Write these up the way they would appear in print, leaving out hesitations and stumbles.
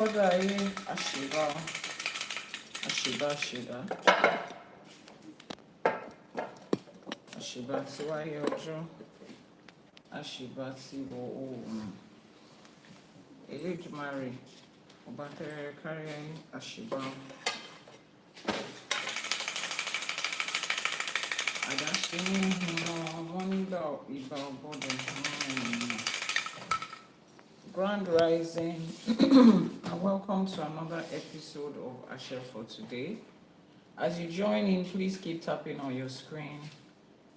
Odaye Ashiba, Ashiba, Ashiba tí wáyé ọjọ́, Ashiba tí wọ oòrùn, Elédùmarè, ọba tẹ́rẹrẹ kárí ayé, Ashiba. Àdáṣe ní ìhìnà wọn nígbà ìgbà ọgbọ́dọ̀ Grand Rising, and welcome to another episode of Ashe for today. As you join in, please keep tapping on your screen.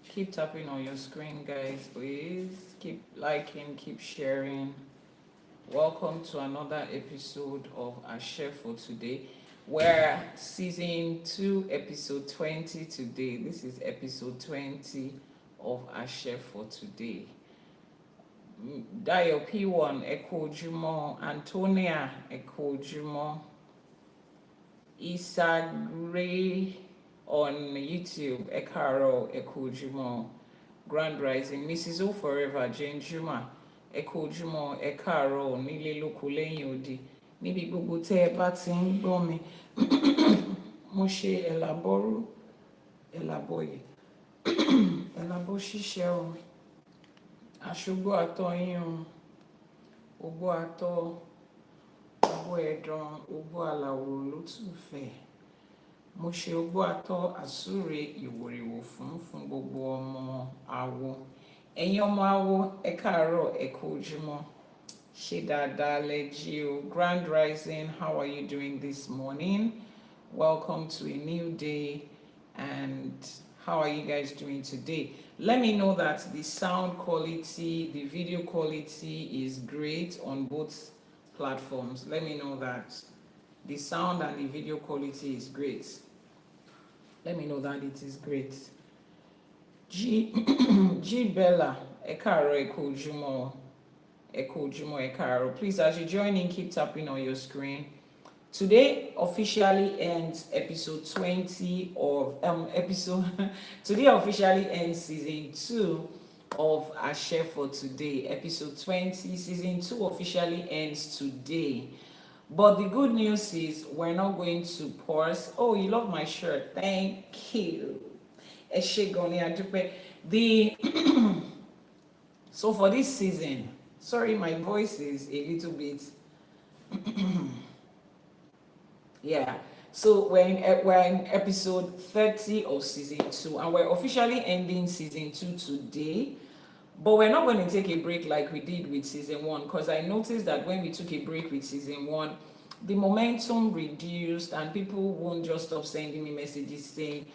Keep tapping on your screen, guys, please. Keep liking, keep sharing. Welcome to another episode of Ashe for today. We're season 2, episode 20 today. This is episode 20 of Ashe for today. Dayo P1 Ekojumo, Antonia Ekojumo, Isagre on YouTube, Ekaro Ekojumo, Grand Rising, Mrs. O Forever, Jane Juma, Ekojumo, Ekaro, Nile Lokuleyin Odi, níbi gbogbo tẹ́ ẹ bá ti ń gbọ́ mi, mo ṣe Àbọrú, Àbọyè, Àbọṣíṣẹ o. Aṣogbó àtọ̀ yín o, ogbó àtọ̀, ogbó ẹ̀dàn, ogbó àlàwò ló tún fẹ́. Mo ṣe ogbó àtọ̀ àsúre ìwòrìwò fún gbogbo ọmọ awo. Ẹ̀yin ọmọ awo, ẹ káàárọ̀, ẹ kú ojúmọ́. Ṣé dáadáa lẹ jí o? Grand Rising, how are you doing this morning? Welcome to a new day, and how are you guys doing today? Let me know that the sound quality, the video quality is great on both platforms. Let me know that the sound and the video quality is great. Let me know that it is great. G Bella, Ekaro Ekojumo, Ekaro. Please, as you join in, keep tapping on your screen. Today officially ends episode 20 of today officially ends season 2 of Ashe for today. Episode 20, season 2 officially ends today. But the good news is we're not going to pause. Oh, you love my shirt. Thank you. So for this season, sorry, my voice is a little bit yeah, so we're in episode 30 of season 2, and we're officially ending season 2 today. But we're not going to take a break like we did with season 1, because I noticed that when we took a break with season 1, the momentum reduced and people won't just stop sending me messages saying,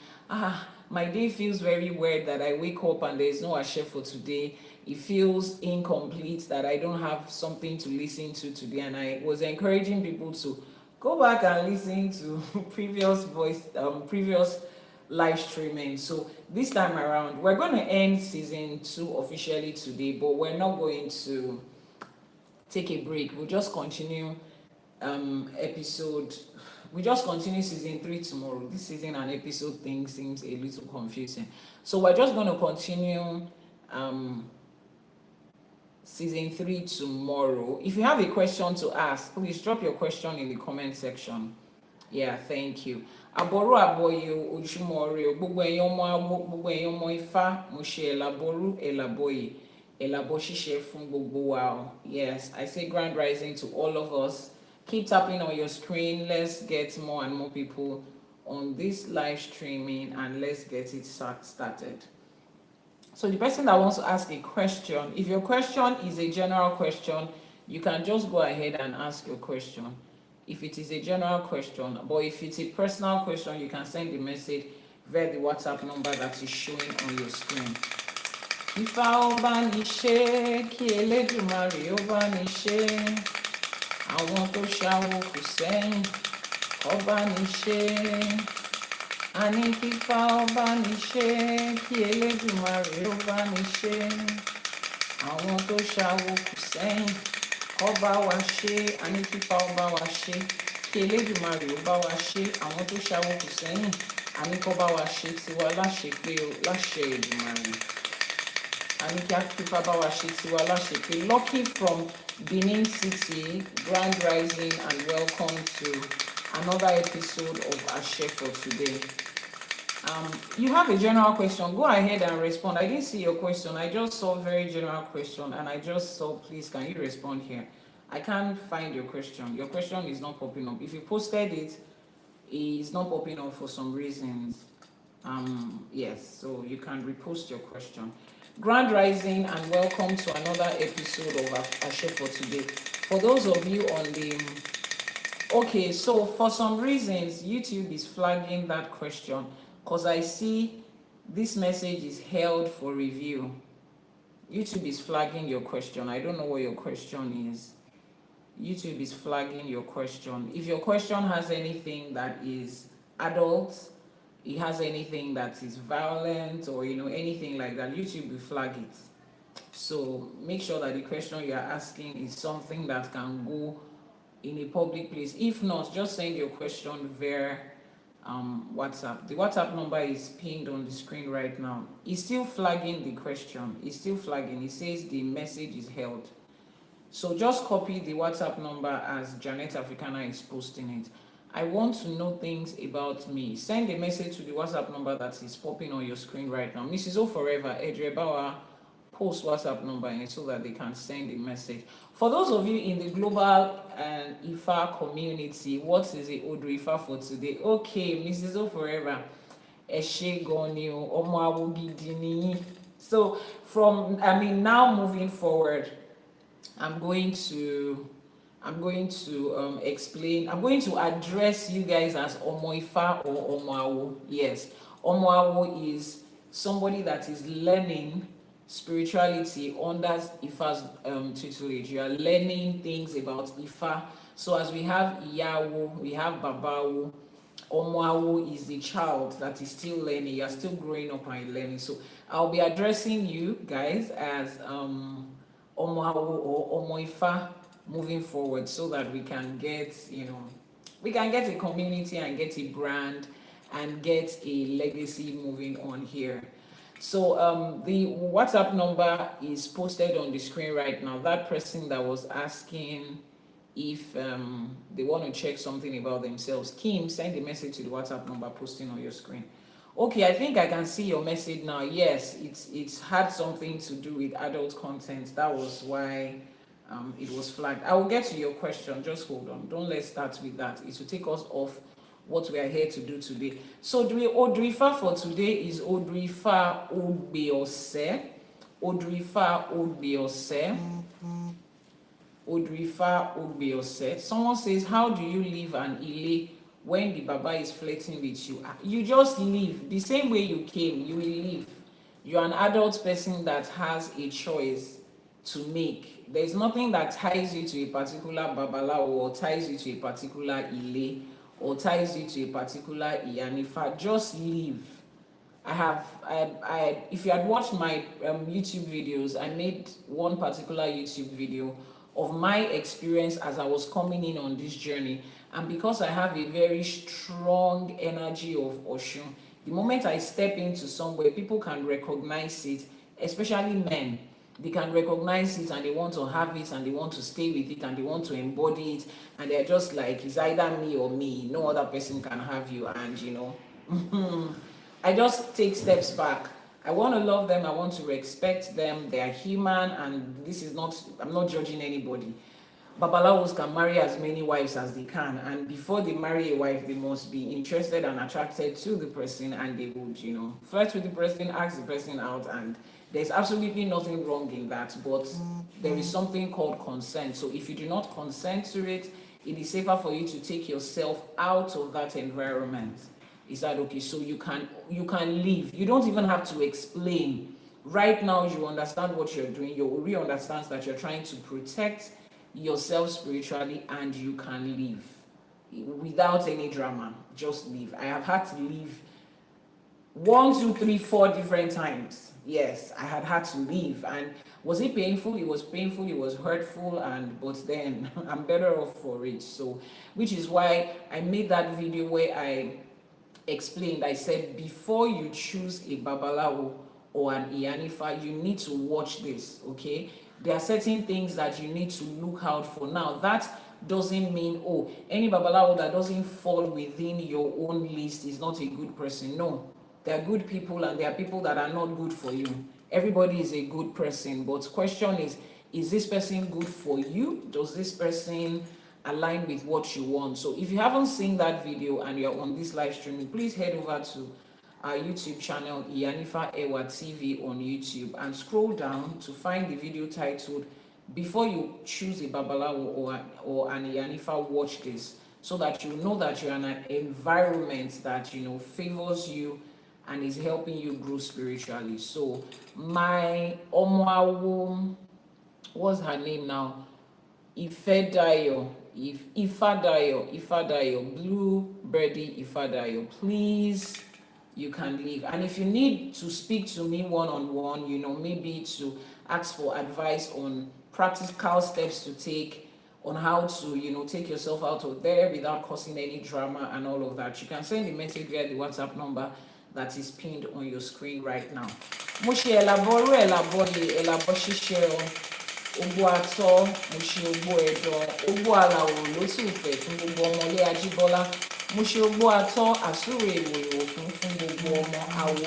my day feels very weird that I wake up and there's no Ashe for today. It feels incomplete that I don't have something to listen to today. And I was encouraging people to go back and listen to previous live streaming. So this time around, we're going to end season 2 officially today, but we're not going to take a break. We'll just continue we just continue season 3 tomorrow. This season and episode thing seems a little confusing. So we're just going to continue season 3 tomorrow. If you have a question to ask, please drop your question in the comment section. Yeah, thank you. Àbọrú Àbọyè ojúmọ́ ire, gbogbo ẹ̀yin ọmọ Ifá, mo ṣe Àbọrú Àbọyè, Àbọṣíṣẹ fún gbogbo wa. Yes, I say Grand Rising to all of us. Keep tapping on your screen. Let's get more and more people on this live streaming, and let's get it started. So the person that wants to ask a question, if your question is a general question, you can just go ahead and ask your question. If it is a general question, but if it's a personal question, you can send the message via the WhatsApp number that is showing on your screen. Ifá ọba ní ṣe, kí Elédùmarè ọba ní ṣe, àwọn tó ṣáwó kù sẹ́yìn, ọba ní ṣe. Àní kí Ifá ọba ní ṣe, kí Elédùmarè ọba ní ṣe, àwọn tó ṣáwó kù sẹ́yìn, ọba wa ṣe. Àní kí Ifá ọba wa ṣe, kí Elédùmarè ọba wa ṣe, àwọn tó ṣáwó kù sẹ́yìn, àní kọ́ba wa ṣe tiwa láṣẹ pé o, láṣẹ Èdùmàrè. Aniki Akifa Bawashiti Aláṣẹkù. Lucky from Benin City, Grand Rising, and welcome to another episode of Àṣẹ for today. You have a general question, go ahead and respond. I didn't see your question, I just saw a very general question and I just saw, please can you respond here. I can't find your question. Your question is not popping up. If you posted it, it's not popping up for some reasons. Yes, so you can repost your question. Grand Rising and welcome to another episode of Àṣẹ for today. For those of you on the okay, so for some reasons YouTube is flagging that question because I see this message is held for review. YouTube is flagging your question. I don't know what your question is. YouTube is flagging your question. If your question has anything that is adult, it has anything that is violent or anything like that, YouTube will flag it. So make sure that the question you are asking is something that can go in a public place. If not, just send your question via WhatsApp. The WhatsApp number is pinned on the screen right now. It's still flagging the question. It's still flagging. It says the message is held. So just copy the WhatsApp number as Janet Africana is posting it. I want to know things about me. Send a message to the WhatsApp number that is popping on your screen right now. Mrs. O Forever, Edrebawa, post WhatsApp number so that they can send a message. For those of you in the global Ifa community, what is the Odù Ifá for today? Okay, Mrs. O Forever, Eshe Goni Omo Awogidi. So now moving forward, I'm going to explain. I'm going to address you guys as Omo Ifa or Omo Awo. Yes, Omo Awo is somebody that is learning spirituality under Ifa's tutelage. You are learning things about Ifa. So as we have Iyawo, we have Babawo. Omo Awo is the child that is still learning. You are still growing up and learning. So I'll be addressing you guys as Omo Awo or Omo Ifa moving forward, so that we can get a community and get a brand and get a legacy moving on here. So the WhatsApp number is posted on the screen right now. That person that was asking if they want to check something about themselves, Kim, send a message to the WhatsApp number posting on your screen. Okay, I think I can see your message now. Yes, it's had something to do with adult content. That was why it was flagged. I will get to your question. Just hold on. Don't let's start with that. It will take us off what we are here to do today. So Odù Ifá for today is Odù Ifá Ogbe Odù Ifá Ogbe Odù Ifá Ogbe. Someone says, how do you leave an Ile when the Baba is flirting with you? You just leave. The same way you came, you will leave. You're an adult person that has a choice to make. There's nothing that ties you to a particular Babalawo or ties you to a particular Ile or ties you to a particular Iyanifa. Just leave. If you had watched my YouTube videos, I made one particular YouTube video of my experience as I was coming in on this journey. And because I have a very strong energy of Oshun, the moment I step into somewhere, people can recognize it, especially men. They can recognize it and they want to have it and they want to stay with it and they want to embody it, and they're just like, it's either me or me, no other person can have you. And I just take steps back. I want to love them, I want to respect them, they are human, and I'm not judging anybody. Babalawos can marry as many wives as they can, and before they marry a wife, they must be interested and attracted to the person, and they would, flirt with the person, ask the person out, and there's absolutely nothing wrong in that, but there is something called consent. So if you do not consent to it, it is safer for you to take yourself out of that environment. Is that okay? So you can leave. You don't even have to explain. Right now, you understand what you're doing. Your Ori understands that you're trying to protect yourself spiritually, and you can leave without any drama. Just leave. I have had to leave 1, 2, 3, 4 different times. Yes, I had to leave. And was it painful? It was painful, it was hurtful, but then I'm better off for it. So, which is why I made that video where I explained, I said, before you choose a Babalawo or an Iyanifa, you need to watch this, okay? There are certain things that you need to look out for. Now, that doesn't mean, oh, any babalawo that doesn't fall within your own list is not a good person. No, there are good people and there are people that are not good for you. Everybody is a good person, but question is this person good for you? Does this person align with what you want? So if you haven't seen that video and you're on this live streaming, please head over to our YouTube channel, Iyanifa Ewa TV on YouTube, and scroll down to find the video titled Before You Choose a Babalawo or an Iyanifa, Watch This, so that you know that you're in an environment that, you know, favors you and is helping you grow spiritually. So my Omoawo, what's her name now? Ifedayo, Ifadayo, Blue Birdie Ifadayo, please, you can leave. And if you need to speak to me one-on-one, you know, maybe to ask for advice on practical steps to take on how to, you know, take yourself out of there without causing any drama and all of that, you can send a message via the WhatsApp number that is pinned on your screen right now. Moshi Àbọrú Àbọyè Àbọṣíṣẹ Ogbe Ato, Moshi Ogbe Edo, Ogbe Alawo Lótùfẹ́ fún gbogbo ọmọlé Ajíbọ́lá, Moshi Ogbe Ato Àsúre Ìwòyò fún gbogbo ọmọ Awo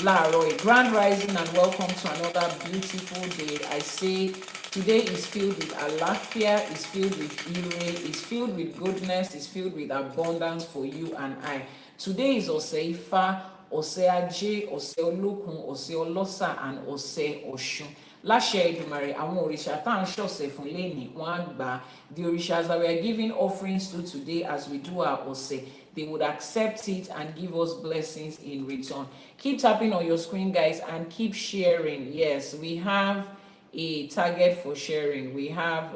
láàárọ̀. Grand rising and welcome to another beautiful day. I say today is filled with àlàáfíà, is filled with ire, is filled with goodness, is filled with abundance for you and I. Today is Ọ̀sẹ̀ Ifá, Ọ̀sẹ̀ Ajé, Ọ̀sẹ̀ Olókun, Ọ̀sẹ̀ Ọlọ́sà, and Ọ̀sẹ̀ Ọ̀ṣun. Láṣẹ Èdùmàrè, àwọn òrìṣà tá à ń ṣọ̀sẹ̀ fún lẹ́nìí, wọ́n á gbà. The òrìṣàs that we are giving offerings to today as we do our Ọ̀sẹ̀, they would accept it and give us blessings in return. Keep tapping on your screen, guys, and keep sharing. Yes, we have a target for sharing. We have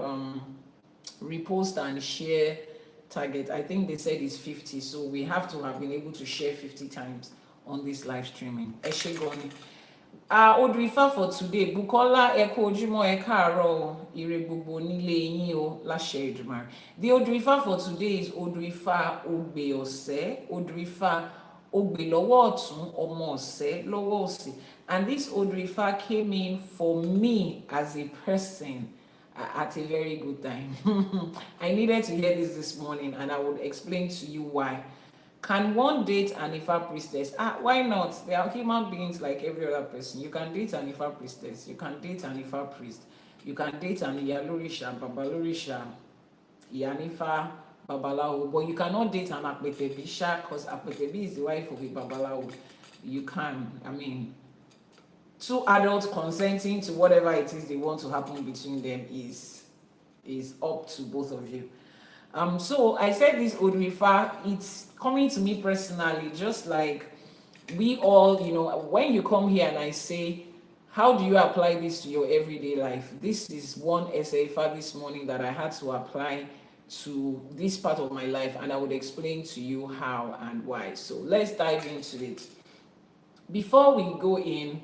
repost and share target. I think they said it's 50, so we have to have been able to share 50 times on this live streaming. Eshegoni. Odù Ifá for today. Bukola ẹ kú ojúmọ́, ẹ káàárọ̀, ire gbogbo nílé yín o, láṣẹ Èdùmàrè. The Odù Ifá for today is Odù Ifá Ogbe Ọ̀sẹ̀, Odù Ifá Ogbe lọ́wọ́ ọ̀tún, ọmọ Ọ̀sẹ̀ lọ́wọ́ òsì. And this Odù Ifá came in for me as a person at a very good time. I needed to hear this morning, and I would explain to you why. Can one date an Ifa priestess? Why not? They are human beings like every other person. You can date an Ifa priestess. You can date an Ifa priest. You can date an Iyalorisha, Babalorisha, Iyanifa, Babalawo. But you cannot date an Akpetebisha, because Akpetebi is the wife of a Babalawo. You can. I mean, two adults consenting to whatever it is they want to happen between them is up to both of you. So I said this Odù Ifá, it's coming to me personally, just like we all, you know, when you come here and I say, how do you apply this to your everyday life? This is one ΕΣΕ Ifá this morning that I had to apply to this part of my life, and I would explain to you how and why. So let's dive into it. Before we go in,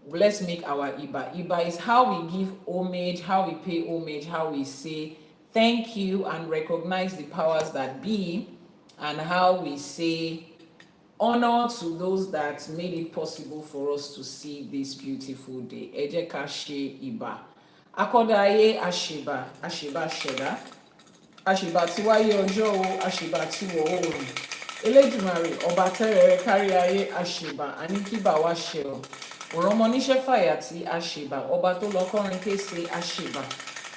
let's make our Iba. Iba is how we give homage, how we pay homage, how we say thank you and recognize the powers that be, and how we say honor to those that made it possible for us to see this beautiful day. Ẹ jẹ́ ká ṣe Ìbà. Akọ́dá ayé àṣìbà, àṣìbà ṣẹ̀dá, àṣìbà tí wáyé ọjọ́ o, àṣìbà tí wọ̀ oòrùn. Elédùmarè ọba tẹ́rẹ̀ẹ́rẹ́ kárí ayé àṣìbà, àníkíbà wá ṣe o. Òrànmọ níṣẹ́ fàyàtì àṣìbà, ọba tó lọ kọrin kése àṣìbà.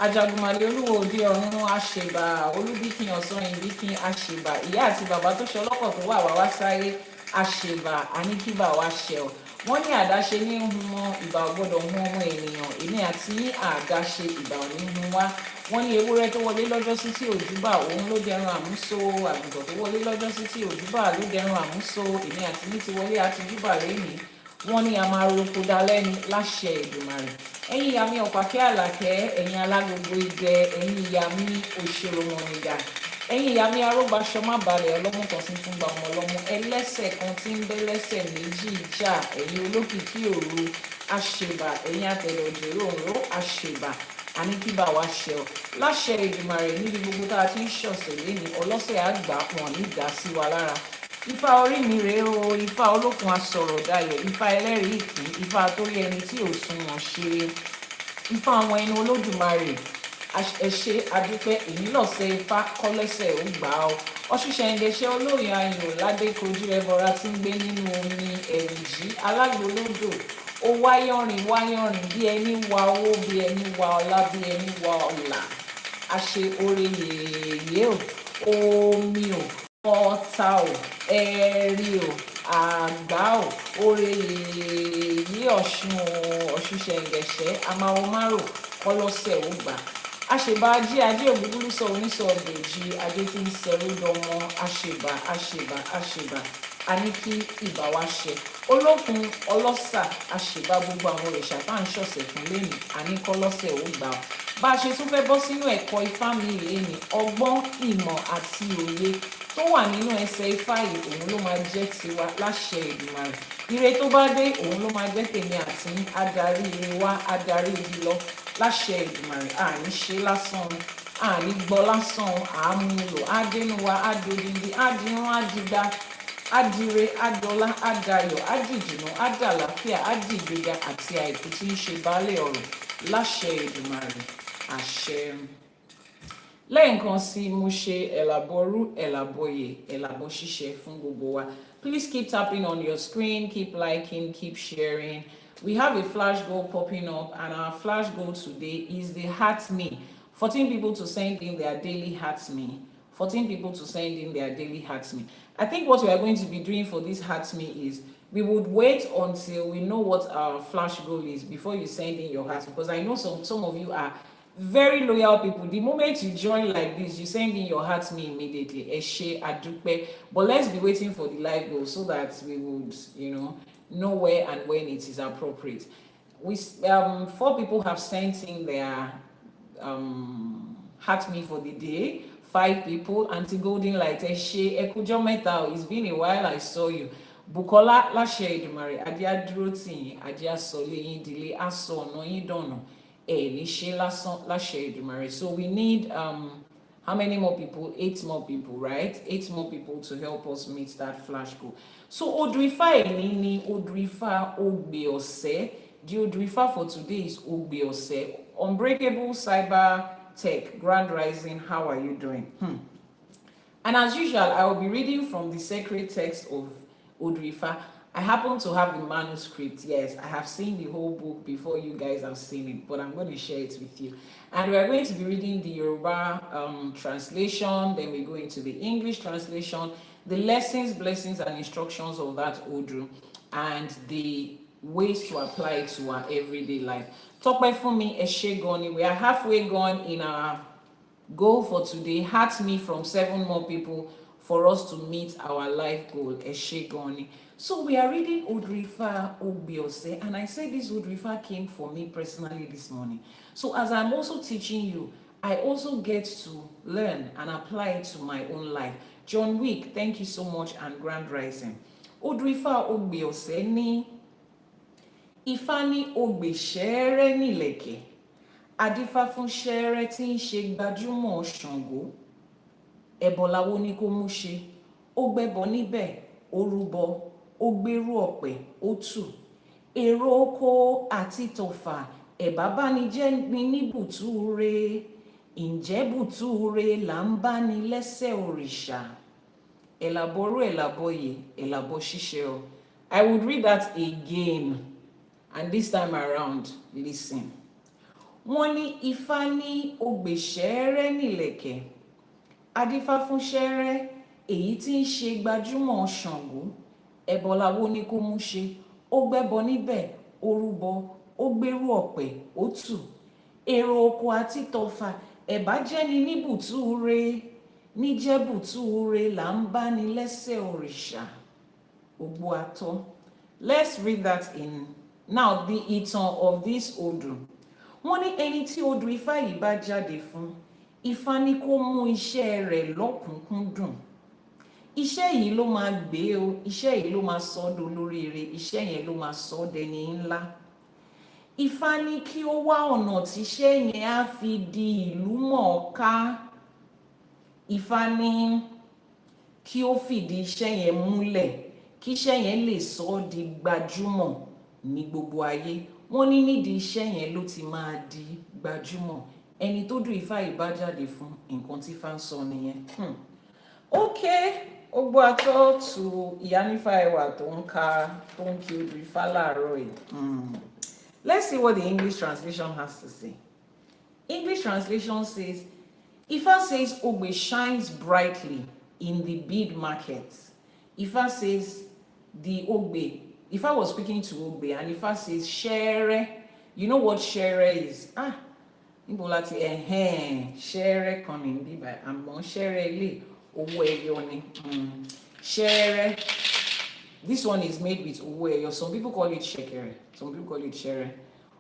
Ajagunmalè olúwo òde ọ̀run àṣìbà, olúbíkin ọ̀sán ìbíkin àṣìbà, ìyá àti bàbá tó ṣe ọlọ́kọ̀ tó wà wá sáyé àṣìbà, àníkíbà wá ṣe o. Wọ́n ní àdáṣe ní hun mọ́, ìbà ò gbọ́dọ̀ hun ọmọ ènìyàn, èmi àti ní àdáṣe ìbà ò ní hun wá. Wọ́n ní ewúrẹ́ tó wọlé lọ́jọ́sí tí òjúbà, òun ló dẹrun àmúso, àgùntàn tó wọlé lọ́jọ́sí tí òjúbà ló dẹrun àmúso, èmi àti ní ti wọlé àti júbà lẹ́yìn. Wọ́n ní a máa roko dalẹ́ ní láṣẹ Èdùmàrè. Ẹ̀yin ìyá mi ọ̀pákẹ́ àlàkẹ́, ẹ̀yin alágbogbo idẹ, ẹ̀yin ìyá mi òṣèròmọ̀nìgà, ẹ̀yin ìyá mi arógbáṣọ má balẹ̀ ọlọ́mú kan sí fún gba ọmọ ọlọ́mú, ẹlẹ́sẹ̀ kan tí ń bẹ́ lẹ́sẹ̀ méjì jà, ẹ̀yin olókìkí òru àṣebà, ẹ̀yin àtẹ̀lẹ̀dẹ̀rọ̀ òǹró àṣebà, àníkíbà wá ṣe ọ. Láṣẹ Èdùmàrè níbi gbogbo tá a ti ń ṣọ̀sẹ̀ léni ọlọ́sẹ̀ àgbà wọn ní ìdá sí wa lára. Ifá orí mi rèé o, Ifá olókun asọ̀rọ̀ dayọ̀, Ifá ẹlẹ́rìí ìpín, Ifá torí ẹni tí ò sunwọ̀n ṣe, Ifá àwọn ẹni Olódùmarè. Ẹ ṣé adúpẹ́ èyí lọ́sẹ̀ Ifá kọ́lẹ́sẹ̀ ó gbà ọ́. Ọ̀ṣìṣẹ́ ìdẹ́ṣẹ́ olóyè ayò ládé kojú ẹbọra tí ń gbé nínú omi ẹ̀rìjì alágbólódò. Ó wáyọ̀rìn bí ẹni wa owó, bí ẹni wa ọlá, bí ẹni wa ọlà. A ṣe oore yèyé o, omi o, ọ̀tá o, ẹ̀rí o, àgbá o, oore yèyé ọ̀ṣun o, ọ̀ṣìṣẹ́ ìdẹ́ṣẹ́ amáwo márò kọ́lọ́sẹ̀ ó gbà. Àṣèbà ajé ògúngúlú sọ oníṣọ ọ̀gbẹ̀jì ajé tí ń ṣẹrú dọmọ àṣèbà a ní kí ìbá wa ṣe olókun ọlọ́sà àṣèbà gbogbo àwọn òrìṣà tá à ń ṣọ̀sẹ̀ fún lẹ́nu àníkọ́lọ́sẹ̀ ó gbà ọ́. Bá a ṣe tún fẹ́ bọ́ sínú ẹ̀kọ́ Ifá mi lẹ́nu ọgbọ́n ìmọ̀ àti òye tó wà nínú ẹsẹ̀ Ifá yìí òun ló máa jẹ́ tiwa láṣẹ Èdùmàrè. Ire tó bá dé òun ló máa jẹ́ tèmi àti adarí ire wá adarí ibi lọ láṣẹ Èdùmàrè. Àní ṣe lásán àní gbọ́ lásán àmúlò ádénú wa ádòdìdí ádìrún ádìgbà ádìre ádọlá ádayọ̀ ádìdùnnú ádàláfíà ádìgbéga àti àìkú tí ń ṣe baálé ọ̀rọ̀ láṣẹ Èdùmàrè àṣẹ. Lẹ́ẹ̀kan sí mo ṣe ẹ̀làbọrú ẹ̀làbọyè ẹ̀làbọṣíṣẹ fún gbogbo wa. Please keep tapping on your screen, keep liking, keep sharing. We have a flash goal popping up, and our flash goal today is the Heart Me. 14 people to send in their daily Heart Me. 14 people to send in their daily Heart Me. I think what we are going to be doing for this Heart Me is we would wait until we know what our flash goal is before you send in your heart, because I know some of you are very loyal people. The moment you join like this, you send in your Heart Me immediately. Ẹ ṣé adúpẹ́. But let's be waiting for the live goal so that we would, know where and when it is appropriate. We 4 people have sent in their Heart Me for the day. 5 people. Auntie Golden Light, ẹ ṣé ẹ kújọ́ mẹ́ta. It's been a while I saw you. Bukola láṣẹ Èdùmàrè adé á dúró tì yín, adé á sọ lé yín dilé, á sọ ọ̀nà yín dọ̀nà. Ẹ ní ṣe lásán láṣẹ Èdùmàrè. So we need how many more people? 8 more people, right? 8 more people to help us meet that flash goal. So Odù Ifá ẹni ni Odù Ifá Ogbe ọ̀sẹ̀. The Odù Ifá for today is Ogbe ọ̀sẹ̀. Unbreakable Cyber Tech Grand Rising. How are you doing? And as usual, I will be reading from the sacred text of Odù Ifá. I happen to have the manuscript. Yes, I have seen the whole book before you guys have seen it, but I'm going to share it with you. And we are going to be reading the Yoruba translation, then we go into the English translation, the lessons, blessings, and instructions of that Odù, and the ways to apply it to our everyday life. Talk by for me, Eshe Goni. We are halfway gone in our goal for today. Heart Me from 7 more people for us to meet our life goal. Eshe Goni. So we are reading Odù Ifá Ogbe ọ̀sẹ̀, and I said this Odù Ifá came for me personally this morning. So as I'm also teaching you, I also get to learn and apply it to my own life. John Wick, thank you so much, and Grand Rising. Odù Ifá Ogbe ọ̀sẹ̀ ní Ifá ní Ogbe ṣẹ́ẹ́rẹ́ nílẹ̀kẹ̀, adífá fún ṣẹ́ẹ́rẹ́ tí ń ṣe gbajúmọ̀ Ṣàngó, ẹbọ láwo ní kó mú ṣe, ó gbẹ́bọ níbẹ̀, ó rúbọ, ó gbérú ọ̀pẹ, ó tù, èrò oko àti tọ̀fà, ẹ̀bá bá ní jẹ́ ní bùtúre, ǹjẹ́ bùtúre là ń bá ní lẹ́sẹ̀ òrìṣà. Ẹ̀làbọrú ẹ̀làbọyè ẹ̀làbọṣíṣẹ o. I would read that again, and this time around, listen. Wọ́n ní Ifá ní Ogbe ṣẹ́ẹ́rẹ́ nílẹ̀kẹ̀, adífá fún ṣẹ́ẹ́rẹ́ èyí tí ń ṣe gbajúmọ̀ Ṣàngó, ẹbọ láwo ní kó mú ṣe, ó gbẹ́bọ níbẹ̀, ó rúbọ, ó gbérú ọ̀pẹ, ó tù, èrò oko àti tọ̀fà, ẹ̀bá jẹ́ni ní bùtúre, níjẹ́ bùtúre là ń bá ní lẹ́sẹ̀ òrìṣà. Ògbó àtọ́. Let's read that in. Now the ìtàn of this Odù. Wọ́n ní ẹni tí Odù Ifá yìí bá jáde fún, Ifá ní kó mú iṣẹ́ rẹ̀ lọ́kùnkúndùn. Iṣẹ́ yìí ló máa gbé o, iṣẹ́ yìí ló máa sọ ọ́ dolóríire, iṣẹ́ yẹn ló máa sọ ọ́ dẹni ńlá. Ifá ní kí ó wá ọ̀nà tíṣẹ́ yẹn á fi di ìlú mọ̀ọ́ká. Ifá ní kí ó fìdí iṣẹ́ yẹn múlẹ̀, kí iṣẹ́ yẹn lè sọ ọ́ di gbajúmọ̀ ní gbogbo ayé. Wọ́n ní nídìí iṣẹ́ yẹn ló ti máa di gbajúmọ̀. Ẹni tó dùn Ifá ìbájáde fún nǹkan tí Ifá ń sọ nìyẹn. Okay, Ogbe atọ́ to Iyanifa Ewa tó ń kí Odù Ifá láàárọ̀ yìí. Let's see what the English translation has to say. English translation says, Ifá says Ogbe shines brightly in the bead market. Ifá says the Ogbe. Ifá was speaking to Ogbe and Ifá says ṣẹ́ẹ́rẹ́. You know what ṣẹ́ẹ́rẹ́ is? Níbo láti ṣẹ́ẹ́rẹ́ kan ní bíbá àmọ́ ṣẹ́ẹ́rẹ́ ilé owó ẹyọ ni. Ṣẹ́ẹ́rẹ́. This one is made with owó ẹyọ. Some people call it ṣẹ̀kẹ̀rẹ̀. Some people call it ṣẹ́ẹ́rẹ́.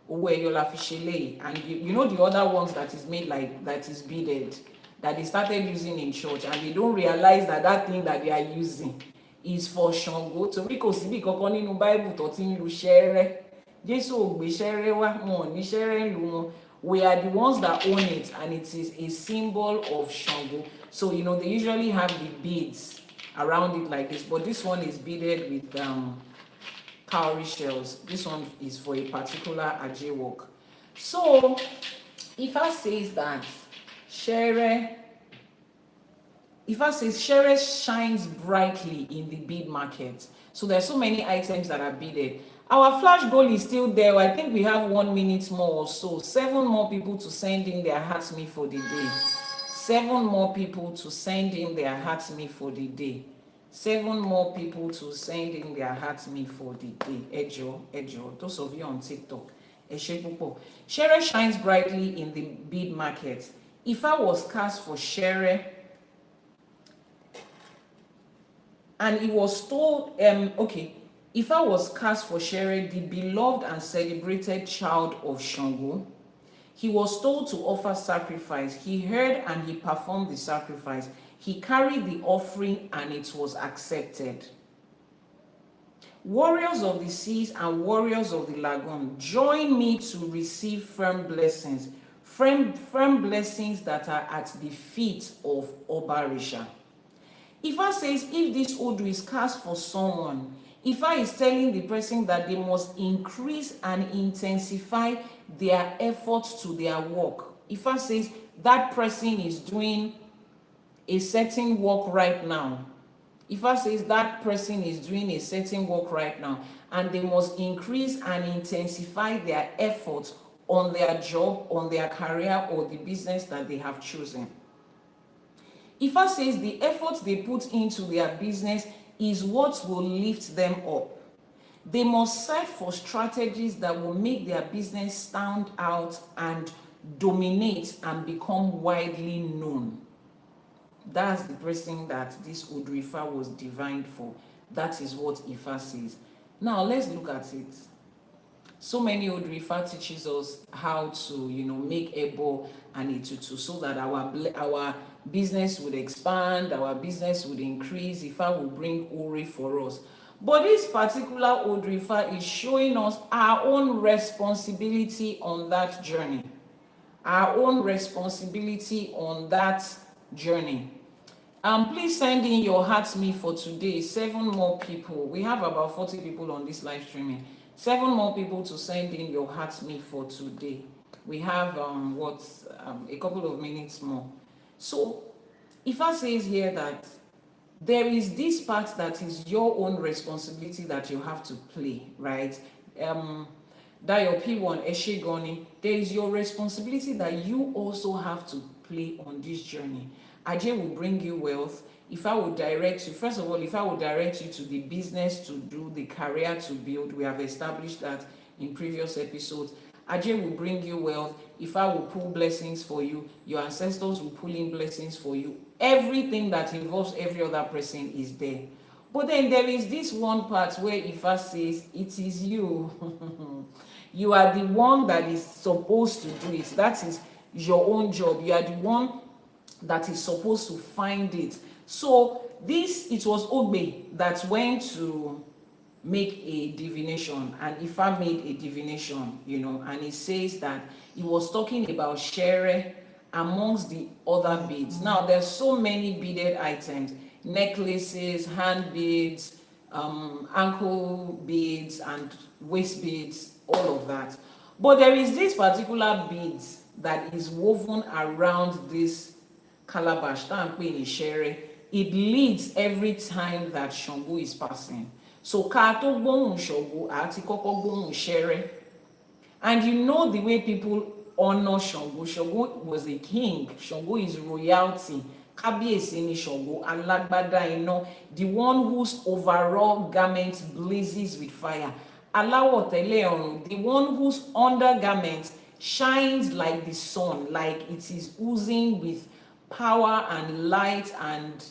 Owó ẹyọ la fi ṣe léyìí. And you know the other ones that is made like that is beaded, that they started using in church, and they don't realize that that thing that they are using is for Ṣàngó. Torí kò síbi kankan nínú Bible tó ti ń lu ṣẹ́ẹ́rẹ́. Jésù ò gbé ṣẹ́ẹ́rẹ́ wá, wọn ò ní ṣẹ́ẹ́rẹ́ lu wọn. We are the ones that own it, and it is a symbol of Ṣàngó. So they usually have the beads around it like this, but this one is beaded with cowrie shells. This one is for a particular Ajé work. So Ifá says that Ifá says ṣẹ́ẹ́rẹ́ shines brightly in the bead market. So there's so many items that are beaded. Our flash goal is still there. I think we have 1 minute more or so. 7 more people to send in their hearts me for the day. 7 more people to send in their hearts me for the day. 7 more people to send in their hearts me for the day. Ejo. Those of you on TikTok. Ṣẹ́ẹ́rẹ́ shines brightly in the bead market. Ifá was cast for ṣẹ́ẹ́rẹ́, and it was told, Ifá was cast for ṣẹ́ẹ́rẹ́, the beloved and celebrated child of Ṣàngó. He was told to offer sacrifice. He heard and he performed the sacrifice. He carried the offering and it was accepted. Warriors of the seas and warriors of the lagoon, join me to receive firm blessings. Firm blessings that are at the feet of Obarisha. Ifá says if this Odù is cast for someone, Ifá is telling the person that they must increase and intensify their efforts to their work. Ifá says that person is doing a certain work right now. Ifá says that person is doing a certain work right now, and they must increase and intensify their efforts on their job, on their career, or the business that they have chosen. Ifá says the efforts they put into their business is what will lift them up. They must search for strategies that will make their business stand out and dominate and become widely known. That's the person that this Odù Ifá was divined for. That is what Ifá says. Now let's look at it. So many Odù Ifá teaches us how to, make ebo and etutu so that our business would expand, our business would increase. Ifá will bring ore for us. But this particular Odù Ifá is showing us our own responsibility on that journey. Our own responsibility on that journey. Please send in your hearts me for today. 7 more people. We have about 40 people on this live streaming. 7 more people to send in your hearts me for today. We have a couple of minutes more. So Ifá says here that there is this part that is your own responsibility that you have to play, right? That your P1 Eshegoni, there is your responsibility that you also have to play on this journey. Ajé will bring you wealth. Ifá will direct you. First of all, Ifá will direct you to the business to do, the career to build. We have established that in previous episodes. Ajé will bring you wealth. Ifá will pull blessings for you. Your ancestors will pull in blessings for you. Everything that involves every other person is there. But then there is this one part where Ifá says, it is you. You are the one that is supposed to do it. That is your own job. You are the one that is supposed to find it. So it was Ogbe that went to make a divination, and Ifá made a divination, and it says that he was talking about ṣẹ́ẹ́rẹ́ amongst the other beads. Now, there's so many beaded items, necklaces, hand beads, ankle beads, and waist beads, all of that. But there is this particular beads that is woven around this calabash, it leads every time that Ṣàngó is passing. So ká tó gbóhùn Ṣàngó àti kọ́kọ́ gbóhùn Ṣẹ̀rẹ̀. And you know the way people honor Ṣàngó. Ṣàngó was a king. Ṣàngó is royalty. Kábíyèsí ni Ṣàngó, alágbádá iná, the one whose overall garment blazes with fire. Aláwọ̀ tẹ́lẹ̀ ọ̀run, the one whose undergarment shines like the sun, like it is oozing with power and light and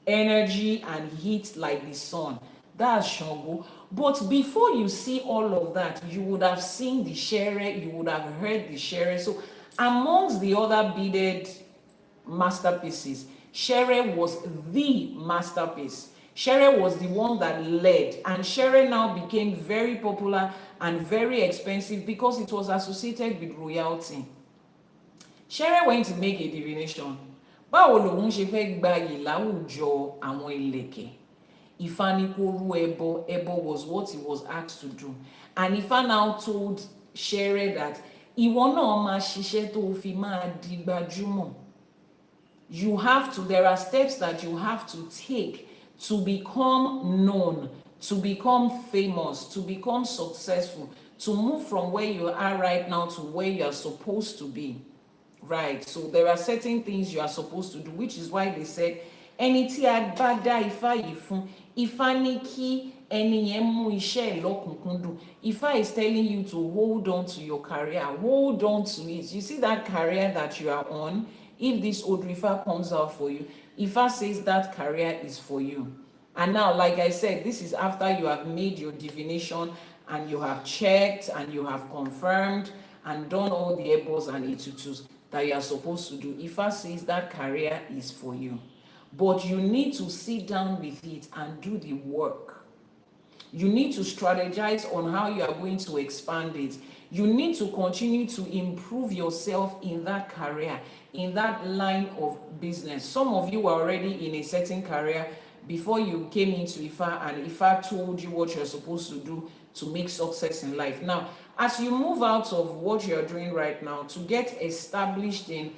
energy and heat like the sun. That's Ṣàngó. But before you see all of that, you would have seen the Ṣẹ̀rẹ̀, you would have heard the Ṣẹ̀rẹ̀. So amongst the other beaded masterpieces, Ṣẹ̀rẹ̀ was the masterpiece. Ṣẹ̀rẹ̀ was the one that led, and Ṣẹ̀rẹ̀ now became very popular and very expensive because it was associated with royalty. Ṣẹ̀rẹ̀ went to make a divination. Báwo lòun ṣe fẹ́ gbayì láwùjọ àwọn ìlẹ̀kẹ̀? Ifá ní kó rú ẹbọ. Ẹbọ was what he was asked to do. And Ifá now told Ṣẹ̀rẹ̀ that ìwọ náà máa ṣiṣẹ́ tó fi máa di gbajúmọ̀. You have to, there are steps that you have to take to become known, to become famous, to become successful, to move from where you are right now to where you are supposed to be. Right, so there are certain things you are supposed to do, which is why they said, ẹni tí a bá dá Ifá yìí fún, Ifá ní kí ẹni yẹn mú iṣẹ́ ẹ̀ lọ́kùnkúndùn. Ifá is telling you to hold on to your career, hold on to it. You see that career that you are on, if this Odù Ifá comes out for you, Ifá says that career is for you. And now, like I said, this is after you have made your divination and you have checked and you have confirmed and done all the ebos and etutus that you are supposed to do. Ifá says that career is for you. But you need to sit down with it and do the work. You need to strategize on how you are going to expand it. You need to continue to improve yourself in that career, in that line of business. Some of you are already in a certain career before you came into Ifá, and Ifá told you what you're supposed to do to make success in life. Now, as you move out of what you're doing right now to get established in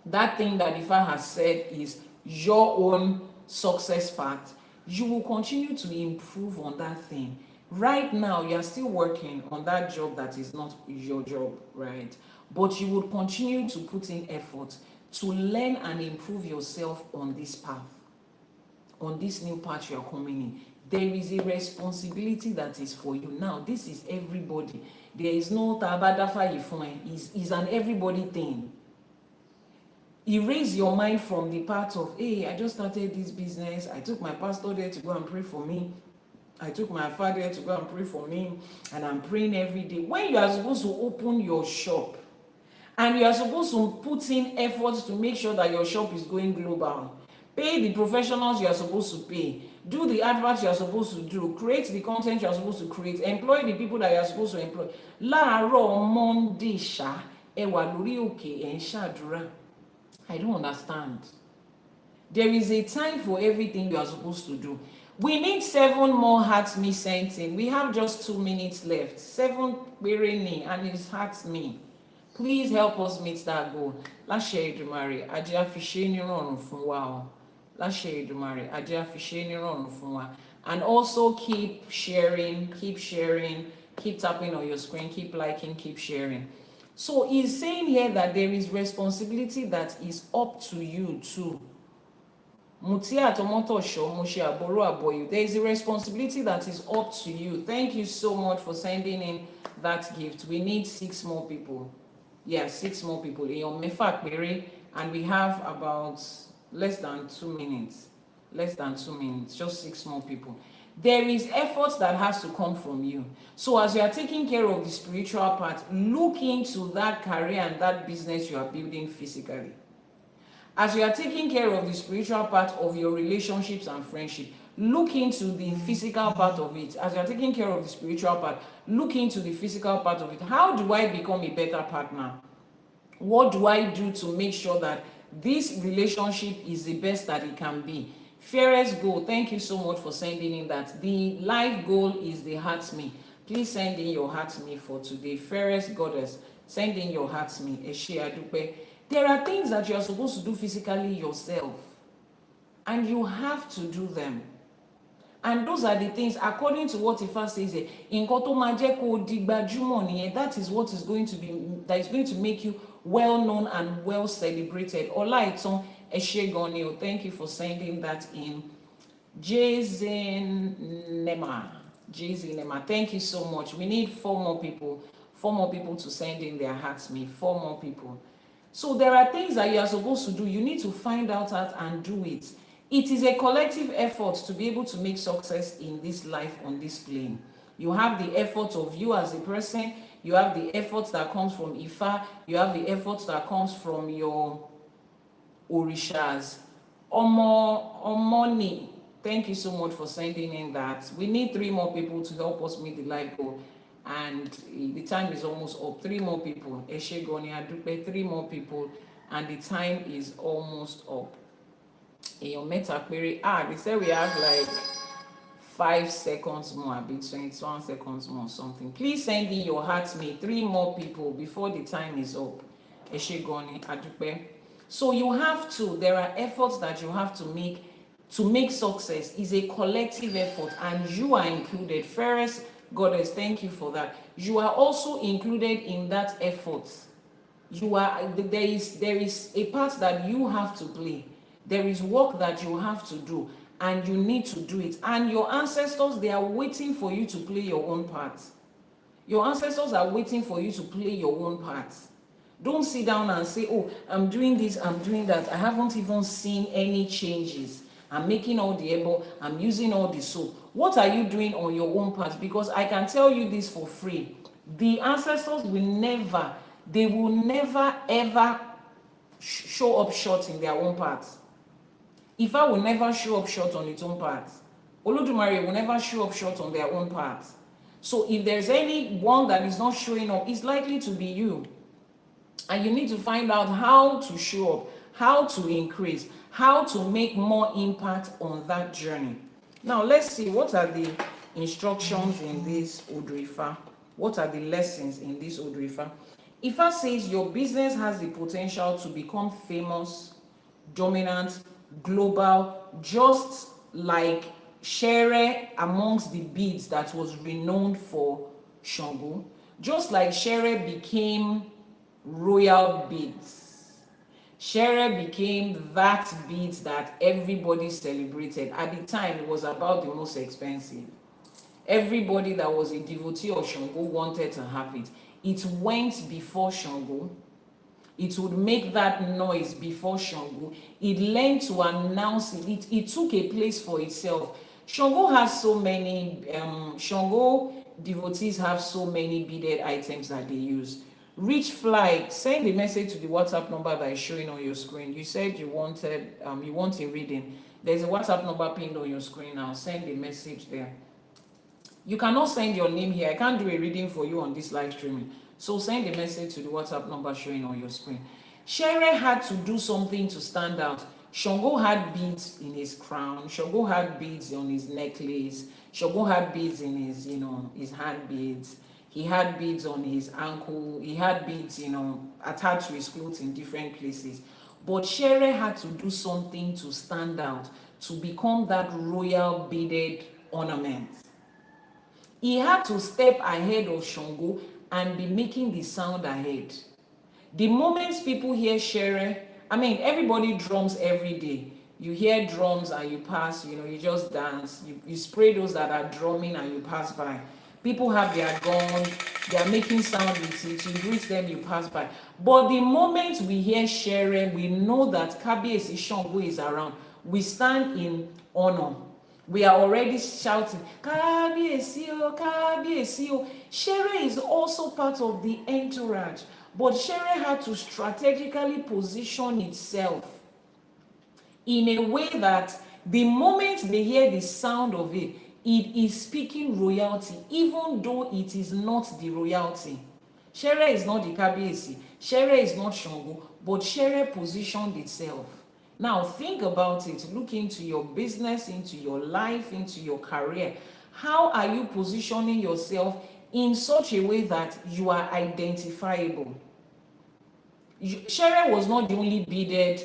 that thing that Ifá has said is your own success path, you will continue to improve on that thing. Right now, you are still working on that job that is not your job, right? But you will continue to put in effort to learn and improve yourself on this path, on this new path you are coming in. There is a responsibility that is for you. Now, this is everybody. There is no tabadafa ifon. It's an everybody thing. Erase your mind from the part of, hey, I just started this business. I took my pastor there to go and pray for me. I took my father there to go and pray for me. And I'm praying every day. When you are supposed to open your shop, and you are supposed to put in efforts to make sure that your shop is going global, pay the professionals you are supposed to pay, do the adverts you are supposed to do, create the content you are supposed to create, employ the people that you are supposed to employ. Láàárọ̀ Monday ṣá, ẹ wà lórí òkè ẹ ń ṣàdúrà. I don't understand. There is a time for everything you are supposed to do. We need 7 more hearts me sent in. We have just 2 minutes left. 7 péré ni, and it's hearts me. Please help us meet that goal. Láṣẹ Èdùmàrè, ajé á fi ṣe ní rọ̀rùn fún wa o. Láṣẹ Èdùmàrè, ajé á fi ṣe ní rọ̀rùn fún wa. And also keep sharing, keep tapping on your screen, keep liking, keep sharing. So he's saying here that there is responsibility that is up to you too. Mutia Tomoto Show, Moshe Àbọrú Àbọyè. There is a responsibility that is up to you. Thank you so much for sending in that gift. We need 6 more people. Yeah, 6 more people. And we have about less than 2 minutes. Less than 2 minutes. Just 6 more people. There is effort that has to come from you. So as you are taking care of the spiritual part, look into that career and that business you are building physically. As you are taking care of the spiritual part of your relationships and friendship, look into the physical part of it. As you are taking care of the spiritual part, look into the physical part of it. How do I become a better partner? What do I do to make sure that this relationship is the best that it can be? Fairest goal, thank you so much for sending in that. The life goal is the heart me. Please send in your heart me for today. Fairest goddess, send in your heart me. Eshe adupe. There are things that you are supposed to do physically yourself, and you have to do them. And those are the things, according to what Ifá says here, nǹkan tó máa jẹ́ kó di gbajúmọ̀ nìyẹn. That is what is going to be, that is going to make you well known and well celebrated. Olaitan Eshegoni, thank you for sending that in. Jazinema, thank you so much. We need 4 more people to send in their hearts me. 4 more people. So there are things that you are supposed to do. You need to find out and do it. It is a collective effort to be able to make success in this life on this plane. You have the effort of you as a person, you have the effort that comes from Ifá, you have the effort that comes from your Orishas. Omoni, thank you so much for sending in that. We need 3 more people to help us meet the life goal. And the time is almost up. 3 more people. Eshegoni Adupe, 3 more people. And the time is almost up. In your meta query, they say we have like 5 seconds more, be 21 seconds more, something. Please send in your heart me 3 more people before the time is up. Eshegoni Adupe. So you have to, there are efforts that you have to make success. Is a collective effort, and you are included. Fairest goddess, thank you for that. You are also included in that effort. There is a part that you have to play. There is work that you have to do, and you need to do it. And your ancestors, they are waiting for you to play your own part. Your ancestors are waiting for you to play your own part. Don't sit down and say, oh, I'm doing this, I'm doing that. I haven't even seen any changes. I'm making all the ebo, I'm using all the soap. What are you doing on your own part? Because I can tell you this for free. The ancestors will never ever show up short in their own part. Ifá will never show up short on its own part. Olódùmarè will never show up short on their own part. So if there's anyone that is not showing up, it's likely to be you. And you need to find out how to show up, how to increase, how to make more impact on that journey. Now let's see, what are the instructions in this Odù Ifá? What are the lessons in this Odù Ifá? Ifá says your business has the potential to become famous, dominant, global, just like Shere amongst the beads that was renowned for Shango, just like Shere became royal beads. Shere became that beads that everybody celebrated. At the time, it was about the most expensive. Everybody that was a devotee of Shango wanted to have it. It went before Shango. It would make that noise before Shango. It learned to announce it. It took a place for itself. Shango has so many, Shango devotees have so many beaded items that they use. Rich Fly, send a message to the WhatsApp number that is showing on your screen. You said you want a reading. There's a WhatsApp number pinned on your screen now. Send a message there. You cannot send your name here. I can't do a reading for you on this live streaming. So send a message to the WhatsApp number showing on your screen. Shere had to do something to stand out. Shango had beads in his crown. Shango had beads on his necklace. Shango had beads in his, his hand beads. He had beads on his ankle. He had beads, attached to his clothes in different places. But Shere had to do something to stand out, to become that royal beaded ornament. He had to step ahead of Shango and be making the sound ahead. The moment people hear Shere, everybody drums every day. You hear drums and you pass, you just dance. You spray those that are drumming and you pass by. People have their gun, they are making sound with it. You greet them, you pass by. But the moment we hear Shere, we know that Kábíyèsí Shango is around. We stand in honor. We are already shouting, Kábíyèsí o, Kábíyèsí o. Shere is also part of the entourage. But Shere had to strategically position itself in a way that the moment they hear the sound of it, it is speaking royalty, even though it is not the royalty. Shere is not the Kábíyèsí. Shere is not Shango, but Shere positioned itself. Now think about it. Look into your business, into your life, into your career. How are you positioning yourself in such a way that you are identifiable? Shere was not the only beaded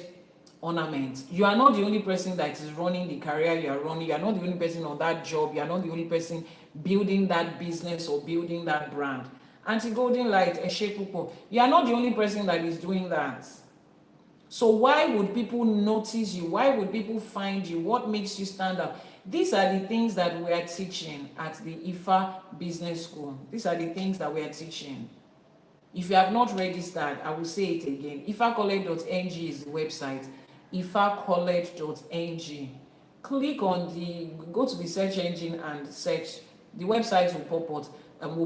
ornament. You are not the only person that is running the career you are running. You are not the only person on that job. You are not the only person building that business or building that brand. Auntie Golden Light, Eshe Pupo, you are not the only person that is doing that. So why would people notice you? Why would people find you? What makes you stand out? These are the things that we are teaching at the Ifa Business School. These are the things that we are teaching. If you have not registered, I will say it again. ifacollege.ng is the website. ifacollege.ng. Click on go to the search engine and search. The website will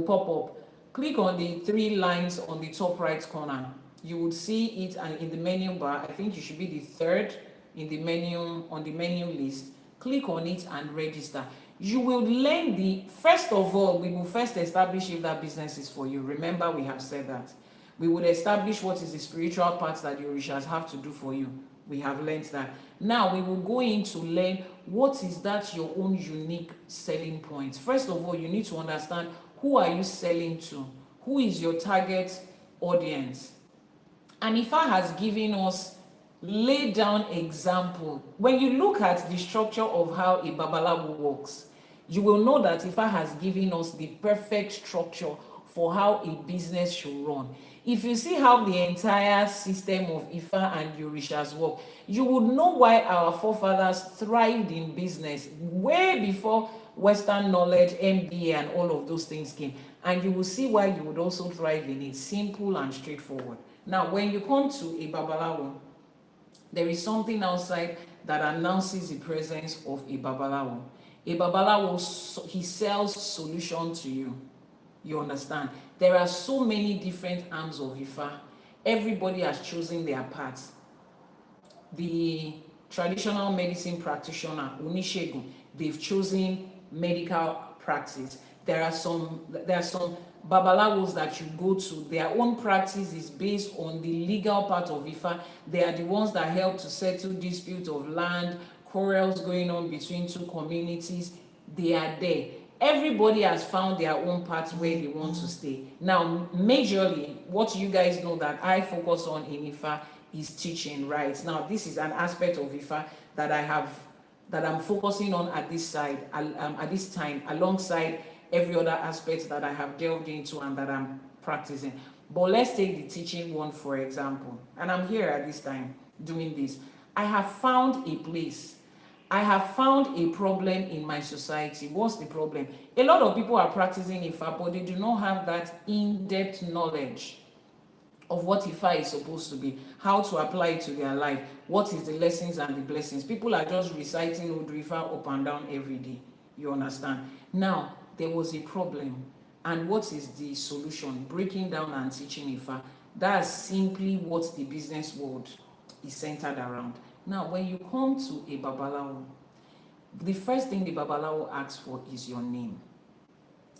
pop up. Click on the 3 lines on the top right corner. You would see it, and in the menu bar, I think you should be the 3rd in the menu, on the menu list. Click on it and register. You will learn first of all, we will first establish if that business is for you. Remember, we have said that. We would establish what is the spiritual part that your orishas have to do for you. We have learned that. Now we will go in to learn what is that your own unique selling point. First of all, you need to understand, who are you selling to? Who is your target audience? And Ifa has given us laid down example. When you look at the structure of how a Babalawo works, you will know that Ifa has given us the perfect structure for how a business should run. If you see how the entire system of Ifa and Orishas work, you would know why our forefathers thrived in business way before Western knowledge, MBA, and all of those things came. And you will see why you would also thrive in it. Simple and straightforward. Now, when you come to a Babalawo, there is something outside that announces the presence of a Babalawo. A Babalawo, he sells solution to you. You understand? There are so many different arms of Ifa. Everybody has chosen their path. The traditional medicine practitioner, Onishegun, they've chosen medical practice. There are some Babalawos that you go to, their own practice is based on the legal part of Ifa. They are the ones that help to settle disputes of land, quarrels going on between 2 communities. They are there. Everybody has found their own path where they want to stay. Now, majorly, what you guys know that I focus on in Ifa is teaching, right? Now, this is an aspect of Ifa that I'm focusing on at this time, alongside every other aspect that I have delved into and that I'm practicing. But let's take the teaching one, for example. And I'm here at this time doing this. I have found a place. I have found a problem in my society. What's the problem? A lot of people are practicing Ifa, but they do not have that in-depth knowledge of what Ifa is supposed to be, how to apply it to their life, what is the lessons and the blessings. People are just reciting Odù Ifá up and down every day. You understand? Now, there was a problem. And what is the solution? Breaking down and teaching Ifa. That's simply what the business world is centered around. Now, when you come to a Babalawo, the first thing the Babalawo asks for is your name.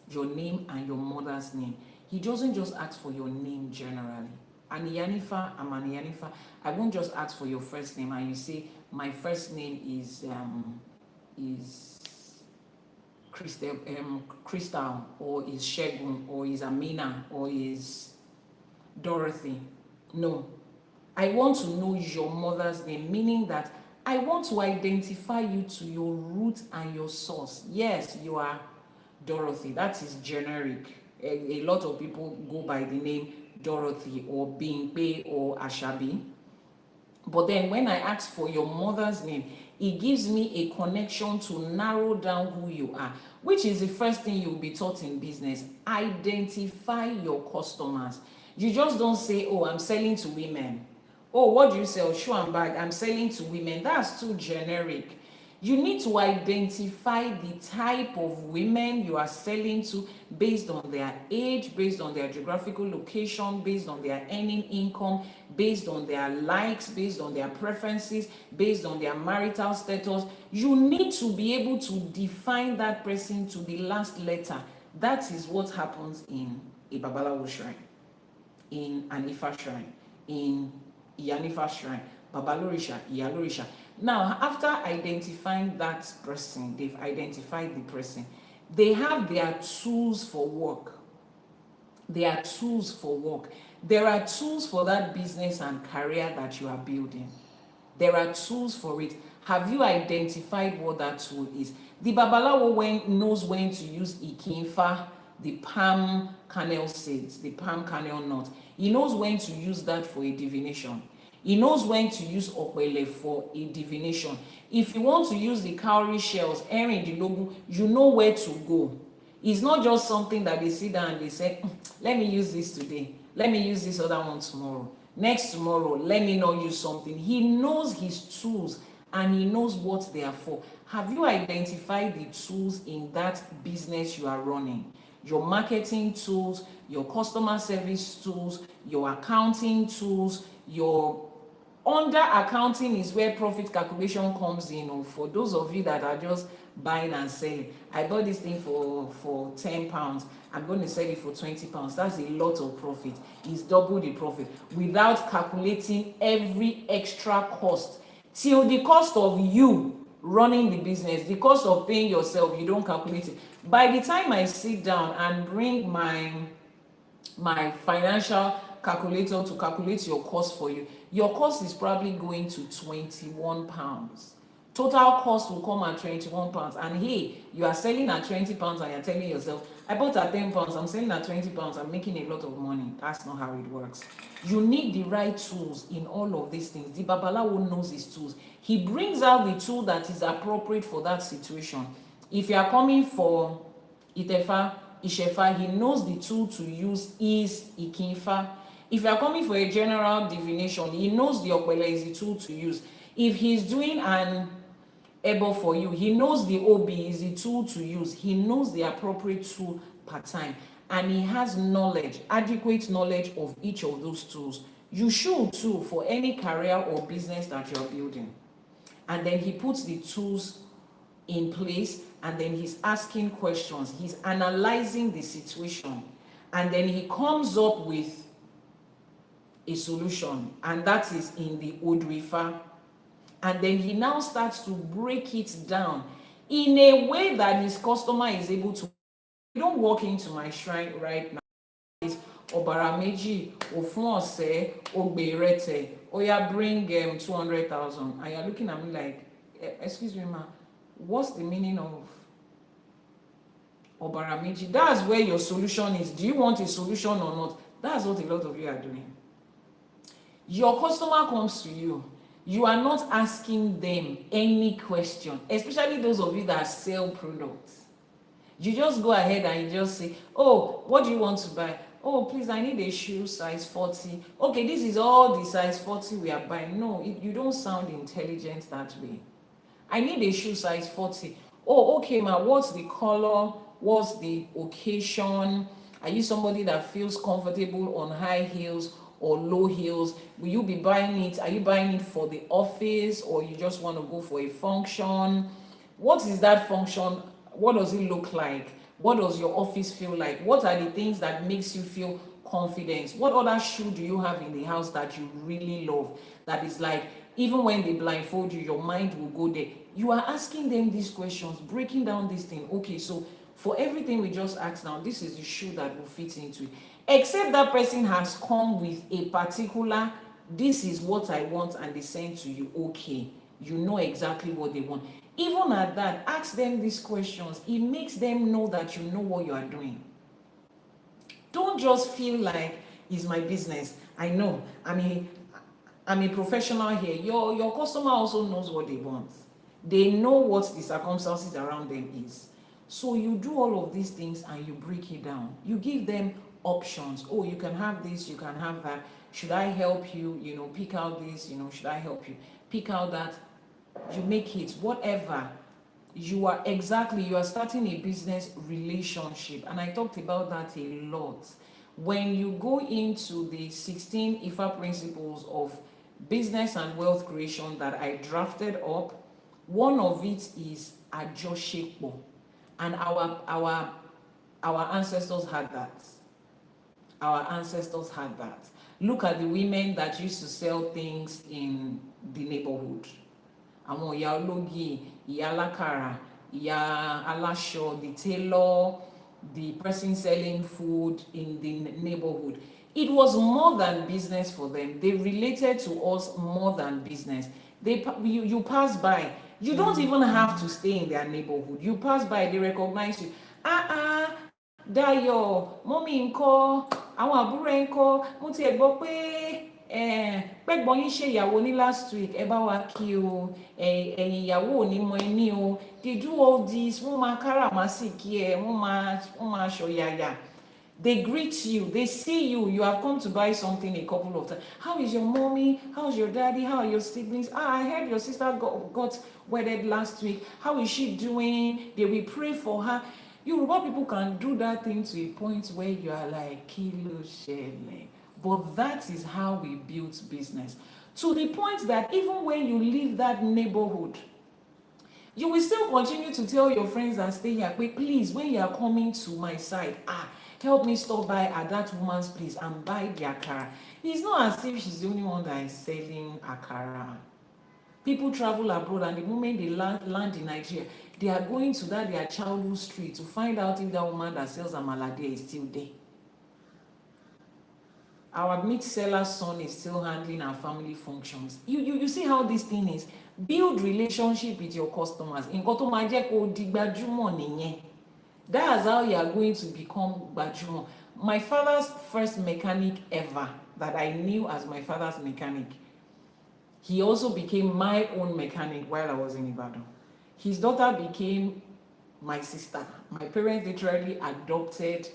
Your name and your mother's name. He doesn't just ask for your name generally. And Iyanifa, I'm an Iyanifa. I won't just ask for your first name and you say, my first name is Crystal, or is Shegun, or is Amina, or is Dorothy. No. I want to know your mother's name, meaning that I want to identify you to your root and your source. Yes, you are Dorothy. That is generic. A lot of people go by the name Dorothy or Bingbe or Ashabi. But then when I ask for your mother's name, it gives me a connection to narrow down who you are, which is the first thing you'll be taught in business. Identify your customers. You just don't say, oh, I'm selling to women. Oh, what do you sell? Shoe and bag. I'm selling to women. That's too generic. You need to identify the type of women you are selling to based on their age, based on their geographical location, based on their earning income, based on their likes, based on their preferences, based on their marital status. You need to be able to define that person to the last letter. That is what happens in a Babalawo shrine. in an Ifa shrine, in Iyanifa shrine, Babalorisha, Iyalorisha. Now, after identifying that person, they've identified the person, they have their tools for work. There are tools for work. There are tools for that business and career that you are building. There are tools for it. Have you identified what that tool is? The Babalawo knows when to use Ikinfa, the palm kernel seeds, the palm kernel nut. He knows when to use that for a divination. He knows when to use Okbele for a divination. If you want to use the cowrie shells, Erin the logo, you know where to go. It's not just something that they sit down and they say, let me use this today. Let me use this other one tomorrow. Next tomorrow, let me not use something. He knows his tools and he knows what they are for. Have you identified the tools in that business you are running? Your marketing tools, your customer service tools, your accounting tools, your under accounting is where profit calculation comes in. For those of you that are just buying and selling, I bought this thing for 10 pounds, I'm going to sell it for 20 pounds. That's a lot of profit. It's double the profit without calculating every extra cost till the cost of you running the business, the cost of paying yourself, you don't calculate it. By the time I sit down and bring my financial calculator to calculate your cost for you, your cost is probably going to 21 pounds. Total cost will come at 21 pounds. And hey, you are selling at 20 pounds and you're telling yourself, I bought at 10 pounds, I'm selling at 20 pounds, I'm making a lot of money. That's not how it works. You need the right tools in all of these things. The Babalawo knows his tools. He brings out the tool that is appropriate for that situation. If you are coming for Itefa, Ishefa, he knows the tool to use is Ikinfa. If you are coming for a general divination, he knows the Okbele is the tool to use. If he's doing an Ebo for you, he knows the Obi is the tool to use. He knows the appropriate tool per time. And he has knowledge, adequate knowledge of each of those tools. You should too for any career or business that you're building. And then he puts the tools in place and then he's asking questions. He's analyzing the situation. And then he comes up with a solution, and that is in the Odù Ifá. And then he now starts to break it down in a way that his customer is able to. You don't walk into my shrine right now. It's Obara Meji, Ofun Ose, Ogbe Rete, Oya bring 200,000. And you're looking at me like, excuse me, ma, what's the meaning of Obara Meji? That's where your solution is. Do you want a solution or not? That's what a lot of you are doing. Your customer comes to you. You are not asking them any question, especially those of you that sell products. You just go ahead and you just say, oh, what do you want to buy? Oh, please, I need a shoe size 40. Okay, this is all the size 40 we are buying. No, you don't sound intelligent that way. I need a shoe size 40. Oh, okay, ma, what's the color? What's the occasion? Are you somebody that feels comfortable on high heels or low heels? Will you be buying it? Are you buying it for the office or you just want to go for a function? What is that function? What does it look like? What does your office feel like? What are the things that makes you feel confident? What other shoe do you have in the house that you really love? That is like, even when they blindfold you, your mind will go there. You are asking them these questions, breaking down this thing. Okay, so for everything we just asked now, this is the shoe that will fit into it. Except that person has come with a particular, this is what I want, and they send to you. Okay, you know exactly what they want. Even at that, ask them these questions. It makes them know that you know what you are doing. Don't just feel like it's my business. I know. I'm a professional here. Your customer also knows what they want. They know what the circumstances around them is. So you do all of these things and you break it down. You give them options. Oh, you can have this, you can have that. Should I help you? Pick out this, should I help you? Pick out that. You make it, whatever. You are starting a business relationship. And I talked about that a lot. When you go into the 16 Ifa principles of business and wealth creation that I drafted up, one of it is Àjọṣepọ̀. And our ancestors had that. our ancestors had that. Look at the women that used to sell things in the neighborhood. Àwọn ìyá ológi, ìyá alákàrà, ìyá aláṣọ, the tailor, the person selling food in the neighborhood. It was more than business for them. They related to us more than business. You pass by. You don't even have to stay in their neighborhood. You pass by, they recognize you. Dayo, mommy ńkọ́, àwọn àbúrò ẹ̀ ńkọ́, mo ti ẹ̀ gbọ́ pé pẹ́gbọ́n yín ṣe ìyàwó ní last week, ẹ bá wa kí o, ẹ̀yin ìyàwó ò ní mọ ẹní o. They do all this, wọ́n máa káràmásìkí ẹ, wọ́n máa ṣọ̀yàyà. They greet you, they see you, you have come to buy something a couple of times. How is your mommy? How's your daddy? How are your siblings? I heard your sister got wedded last week. How is she doing? They will pray for her. Yoruba people can do that thing to a point where you are like, kilo shele. But that is how we built business. To the point that even when you leave that neighborhood, you will still continue to tell your friends that stay here, but please, when you are coming to my side, help me stop by at that woman's place and buy the akara. It's not as if she's the only one that is selling akara. People travel abroad, and the moment they land in Nigeria, they are going to their childhood street to find out if that woman that sells amala there is still there. Our meat seller's son is still handling our family functions. You see how this thing is. Build relationship with your customers. Nǹkan tó máa jẹ́ kó di gbajúmọ̀ nìyẹn. That's how you are going to become gbajúmọ̀. My father's first mechanic ever that I knew as my father's mechanic, he also became my own mechanic while I was in Ibadan. His daughter became my sister. My parents literally adopted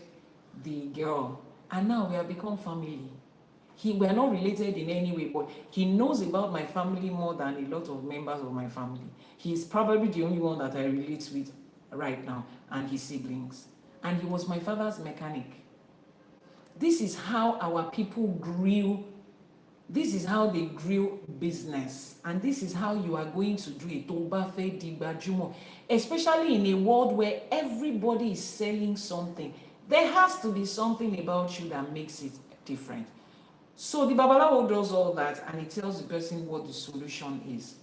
the girl, and now we have become family. We are not related in any way, but he knows about my family more than a lot of members of my family. He's probably the only one that I relate with right now, and his siblings. And he was my father's mechanic. This is how our people grew. This is how they grew business. And this is how you are going to do it. Tobafe di gbajumo. Especially in a world where everybody is selling something. There has to be something about you that makes it different. So the Babalawo does all that, and it tells the person what the solution is.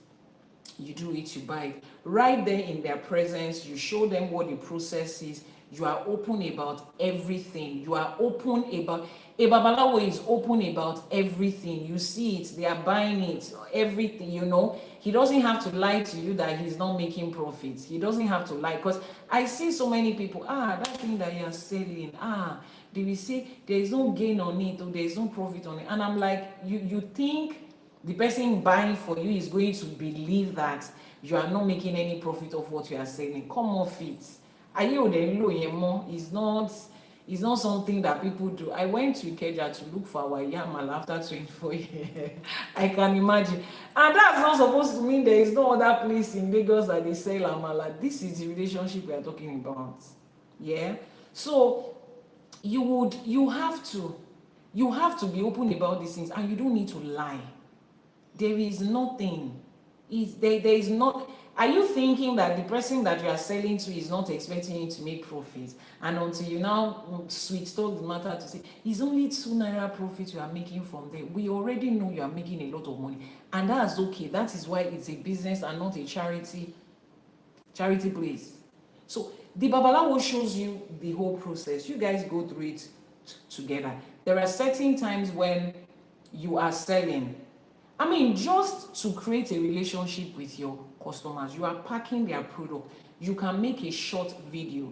You do it, you buy it. Right there in their presence, you show them what the process is. You are open about everything. You are open about... A Babalawo is open about everything. You see it, they are buying it, everything, you know. He doesn't have to lie to you that he's not making profits. He doesn't have to lie, because I see so many people, that thing that you're selling, they will say there is no gain on it, or there is no profit on it. And I'm like, you think the person buying for you is going to believe that you are not making any profit of what you are selling? Come off it. It's not something that people do. I went to Ikeja to look for our yamal after 24 years. I can imagine. And that's not supposed to mean there is no other place in Lagos that they sell amala. This is the relationship we are talking about. Yeah? So you have to be open about these things, and you don't need to lie. There is nothing. There is not... Are you thinking that the person that you are selling to is not expecting you to make profits? And until you now sweet talk the matter to say, it's only 2 naira profit you are making from there. We already know you are making a lot of money. And that's okay. That is why it's a business and not a charity place. So the Babalawo shows you the whole process. You guys go through it together. There are certain times when you are selling. I mean, just to create a relationship with your customers, you are packing their product. You can make a short video.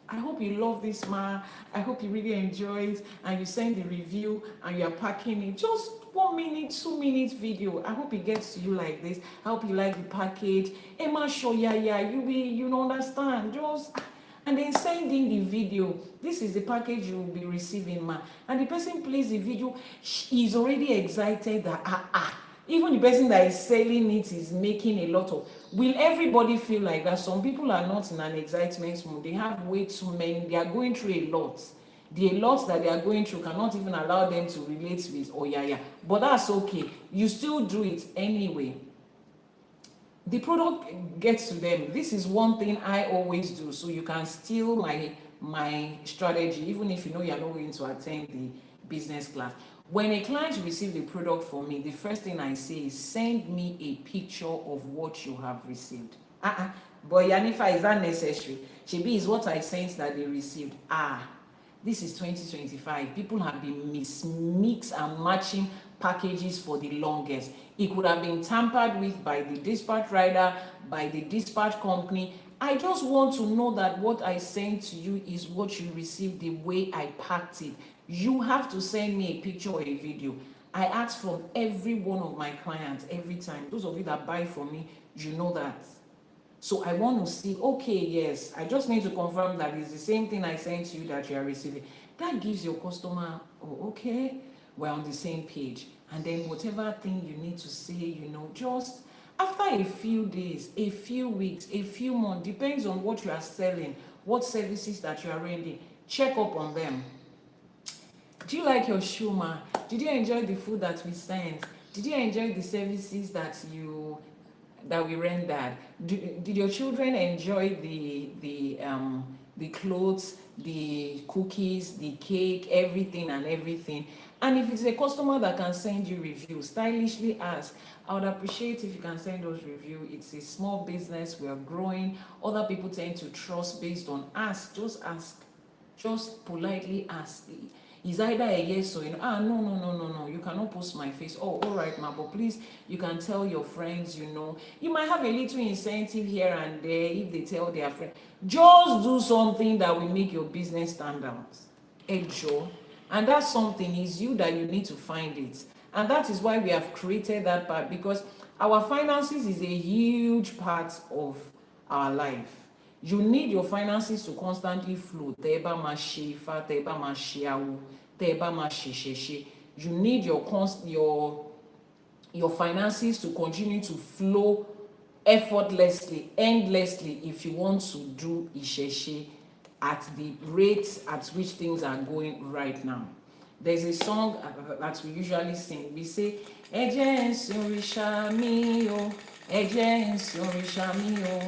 I hope you love this, ma. I hope you really enjoy it, and you send the review and you are packing it. Just 1 minute, 2 minutes video. I hope it gets to you like this. I hope you like the package. Emma show you understand. And then send in the video. This is the package you will be receiving, ma. And the person plays the video. He's already excited that even the person that is selling it is making a lot of... Will everybody feel like that? Some people are not in an excitement mood. They have way too many. They are going through a lot. The lot that they are going through cannot even allow them to relate with But that's okay. You still do it anyway. The product gets to them. This is one thing I always do, so you can steal my strategy, even if you know you're not going to attend the business class. When a client receives a product from me, the first thing I say is send me a picture of what you have received. But Iyanifa, is that necessary? Shebi is what I sent that they received. This is 2025. People have been mix and matching packages for the longest. It could have been tampered with by the dispatch rider, by the dispatch company. I just want to know that what I sent to you is what you received the way I packed it. You have to send me a picture or a video. I ask from every one of my clients every time. Those of you that buy from me, you know that. So I want to see, okay, yes, I just need to confirm that it's the same thing I sent to you that you are receiving. That gives your customer, oh, okay, we're on the same page. And then whatever thing you need to say, just after a few days, a few weeks, a few months, depends on what you are selling, what services that you are rendering, check up on them. Do you like your shuma? Did you enjoy the food that we sent? Did you enjoy the services that we rendered? Did your children enjoy the clothes, the cookies, the cake, everything and everything? And if it's a customer that can send you reviews, stylishly ask. I would appreciate if you can send those reviews. It's a small business, we are growing. Other people tend to trust based on ask. Just ask. Just politely ask. Is either a yes or no, you cannot post my face. Oh, all right, ma, but please, you can tell your friends, you might have a little incentive here and there if they tell their friend. Just do something that will make your business stand out. Joe. And that something is you that you need to find it. And that is why we have created that part, because our finances is a huge part of our life. You need your finances to constantly flow. You need your finances to continue to flow effortlessly, endlessly, if you want to do ÌṢẸŠE at the rate at which things are going right now. There's a song that we usually sing. We say, ẹ jẹ́ n sin òrìṣà mi o, ẹ jẹ́ n sin òrìṣà mi o,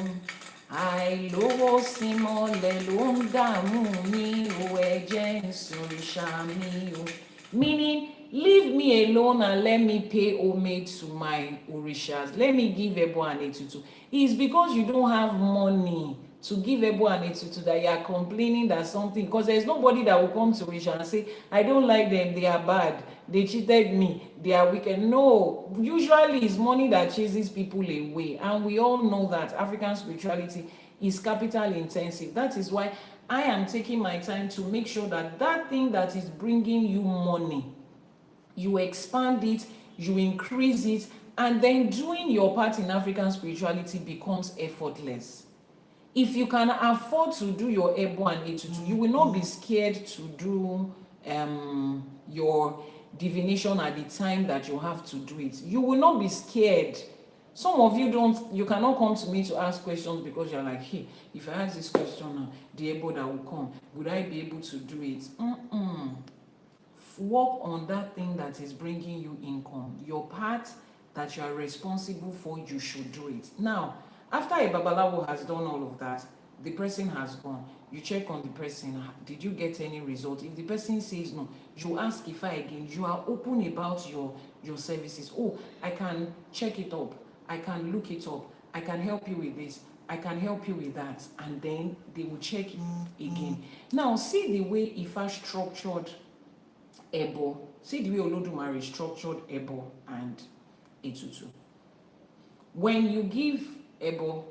àìlówó sí mọ́lẹ̀ ló ń dààmú mi o, ẹ jẹ́ n sin òrìṣà mi o. Meaning, leave me alone and let me pay homage to my orishas. Let me give Ebo and Etutu. It's because you don't have money to give Ebo and Etutu that you are complaining that something, because there's nobody that will come to Orisha and say, I don't like them, they are bad, they cheated me, they are wicked. No, usually it's money that chases people away, and we all know that African spirituality is capital intensive. That is why I am taking my time to make sure that that thing that is bringing you money, you expand it, you increase it, and then doing your part in African spirituality becomes effortless. If you can afford to do your Ebo and Etutu, you will not be scared to do your divination at the time that you have to do it. You will not be scared. Some of you you cannot come to me to ask questions because you're like, hey, if I ask this question now, the Ebo that will come, would I be able to do it? Work on that thing that is bringing you income. Your part that you are responsible for, you should do it. Now, after a babalawo has done all of that, the person has gone. You check on the person. Did you get any result? If the person says no, you ask Ifa again. You are open about your services. Oh, I can check it up. I can look it up. I can help you with this. I can help you with that. And then they will check it again. Now, see the way Ifa structured Ebo. See the way Olódùmarè structured Ebo and Etutu. When you give Ebo,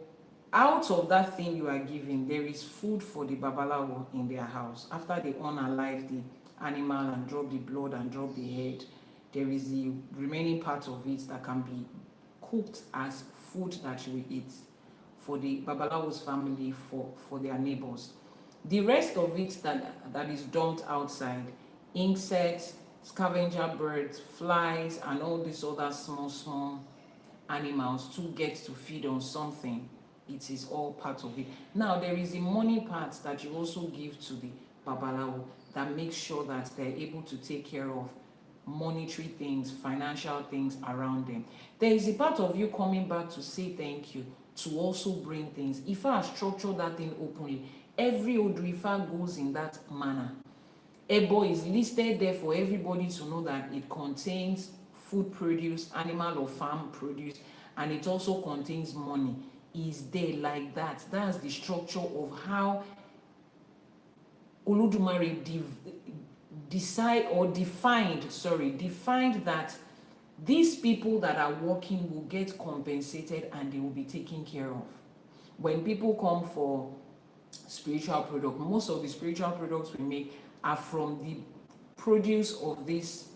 out of that thing you are giving, there is food for the babalawo in their house. After they unalive the animal and drop the blood and drop the head, there is the remaining part of it that can be cooked as food that you will eat for the babalawo's family, for their neighbors. The rest of it that is dumped outside, insects, scavenger birds, flies, and all these other small animals to get to feed on something, it is all part of it. Now, there is the money part that you also give to the babalawo that makes sure that they're able to take care of monetary things, financial things around them. There is a part of you coming back to say thank you, to also bring things. If I structure that thing openly, Every Odù Ifá goes in that manner. Ebo is listed there for everybody to know that it contains food produce, animal or farm produce, and it also contains money. Is there like that. That's the structure of how Olódùmarè defined that these people that are working will get compensated and they will be taken care of. When people come for spiritual product, most of the spiritual products we make are from the produce of these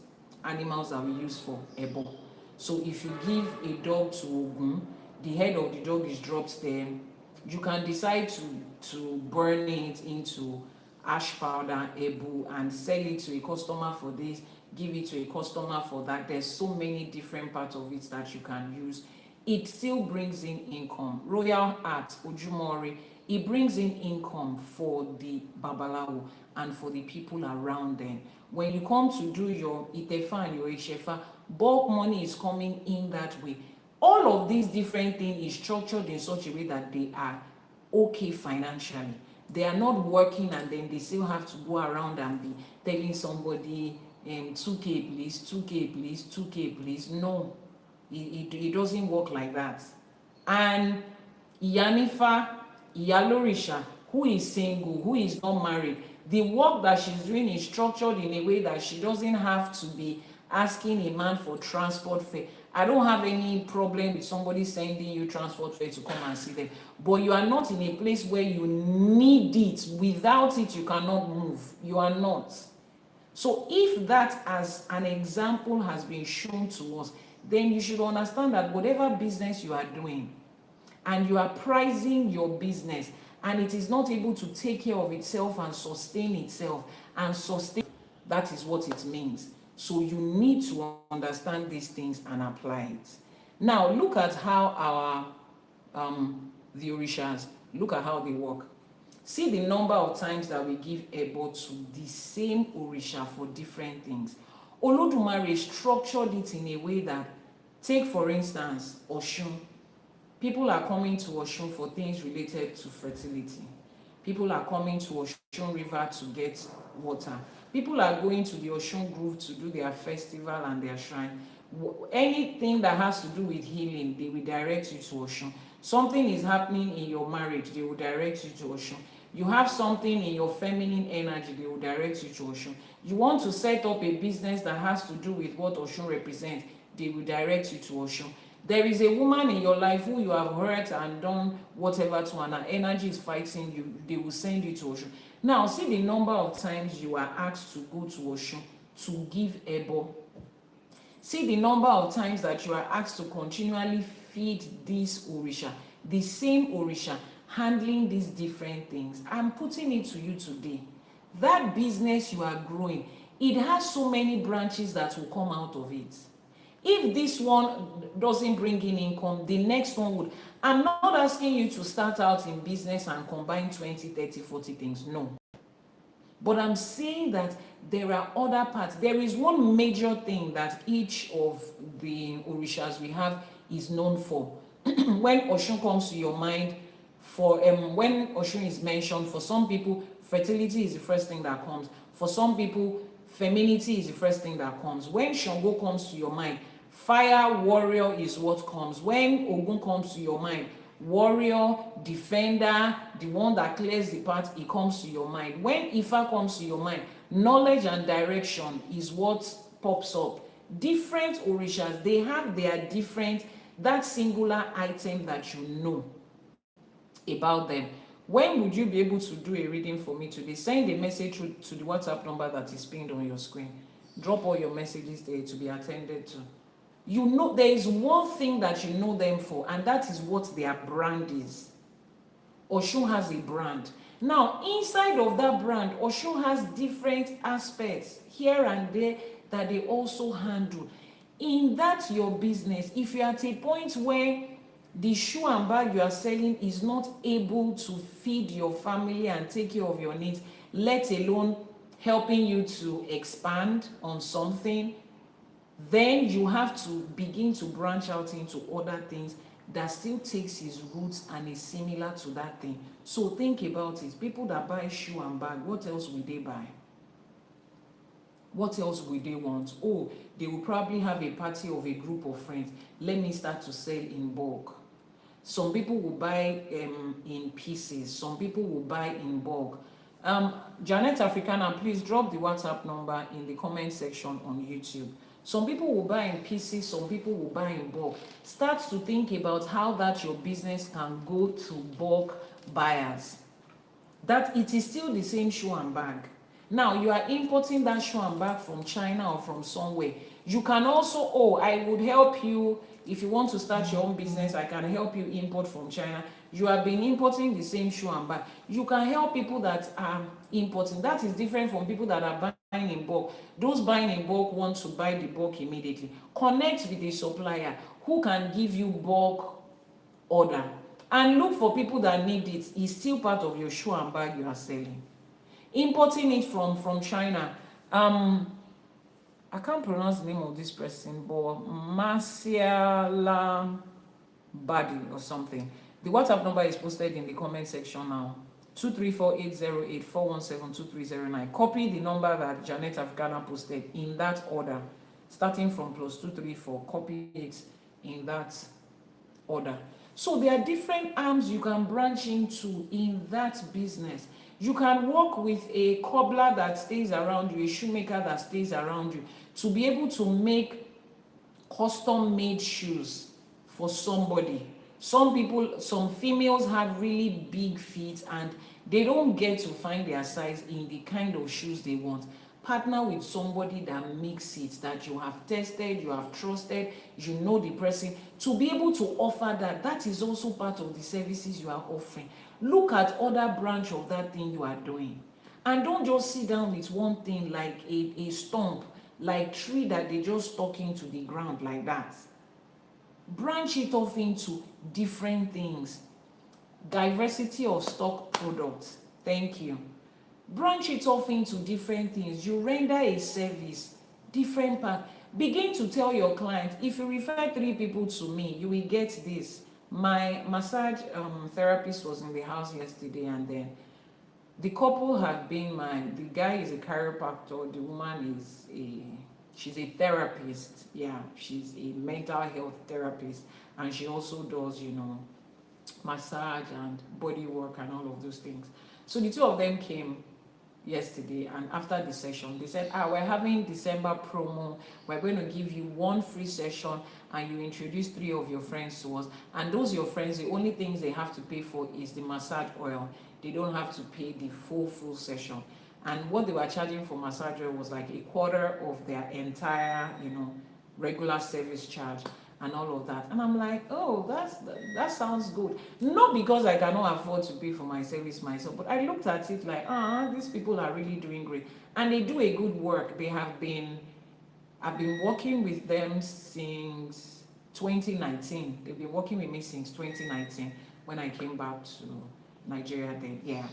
animals that we use for Ebo. So if you give a dog to Ogun, the head of the dog is dropped there. You can decide to burn it into ash powder, Ebu, and sell it to a customer for this, give it to a customer for that. There's so many different parts of it that you can use. It still brings in income. Royal Art, Ojúmọ́, it brings in income for the Babalawo and for the people around them. When you come to do your Itefa and your Ìṣẹ̀ṣe, bulk money is coming in that way. All of these different things is structured in such a way that they are okay financially. They are not working and then they still have to go around and be telling somebody 2K please, 2K please, 2K please. No, it doesn't work like that. And Iyanifa Ewa, who is single, who is not married, the work that she's doing is structured in a way that she doesn't have to be asking a man for transport fare. I don't have any problem with somebody sending you transport fare to come and see them, but you are not in a place where you need it. Without it, you cannot move. You are not. So if that as an example has been shown to us, then you should understand that whatever business you are doing and you are pricing your business and it is not able to take care of itself and sustain itself and sustain, that is what it means. So you need to understand these things and apply it. Now look at how our the Orishas, look at how they work. See the number of times that we give Ebo to the same Orisha for different things. Olódùmarè structured it in a way that, take for instance, Oshun. People are coming to Oshun for things related to fertility. People are coming to Oshun River to get water. People are going to the Oshun Grove to do their festival and their shrine. Anything that has to do with healing, they will direct you to Oshun. Something is happening in your marriage, they will direct you to Oshun. You have something in your feminine energy, they will direct you to Oshun. You want to set up a business that has to do with what Oshun represents, they will direct you to Oshun. There is a woman in your life who you have hurt and done whatever to, and her energy is fighting you, they will send you to Oshun. Now, see the number of times you are asked to go to Oshun to give Ebo. See the number of times that you are asked to continually feed this Orisha, the same Orisha, handling these different things. I'm putting it to you today. That business you are growing, it has so many branches that will come out of it. If this one doesn't bring in income, the next one would. I'm not asking you to start out in business and combine 20, 30, 40 things. No. But I'm saying that there are other parts. There is one major thing that each of the Orishas we have is known for. When Oshun comes to your mind, when Oshun is mentioned, for some people, fertility is the first thing that comes. For some people, femininity is the first thing that comes. When Shango comes to your mind, fire warrior is what comes. When Ogun comes to your mind, warrior, defender, the one that clears the path, it comes to your mind. When Ifa comes to your mind, knowledge and direction is what pops up. Different Orishas, they have their different, that singular item that you know about them. When would you be able to do a reading for me today? Send a message to the WhatsApp number that is pinned on your screen. Drop all your messages there to be attended to. You know, there is one thing that you know them for, and that is what their brand is. Oshun has a brand. Now, inside of that brand, Oshun has different aspects here and there that they also handle. In that your business, if you're at a point where the shoe and bag you are selling is not able to feed your family and take care of your needs, let alone helping you to expand on something, then you have to begin to branch out into other things that still takes his roots and is similar to that thing. So think about it. People that buy shoe and bag, what else will they buy? What else will they want? Oh, they will probably have a party of a group of friends. Let me start to sell in bulk. Some people will buy in pieces. Some people will buy in bulk. Janet Africana, please drop the WhatsApp number in the comment section on YouTube. Some people will buy in pieces, some people will buy in bulk. Start to think about how that your business can go to bulk buyers. That it is still the same shoe and bag. Now, you are importing that shoe and bag from China or from somewhere. You can also, oh, I would help you. If you want to start your own business, I can help you import from China. You have been importing the same shoe and bag. You can help people that are importing. That is different from people that are buying in bulk. Those buying in bulk want to buy the bulk immediately. Connect with a supplier who can give you bulk order. And look for people that need it. It's still part of your shoe and bag you are selling. Importing it from China. I can't pronounce the name of this person, but Marciala Badi or something. The WhatsApp number is posted in the comment section now. 234-808-417-2309. Copy the number that Janet Africana posted in that order, starting from +234. Copy it in that order. So there are different arms you can branch into in that business. You can work with a cobbler that stays around you, a shoemaker that stays around you, to be able to make custom-made shoes for somebody. Some people, some females have really big feet and they don't get to find their size in the kind of shoes they want. Partner with somebody that makes it, that you have tested, you have trusted, you know the person, to be able to offer that. That is also part of the services you are offering. Look at other branch of that thing you are doing, and don't just sit down with one thing like a stump, like tree that they just stuck into the ground like that. Branch it off into different things. Diversity of stock products. Thank you. Branch it off into different things. You render a service, different part. Begin to tell your client, if you refer 3 people to me, you will get this. My massage therapist was in the house yesterday, and then the couple have been the guy is a chiropractor, the woman she's a therapist. Yeah, she's a mental health therapist, and she also does, massage and body work and all of those things. So the 2 of them came yesterday, and after the session they said, we're having December promo. We're going to give you 1 free session, and you introduce 3 of your friends to us, and those your friends, the only things they have to pay for is the massage oil. They don't have to pay the full session. And what they were charging for massage oil was like 1/4 of their entire regular service charge and all of that. And I'm like, oh, that sounds good. Not because I cannot afford to pay for my service myself, but I looked at it like, these people are really doing great, and they do a good work. I've been working with them since 2019. They've been working with me since 2019 when I came back to Nigeria then. Yeah.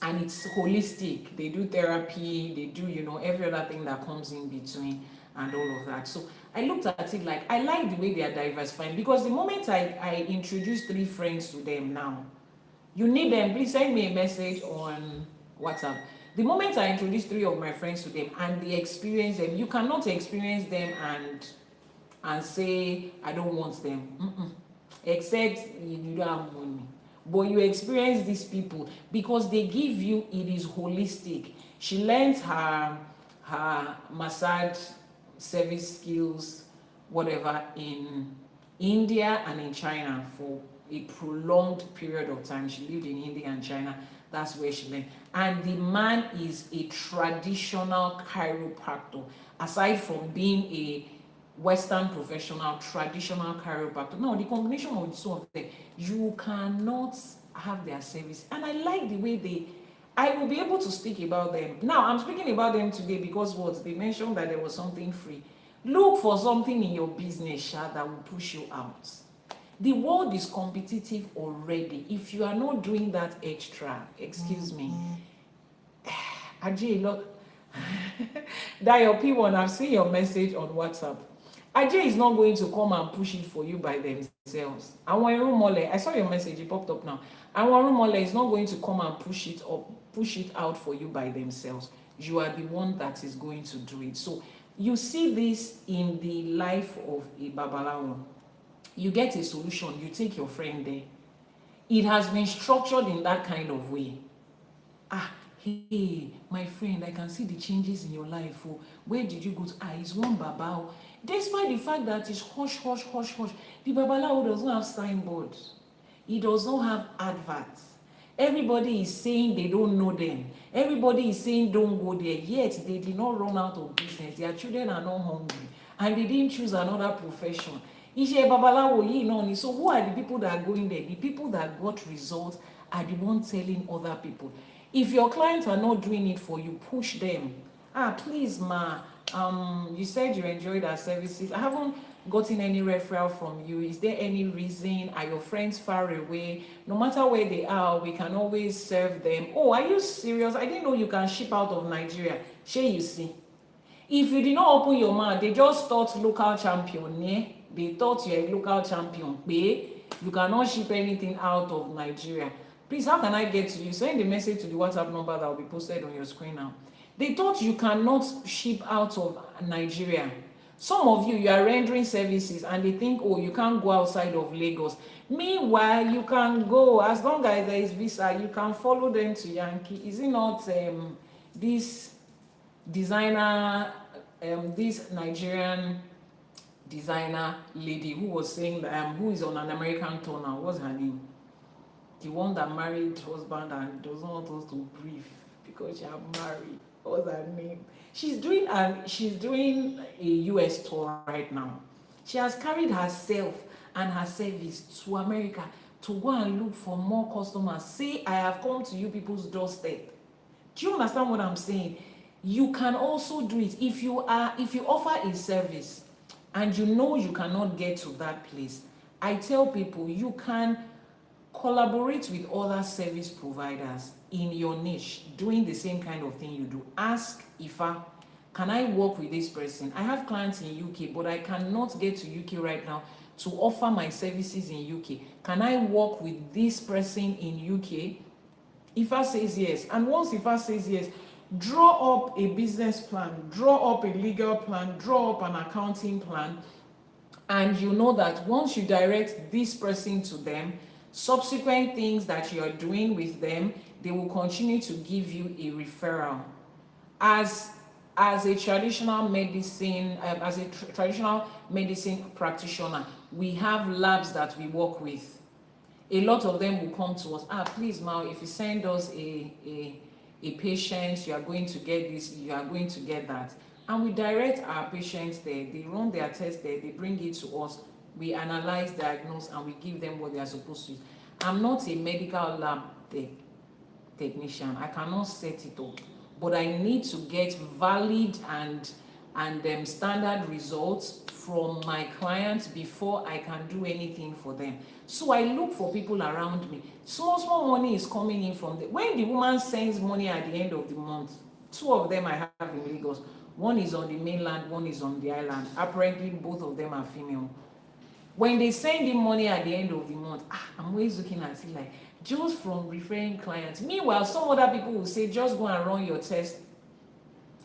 And it's holistic. They do therapy, they do every other thing that comes in between and all of that. So I looked at it like, I like the way they are diversifying, because the moment I introduce 3 friends to them now, you need them, please send me a message on WhatsApp. The moment I introduce 3 of my friends to them and they experience them, you cannot experience them and say, I don't want them. Except you don't have money. But you experience these people because they give you, it is holistic. She learns her massage service skills, whatever, in India and in China for a prolonged period of time. She lived in India and China. That's where she learned. And the man is a traditional chiropractor. Aside from being a Western professional, traditional chiropractor. Now, the combination of the 2 of them, you cannot have their service. And I like the way I will be able to speak about them. Now, I'm speaking about them today because they mentioned that there was something free. Look for something in your business that will push you out. The world is competitive already. If you are not doing that extra, excuse me, Ajay, look, that your P1, I've seen your message on WhatsApp. Ajay is not going to come and push it for you by themselves. Àwọn irúnmọlẹ̀, I saw your message, it popped up now. Àwọn irúnmọlẹ̀ is not going to come and push it out for you by themselves. You are the one that is going to do it. So you see this in the life of a babalawo. You get a solution, you take your friend there. It has been structured in that kind of way. Hey, my friend, I can see the changes in your life. Oh, where did you go to? It's one baba. Despite the fact that it's hush, hush, hush, hush, the babalawo does not have signboard. He does not have adverts. Everybody is saying they don't know them. Everybody is saying don't go there. Yet they did not run out of business. Their children are not hungry. And they didn't choose another profession. So who are the people that are going there? The people that got results are the ones telling other people. If your clients are not doing it for you, push them. Please, ma, you said you enjoyed our services. I haven't gotten any referral from you. Is there any reason? Are your friends far away? No matter where they are, we can always serve them. Oh, are you serious? I didn't know you can ship out of Nigeria. Shey, you see. If you did not open your mouth, they just thought local champion. Yeah? They thought you're a local champion. You cannot ship anything out of Nigeria. Please, how can I get to you? Send a message to the WhatsApp number that will be posted on your screen now. They thought you cannot ship out of Nigeria. Some of you are rendering services and they think, oh, you can't go outside of Lagos. Meanwhile, you can go. As long as there is visa, you can follow them to Yankee. Is it not this designer, this Nigerian designer lady who was saying, who is on an American tour now? What's her name? The one that married husband and does not want us to breathe because she married. What's her name? She's doing a US tour right now. She has carried herself and her service to America to go and look for more customers. Say, I have come to you people's doorstep. Do you understand what I'm saying? You can also do it if you offer a service and you know you cannot get to that place. I tell people you can collaborate with other service providers in your niche doing the same kind of thing you do. Ask Ifa, can I work with this person? I have clients in UK, but I cannot get to UK right now to offer my services in UK. Can I work with this person in UK? Ifa says yes. And once Ifa says yes, draw up a business plan, draw up a legal plan, draw up an accounting plan, and you know that once you direct this person to them, subsequent things that you are doing with them, they will continue to give you a referral. As a traditional medicine, traditional medicine practitioner, we have labs that we work with. A lot of them will come to us. Please, Ma, if you send us a patient, you are going to get this, you are going to get that. And we direct our patients there. They run their tests there. They bring it to us. We analyze, diagnose, and we give them what they are supposed to use. I'm not a medical lab technician. I cannot set it up, but I need to get valid and standard results from my clients before I can do anything for them. So I look for people around me. Small money is coming in from them. When the woman sends money at the end of the month, 2 of them I have in Lagos. One is on the mainland, one is on the island. Apparently, both of them are female. When they send in money at the end of the month, I'm always looking at it like, just from referring clients. Meanwhile, some other people will say, just go and run your test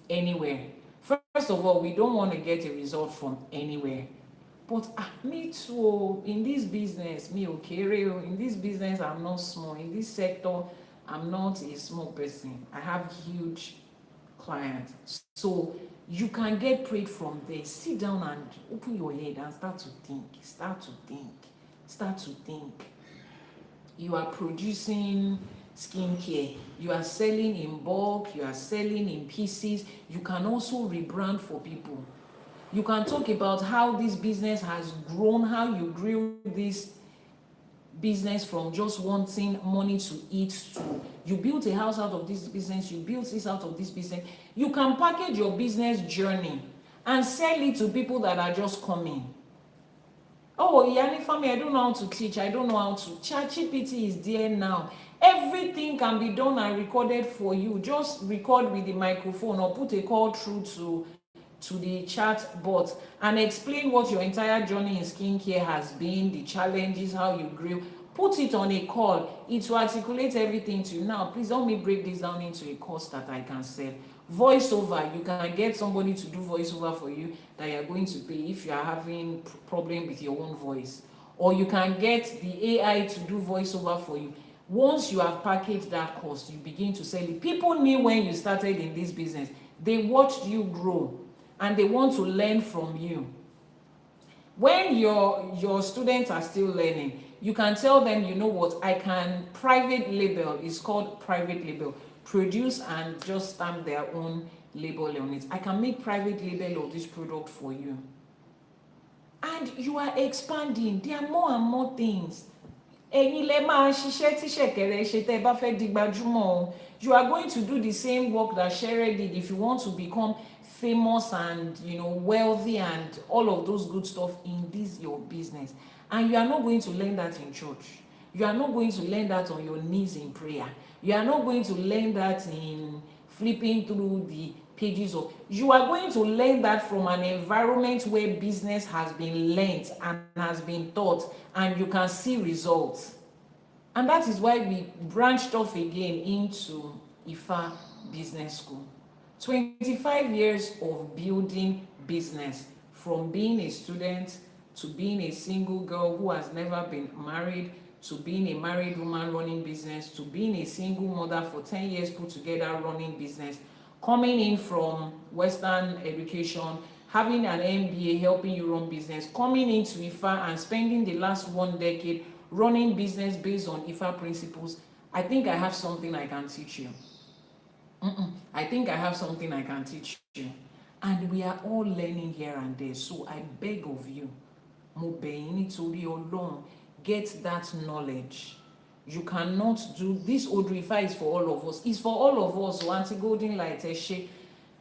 anywhere. First of all, we don't want to get a result from anywhere. But me too, in this business, in this business, I'm not small. In this sector, I'm not a small person. I have huge clients. So you can get prayed from there. Sit down and open your head and start to think. You are producing skincare. You are selling in bulk. You are selling in pieces. You can also rebrand for people. You can talk about how this business has grown, how you grew this business from just wanting money to eat to you built a house out of this business, you built this out of this business. You can package your business journey and sell it to people that are just coming. Oh, Iyanifa, I don't know how to teach. I don't know how to. ChatGPT is there now. Everything can be done and recorded for you. Just record with the microphone or put a call through to to the chat bot and explain what your entire journey in skincare has been, the challenges, how you grew. Put it on a call. It will articulate everything to you. Now, please help me break this down into a course that I can sell. Voiceover, you can get somebody to do voiceover for you that you're going to pay if you are having problem with your own voice. Or you can get the AI to do voiceover for you. Once you have packaged that course, you begin to sell it. People knew when you started in this business. They watched you grow and they want to learn from you. When your students are still learning, you can tell them, you know what, I can private label, it's called private label, produce and just stamp their own label on it. I can make private label of this product for you. And you are expanding. There are more and more things. You are going to do the same work that Shere did if you want to become famous and wealthy and all of those good stuff in this your business. And you are not going to learn that in church. You are not going to learn that on your knees in prayer. You are not going to learn that in flipping through the pages of. You are going to learn that from an environment where business has been learned and has been taught, and you can see results. And that is why we branched off again into Ifa Business School. 25 years of building business, from being a student to being a single girl who has never been married, to being a married woman running business, to being a single mother for 10 years put together running business, coming in from Western education, having an MBA helping you run business, coming into Ifa and spending the last 1 decade running business based on Ifa principles. I think I have something I can teach you. I think I have something I can teach you. And we are all learning here and there. So I beg of you, mo bẹ̀ yín nítorí Ọlọ́run, get that knowledge. You cannot do this. Odù Ifá is for all of us. It's for all of us. So Auntie Golden Light,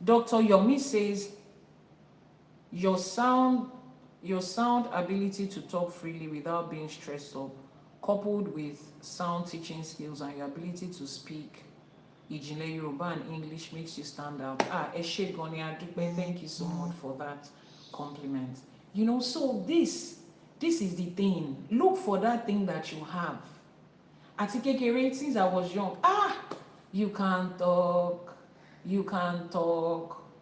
Dr. Yomi says, your sound ability to talk freely without being stressed up, coupled with sound teaching skills and your ability to speak Ìjìnlẹ̀ Yoruba and English makes you stand out. Ẹ ṣé gan ni, Adúpẹ́, thank you so much for that compliment. So this is the thing. Look for that thing that you have. Àti kékeré, since I was young, you can talk.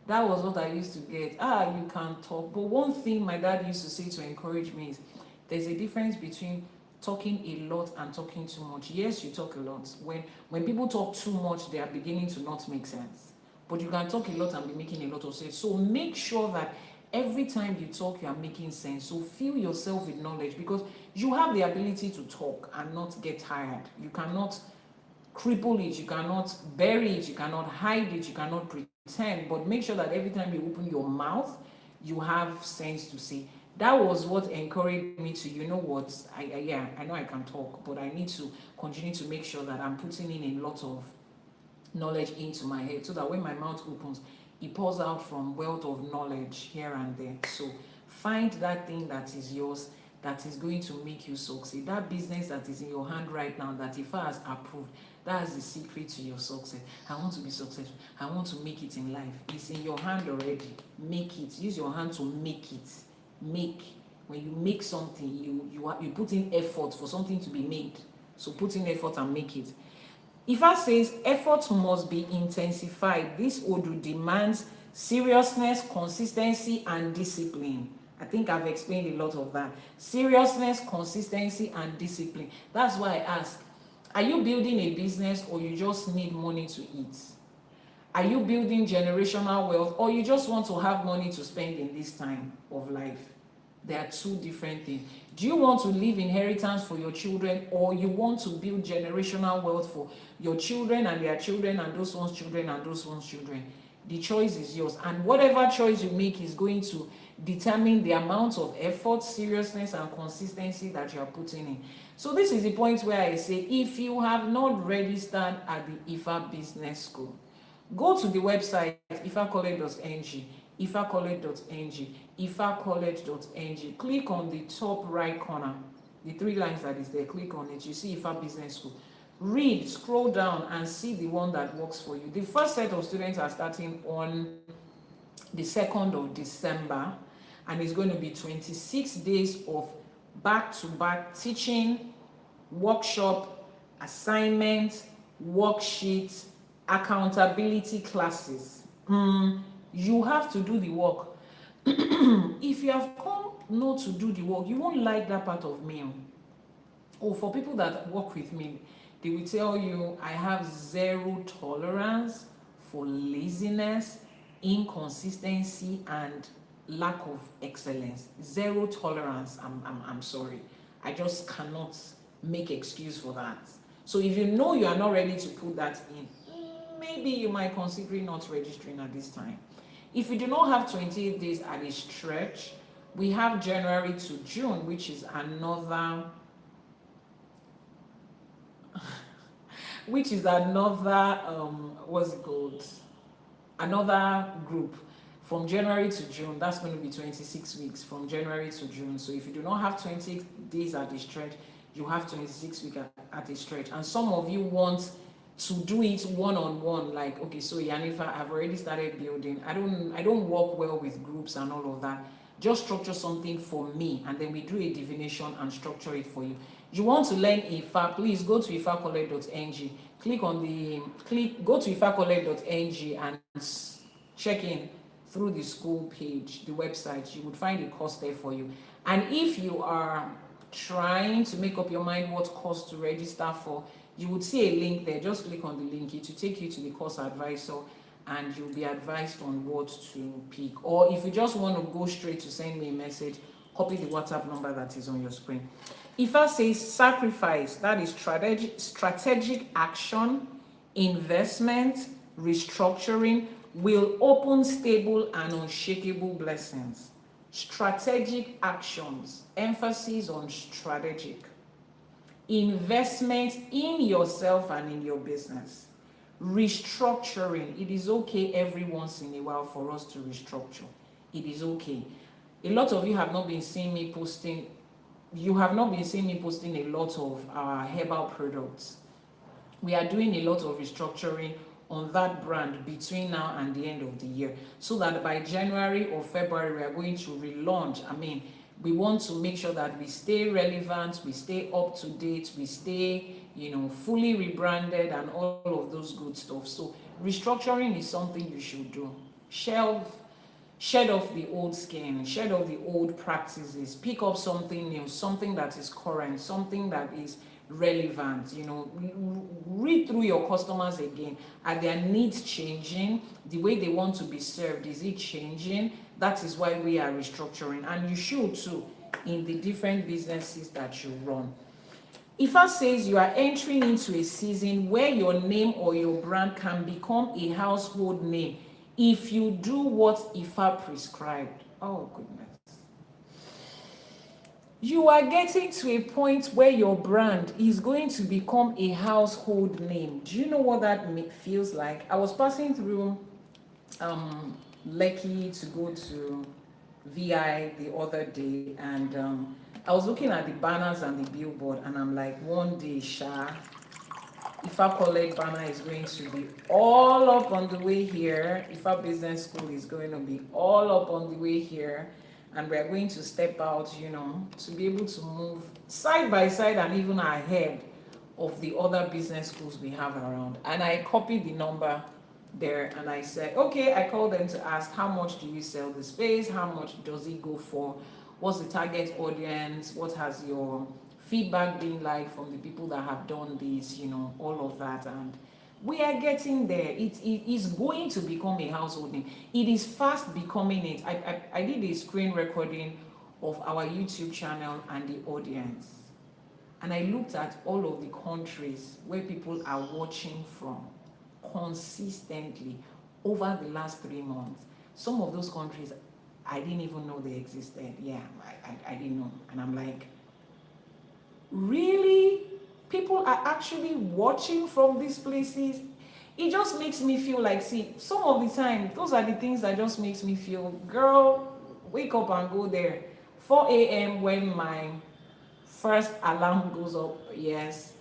That was what I used to get. You can talk. But one thing my dad used to say to encourage me is there's a difference between talking a lot and talking too much. Yes, you talk a lot. When people talk too much, they are beginning to not make sense. But you can talk a lot and be making a lot of sense. So make sure that every time you talk, you are making sense. So fill yourself with knowledge, because you have the ability to talk and not get tired. You cannot cripple it, you cannot bury it, you cannot hide it, you cannot pretend. But make sure that every time you open your mouth, you have sense to say. That was what encouraged me to, I know I can talk, but I need to continue to make sure that I'm putting in a lot of knowledge into my head, so that when my mouth opens, it pours out from wealth of knowledge here and there. So find that thing that is yours, that is going to make you succeed. That business that is in your hand right now, that Ifa has approved, that's the secret to your success. I want to be successful. I want to make it in life. It's in your hand already. Make it. Use your hand to make it. When you make something, you put in effort for something to be made. So put in effort and make it. Ifa says effort must be intensified. This Odù demands seriousness, consistency, and discipline. I think I've explained a lot of that. Seriousness, consistency, and discipline. That's why I ask, are you building a business or you just need money to eat? Are you building generational wealth or you just want to have money to spend in this time of life? There are two different things. Do you want to leave inheritance for your children, or you want to build generational wealth for your children and their children and those one's children and those one's children? The choice is yours. And whatever choice you make is going to determine the amount of effort, seriousness, and consistency that you are putting in. So this is the point where I say, if you have not registered at the Ifa Business School, go to the website ifacollege.ng, ifacollege.ng, ifacollege.ng. Click on the top right corner, the 3 lines that is there. Click on it. You see Ifa Business School. Read, scroll down, and see the one that works for you. The first set of students are starting on the 2nd of December, and it's going to be 26 days of back-to-back teaching, workshop, assignments, worksheets, accountability classes. You have to do the work. If you have come not to do the work, you won't like that part of me. Oh, for people that work with me, they will tell you I have zero tolerance for laziness, inconsistency, and lack of excellence. Zero tolerance. I'm sorry. I just cannot make excuse for that. So if you know you are not ready to put that in, maybe you might consider not registering at this time. If you do not have 28 days at a stretch, we have January to June, which is another what's it called, another group. From January to June, that's going to be 26 weeks from January to June. So if you do not have 28 days at a stretch, you have 26 weeks at a stretch. And some of you want to do it one-on-one, like, okay, so Iyanifa, I've already started building. I don't work well with groups and all of that. Just structure something for me, and then we do a divination and structure it for you. You want to learn Ifa, please go to ifacollect.ng. Go to ifacollect.ng and check in through the school page, the website. You would find a course there for you. And if you are trying to make up your mind what course to register for, you would see a link there. Just click on the link. It will take you to the course advisor, and you'll be advised on what to pick. Or if you just want to go straight to send me a message, copy the WhatsApp number that is on your screen. Ifa says sacrifice, that is strategic action, investment, restructuring, will open stable and unshakable blessings. Strategic actions, emphasis on strategic. Investment in yourself and in your business. Restructuring, it is okay every once in a while for us to restructure. It is okay. A lot of you have not been seeing me posting, a lot of our herbal products. We are doing a lot of restructuring on that brand between now and the end of the year, so that by January or February we are going to relaunch. We want to make sure that we stay relevant, we stay up to date, we stay, fully rebranded and all of those good stuff. So restructuring is something you should do. Shed off the old skin, shed off the old practices, pick up something new, something that is current, something that is relevant. Read through your customers again. Are their needs changing? The way they want to be served, is it changing? That is why we are restructuring, and you should too in the different businesses that you run. Ifa says you are entering into a season where your name or your brand can become a household name if you do what Ifa prescribed. Oh goodness. You are getting to a point where your brand is going to become a household name. Do you know what that feels like? I was passing through Lekki to go to VI the other day, and I was looking at the banners and the billboard, and I'm like, one day, Ifa College banner is going to be all up on the way here. Ifa Business School is going to be all up on the way here. And we're going to step out, to be able to move side by side and even ahead of the other business schools we have around. And I copied the number there, and I said, okay, I called them to ask, how much do you sell the space? How much does it go for? What's the target audience? What has your feedback been like from the people that have done this, all of that? And we are getting there. It is going to become a household name. It is fast becoming it. I did a screen recording of our YouTube channel and the audience, and I looked at all of the countries where people are watching from consistently over the last 3 months. Some of those countries, I didn't even know they existed. Yeah, I didn't know. And I'm like, really? People are actually watching from these places? It just makes me feel like, see, some of the time, those are the things that just makes me feel, girl, wake up and go there. 4 a.m. when my first alarm goes up, yes,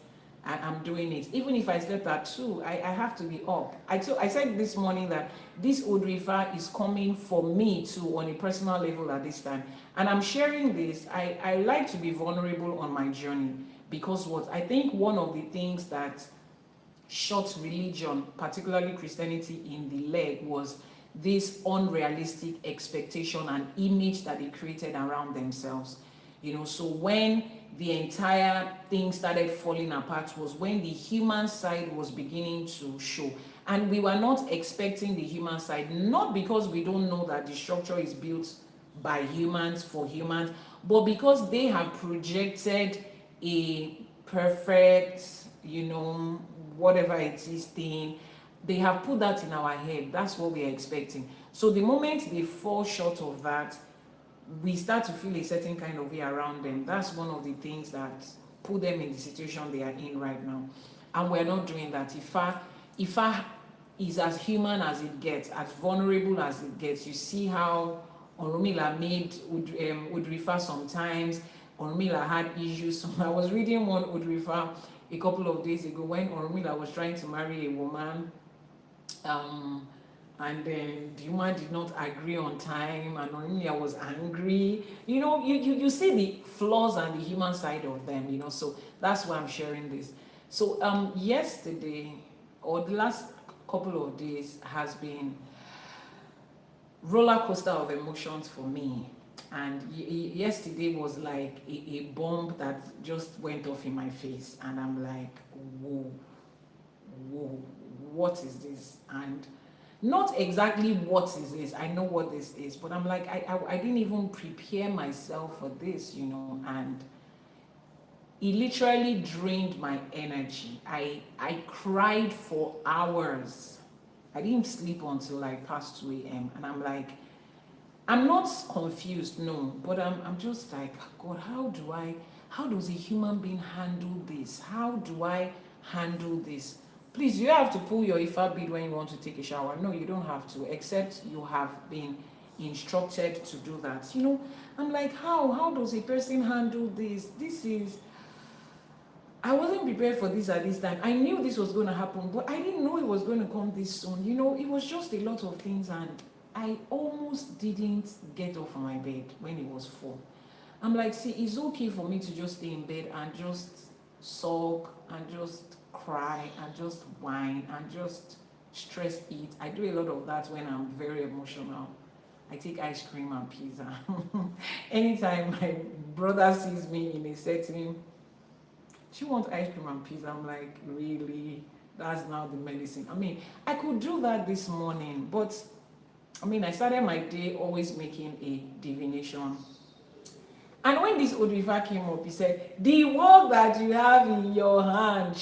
I'm doing it. Even if I slept at 2, I have to be up. I said this morning that this Odù Ifá is coming for me too on a personal level at this time. And I'm sharing this. I like to be vulnerable on my journey because what I think one of the things that shot religion, particularly Christianity, in the leg was this unrealistic expectation and image that they created around themselves. So when the entire thing started falling apart was when the human side was beginning to show. And we were not expecting the human side, not because we don't know that the structure is built by humans for humans, but because they have projected a perfect, whatever it is thing. They have put that in our head. That's what we are expecting. So the moment they fall short of that, we start to feel a certain kind of way around them. That's one of the things that put them in the situation they are in right now. And we're not doing that. Ifá is as human as it gets, as vulnerable as it gets. You see how Orunmila made Odù Ifá sometimes. Orunmila had issues. So I was reading one Odù Ifá a couple of days ago when Orunmila was trying to marry a woman. And then the woman did not agree on time, and Orunmila was angry. You see the flaws and the human side of them, so that's why I'm sharing this. So yesterday, or the last couple of days, has been roller coaster of emotions for me. And yesterday was like a bomb that just went off in my face, and I'm like, whoa, what is this? And not exactly what is this, I know what this is, but I'm like, I didn't even prepare myself for this, and it literally drained my energy. I cried for hours. I didn't sleep until like past 2 a.m. and I'm like, I'm not confused, no, but I'm just like, God, how does a human being handle this? How do I handle this? Please, you have to pull your Ifá bead when you want to take a shower. No, you don't have to, except you have been instructed to do that. I'm like, how does a person handle this? I wasn't prepared for this at this time. I knew this was going to happen, but I didn't know it was going to come this soon. It was just a lot of things, and I almost didn't get off of my bed when it was 4. I'm like, see, it's okay for me to just stay in bed and just sulk and just cry and just whine and just stress eat. I do a lot of that when I'm very emotional. I take ice cream and pizza. Anytime my brother sees me in a setting, she wants ice cream and pizza, I'm like, really? That's now the medicine. I could do that this morning, but I started my day always making a divination. And when this Odù Ifá came up, he said, the work that you have in your hand,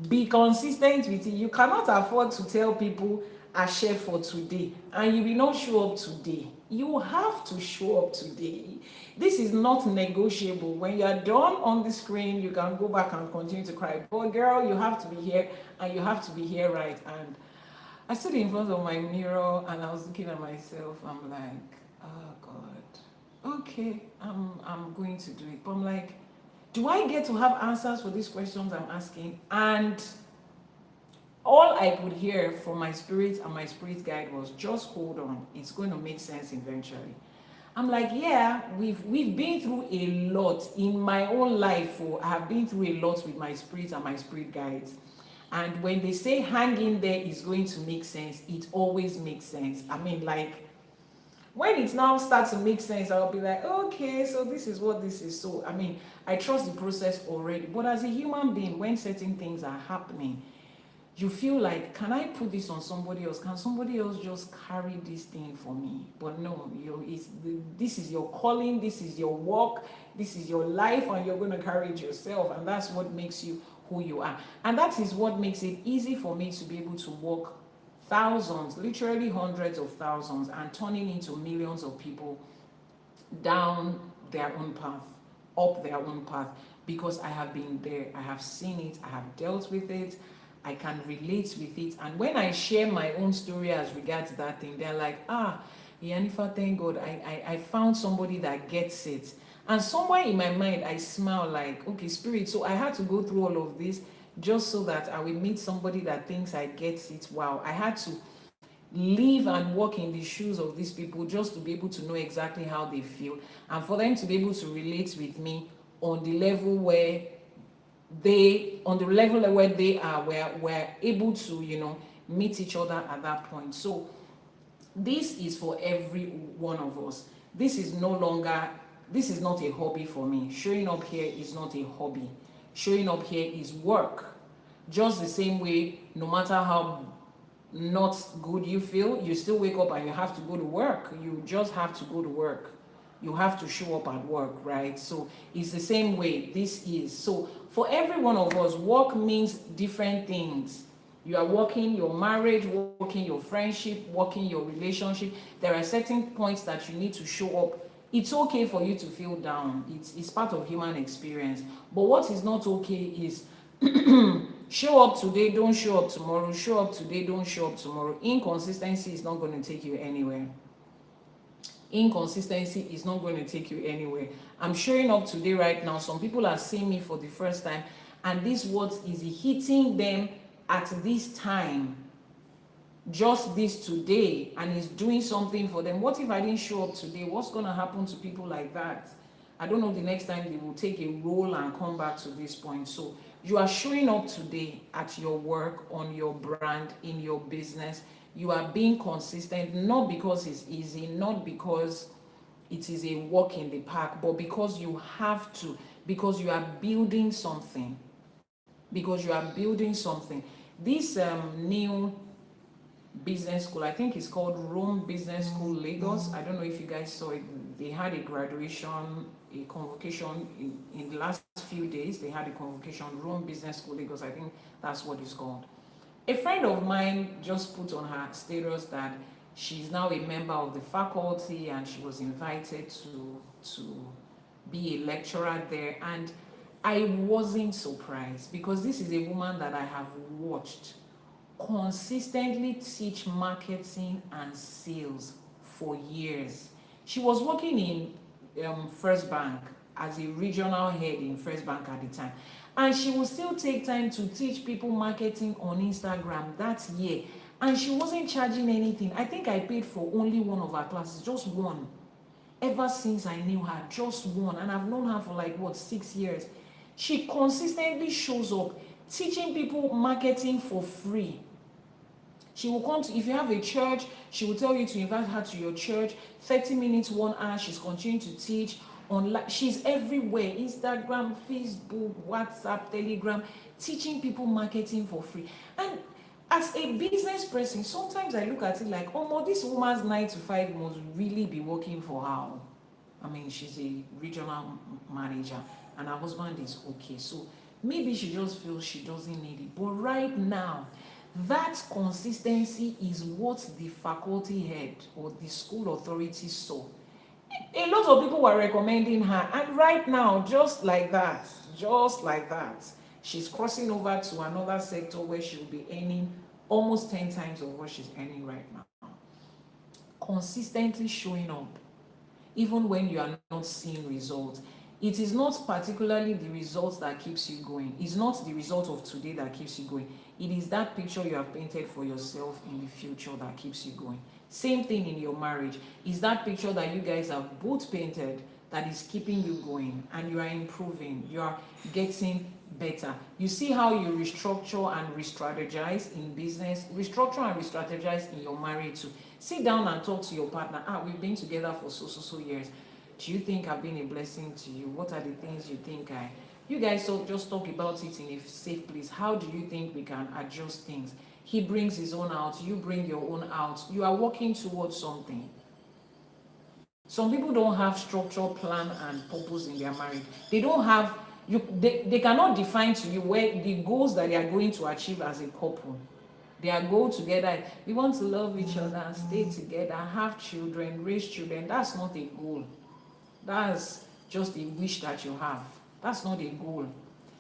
be consistent with it. You cannot afford to tell people Àṣẹ for today and you will not show up today. You have to show up today. This is not negotiable. When you are done on the screen, you can go back and continue to cry. But girl, you have to be here and you have to be here right. And I stood in front of my mirror and I was looking at myself. I'm like, oh God, okay, I'm going to do it. But I'm like, do I get to have answers for these questions I'm asking? And all I could hear from my spirit and my spirit guide was, just hold on, it's going to make sense eventually. I'm like, yeah, we've been through a lot in my own life. I have been through a lot with my spirit and my spirit guides. And when they say hang in there is going to make sense, it always makes sense. When it now starts to make sense, I'll be like, okay, so this is what this is. So, I trust the process already. But as a human being, when certain things are happening, you feel like, can I put this on somebody else? Can somebody else just carry this thing for me? But no, this is your calling, this is your work, this is your life, and you're going to carry it yourself. And that's what makes you who you are. And that is what makes it easy for me to be able to walk thousands, literally hundreds of thousands, and turning into millions of people down their own path, up their own path, because I have been there, I have seen it, I have dealt with it, I can relate with it. And when I share my own story as regards that thing, they're like, Iyanifa, thank God, I found somebody that gets it. And somewhere in my mind, I smile like, okay, spirit, so I had to go through all of this just so that I will meet somebody that thinks I get it. Wow, I had to live and walk in the shoes of these people just to be able to know exactly how they feel, and for them to be able to relate with me on the level where they are, where we're able to, meet each other at that point. So this is for every one of us. This is not a hobby for me. Showing up here is not a hobby. Showing up here is work. Just the same way, no matter how not good you feel, you still wake up and you have to go to work. You just have to go to work. You have to show up at work, right? So it's the same way this is. So for every one of us, work means different things. You are working your marriage, working your friendship, working your relationship. There are certain points that you need to show up. It's okay for you to feel down. It's part of human experience. But what is not okay is show up today, don't show up tomorrow. Show up today, don't show up tomorrow. Inconsistency is not going to take you anywhere. Inconsistency is not going to take you anywhere. I'm showing up today right now. Some people are seeing me for the first time, and this word is hitting them at this time, just this today, and is doing something for them. What if I didn't show up today? What's going to happen to people like that? I don't know the next time they will take a role and come back to this point. So you are showing up today at your work, on your brand, in your business. You are being consistent, not because it's easy, not because it is a walk in the park, but because you have to, because you are building something. Because you are building something. This new business school, I think it's called Rome Business School Lagos. I don't know if you guys saw it. They had a graduation, a convocation in the last few days. They had a convocation, Rome Business School Lagos. I think that's what it's called. A friend of mine just put on her status that she's now a member of the faculty and she was invited to be a lecturer there. And I wasn't surprised, because this is a woman that I have watched consistently teach marketing and sales for years. She was working in First Bank as a regional head in First Bank at the time, and she would still take time to teach people marketing on Instagram that year, and she wasn't charging anything. I think I paid for only one of her classes, just one. Ever since I knew her, just one, and I've known her for like 6 years. She consistently shows up teaching people marketing for free. She will come to, if you have a church, she will tell you to invite her to your church. 30 minutes, 1 hour, she's continuing to teach online. She's everywhere: Instagram, Facebook, WhatsApp, Telegram, teaching people marketing for free. And as a business person, sometimes I look at it like, oh, this woman's 9 to 5 must really be working for her. I mean, she's a regional manager and her husband is okay. So maybe she just feels she doesn't need it. But right now, that consistency is what the faculty head or the school authority saw. A lot of people were recommending her, and right now, just like that, she's crossing over to another sector where she'll be earning almost 10 times of what she's earning right now. Consistently showing up, even when you are not seeing results. It is not particularly the results that keeps you going. It's not the result of today that keeps you going. It is that picture you have painted for yourself in the future that keeps you going. Same thing in your marriage. It's that picture that you guys have both painted that is keeping you going, and you are improving. You are getting better. You see how you restructure and re-strategize in business, restructure and re-strategize in your marriage too. Sit down and talk to your partner. We've been together for so years. Do you think I've been a blessing to you? What are the things you think you guys just talk about it in a safe place. How do you think we can adjust things? He brings his own out, you bring your own out. You are working towards something. Some people don't have structure, plan, and purpose in their marriage. They don't have, they cannot define to you where the goals that they are going to achieve as a couple. Their goal together, we want to love each other, stay together, have children, raise children. That's not a goal. That's just a wish that you have. That's not a goal.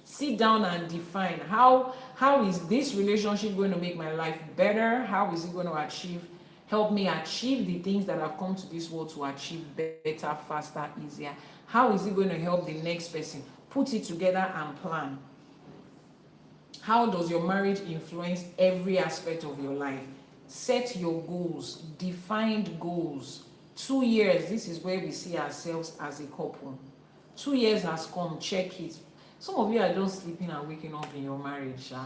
Sit down and define how is this relationship going to make my life better? How is it going to achieve help me achieve the things that I've come to this world to achieve better, faster, easier? How is it going to help the next person? Put it together and plan. How does your marriage influence every aspect of your life? Set your goals, defined goals. 2 years, this is where we see ourselves as a couple. 2 years has come, check it. Some of you are just sleeping and waking up in your marriage. You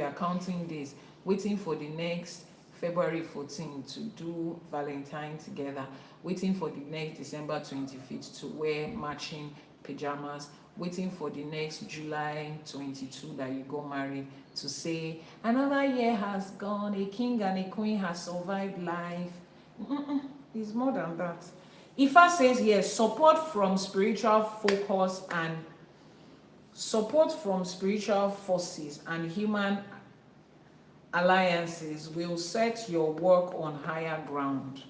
are counting days, waiting for the next February 14th to do Valentine together, waiting for the next December 25th to wear matching pajamas, waiting for the next July 22 that you got married to say, another year has gone, a king and a queen has survived life. It's more than that. Ifa says here, support from spiritual focus and support from spiritual forces and human alliances will set your work on higher ground.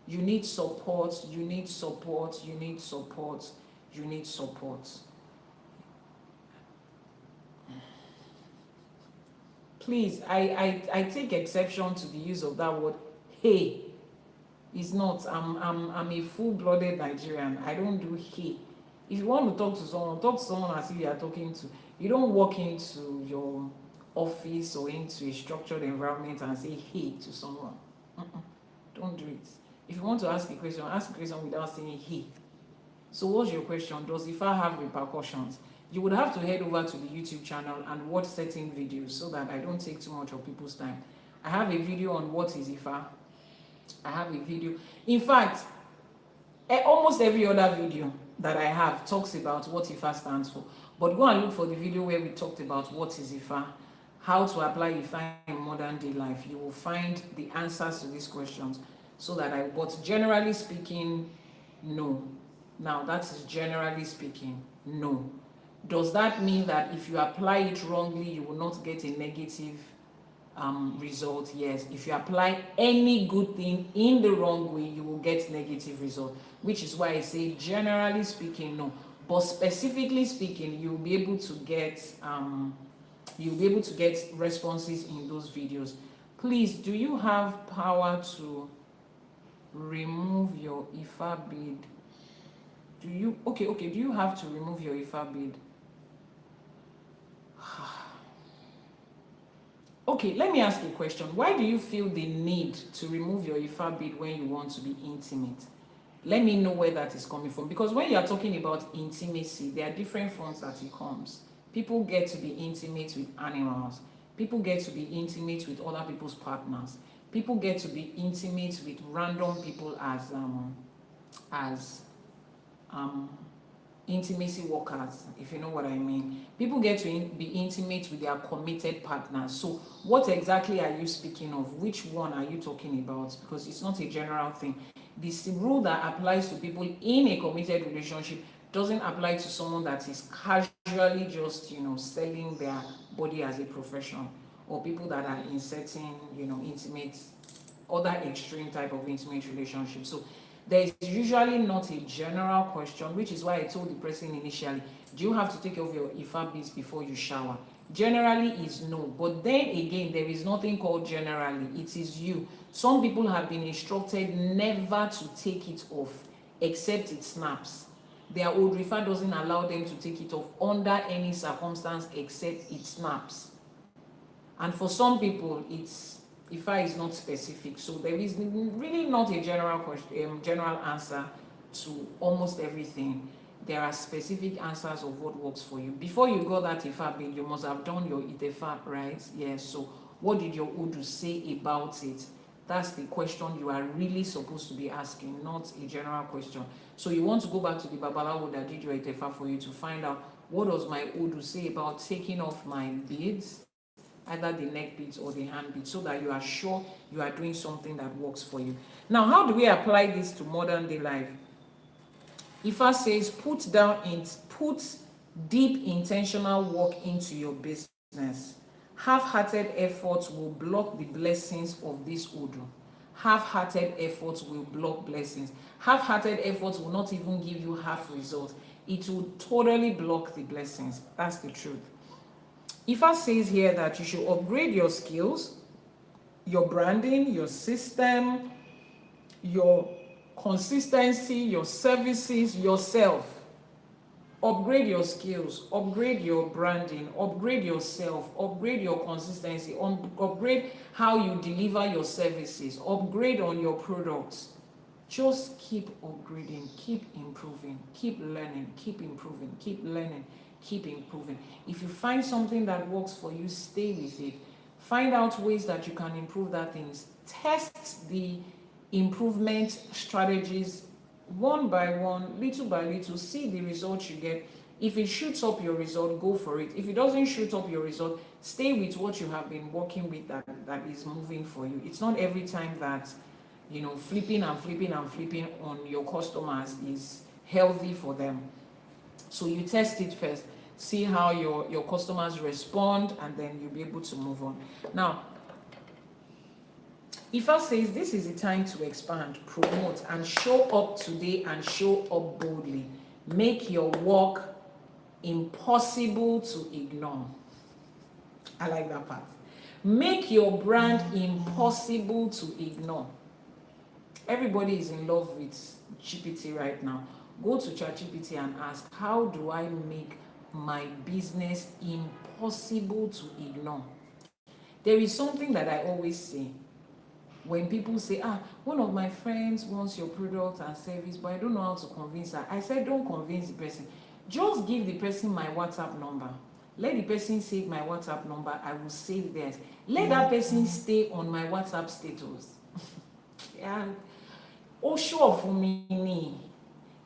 You need support, you need support, you need support, you need support. Please, I take exception to the use of that word, hey. It's not. I'm a full-blooded Nigerian. I don't do hey. If you want to talk to someone as if you are talking to. You don't walk into your office or into a structured environment and say hey to someone. Don't do it. If you want to ask a question without saying hey. So what's your question? Does Ifa have repercussions? You would have to head over to the YouTube channel and watch certain videos so that I don't take too much of people's time. I have a video on what is Ifa. I have a video. In fact, almost every other video that I have talks about what Ifa stands for. But go and look for the video where we talked about what is Ifa, how to apply Ifa in modern day life. You will find the answers to these questions. But generally speaking, no. Now, that is generally speaking, no. Does that mean that if you apply it wrongly, you will not get a negative result? Yes. If you apply any good thing in the wrong way, you will get negative result, which is why I say generally speaking, no. But specifically speaking, you'll be able to get responses in those videos. Please, do you have power to remove your Ifa bead? Do you have to remove your Ifa bead? Okay, let me ask you a question. Why do you feel the need to remove your Ifa bead when you want to be intimate? Let me know where that is coming from. Because when you are talking about intimacy, there are different forms that it comes. People get to be intimate with animals. People get to be intimate with other people's partners. People get to be intimate with random people as intimacy workers, if you know what I mean. People get to be intimate with their committed partners. So what exactly are you speaking of? Which one are you talking about? Because it's not a general thing. This rule that applies to people in a committed relationship doesn't apply to someone that is casually just, selling their body as a profession, or people that are in certain, intimate, other extreme type of intimate relationships. So there is usually not a general question, which is why I told the person initially, do you have to take off your Ifa beads before you shower? Generally is no, but then again, there is nothing called generally. It is you. Some people have been instructed never to take it off, except it snaps. Their Odù Ifá doesn't allow them to take it off under any circumstance except it snaps. And for some people, Ifa is not specific, so there is really not a general answer to almost everything. There are specific answers of what works for you. Before you got that Ifa bead, you must have done your Itefa, right? Yes. So what did your Odù say about it? That's the question you are really supposed to be asking, not a general question. So you want to go back to the Babalawo that did your Itefa for you to find out, what does my Odù say about taking off my beads, either the neck beads or the hand beads, so that you are sure you are doing something that works for you. Now, how do we apply this to modern day life? Ifa says, put deep intentional work into your business. Half-hearted efforts will block the blessings of this Odù. Half-hearted efforts will block blessings. Half-hearted efforts will not even give you half results. It will totally block the blessings. That's the truth. Ifa says here that you should upgrade your skills, your branding, your system, your consistency, your services, yourself. Upgrade your skills, upgrade your branding, upgrade yourself, upgrade your consistency, upgrade how you deliver your services, upgrade on your products. Just keep upgrading, keep improving, keep learning, keep improving, keep learning, keep improving. If you find something that works for you, stay with it. Find out ways that you can improve that things. Test the improvement strategies one by one, little by little, see the results you get. If it shoots up your result, go for it. If it doesn't shoot up your result, stay with what you have been working with that is moving for you. It's not every time that, you know, flipping and flipping and flipping on your customers is healthy for them. So you test it first, see how your customers respond, and then you'll be able to move on. Now, Ifa says this is the time to expand, promote, and show up today and show up boldly. Make your work impossible to ignore. I like that part. Make your brand impossible to ignore. Everybody is in love with GPT right now. Go to ChatGPT and ask, how do I make my business impossible to ignore? There is something that I always say. When people say, one of my friends wants your product and service, but I don't know how to convince her. I said, don't convince the person. Just give the person my WhatsApp number. Let the person save my WhatsApp number. I will save theirs. Let that person stay on my WhatsApp status. And sure for me.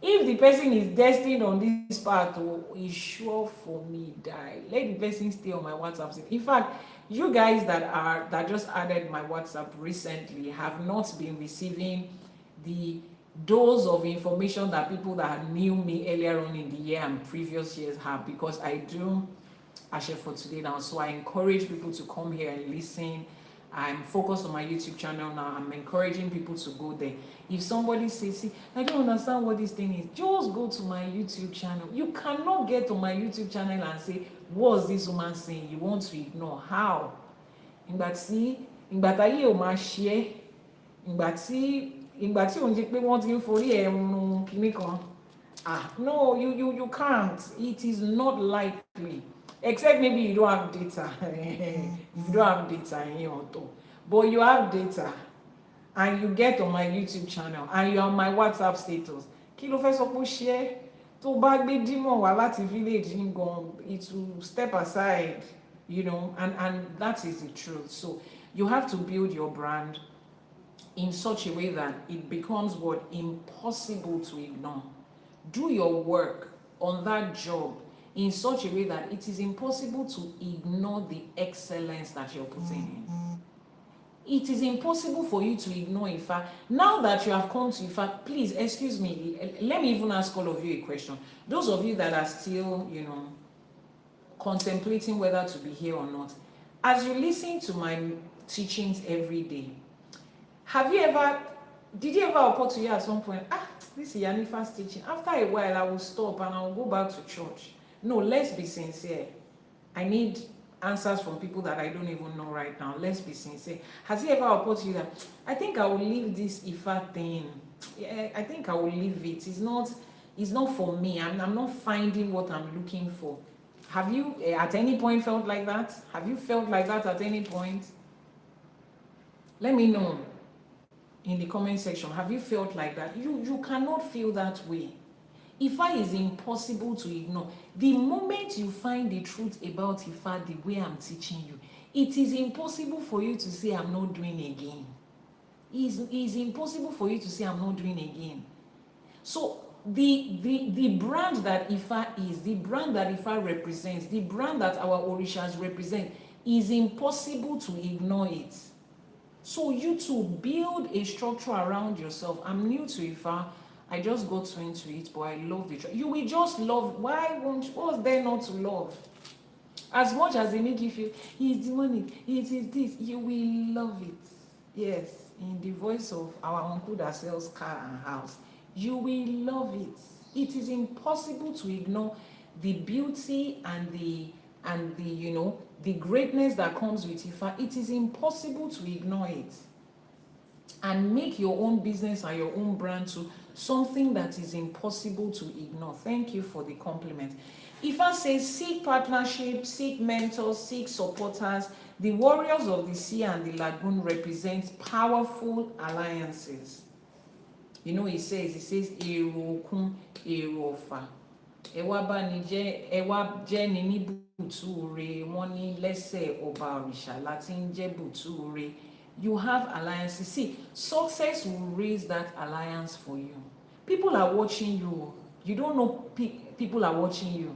If the person is destined on this path, is sure for me die. Let the person stay on my WhatsApp status. In fact, you guys that just added my WhatsApp recently have not been receiving the dose of information that people that knew me earlier on in the year and previous years have, because I do ԻΣΕΕ for today now. So I encourage people to come here and listen. I'm focused on my YouTube channel now. I'm encouraging people to go there. If somebody says, see, I don't understand what this thing is, just go to my YouTube channel. You cannot get to my YouTube channel and say, what's this woman saying? You want to ignore. How? Ìgbà táyé ò máa ṣe é, ìgbà tí òun di pé wọ́n ti ń forí ẹ̀ run kinní kan. No, you can't. It is not likely. Except maybe you don't have data. If you don't have data in your auto, but you have data and you get on my YouTube channel and you're on my WhatsApp status, kí ló fẹ́ sọ pé ó ṣe é? Tó bá gbé dímọ̀ wá láti village ní gan, it will step aside, you know, and that is the truth. So you have to build your brand in such a way that it becomes what? Impossible to ignore. Do your work on that job in such a way that it is impossible to ignore the excellence that you're putting in. It is impossible for you to ignore Ifa. Now that you have come to Ifa, please, excuse me, let me even ask all of you a question. Those of you that are still, you know, contemplating whether to be here or not, as you listen to my teachings every day, did you ever occur to you at some point, this is Iyanifa's teaching, after a while I will stop and I will go back to church? No, let's be sincere. I need answers from people that I don't even know right now. Let's be sincere. Has it ever occurred to you that I think I will leave this Ifa thing? Yeah, I think I will leave it. It's not for me. I'm not finding what I'm looking for. Have you at any point felt like that? Have you felt like that at any point? Let me know in the comment section. Have you felt like that? You cannot feel that way. Ifa is impossible to ignore. The moment you find the truth about Ifa the way I'm teaching you, it is impossible for you to say I'm not doing again. It's impossible for you to say I'm not doing again. So the brand that Ifa is, the brand that Ifa represents, the brand that our Orishas represent, is impossible to ignore it. So you to build a structure around yourself. I'm new to Ifa. I just got into it, but I love it. You will just love. What's there not to love? As much as they make you feel, it's demonic, it is this, you will love it. Yes, in the voice of our uncle that sells car and house, you will love it. It is impossible to ignore the beauty and the and the, you know, the greatness that comes with Ifa, it is impossible to ignore it and make your own business and your own brand to something that is impossible to ignore. Thank you for the compliment. Ifa says, seek partnership, seek mentors, seek supporters. The warriors of the sea and the lagoon represent powerful alliances. You know, he says, èrò òkun, èrò ọ̀fà. Ẹwà bá ní jẹ́, ẹwà jẹ́ ni ní bùtù re, wọ́n ní lẹ́sẹ̀ ọba òrìṣà láti ń jẹ́ bùtù re. You have alliances. See, success will raise that alliance for you. People are watching you. You don't know people are watching you.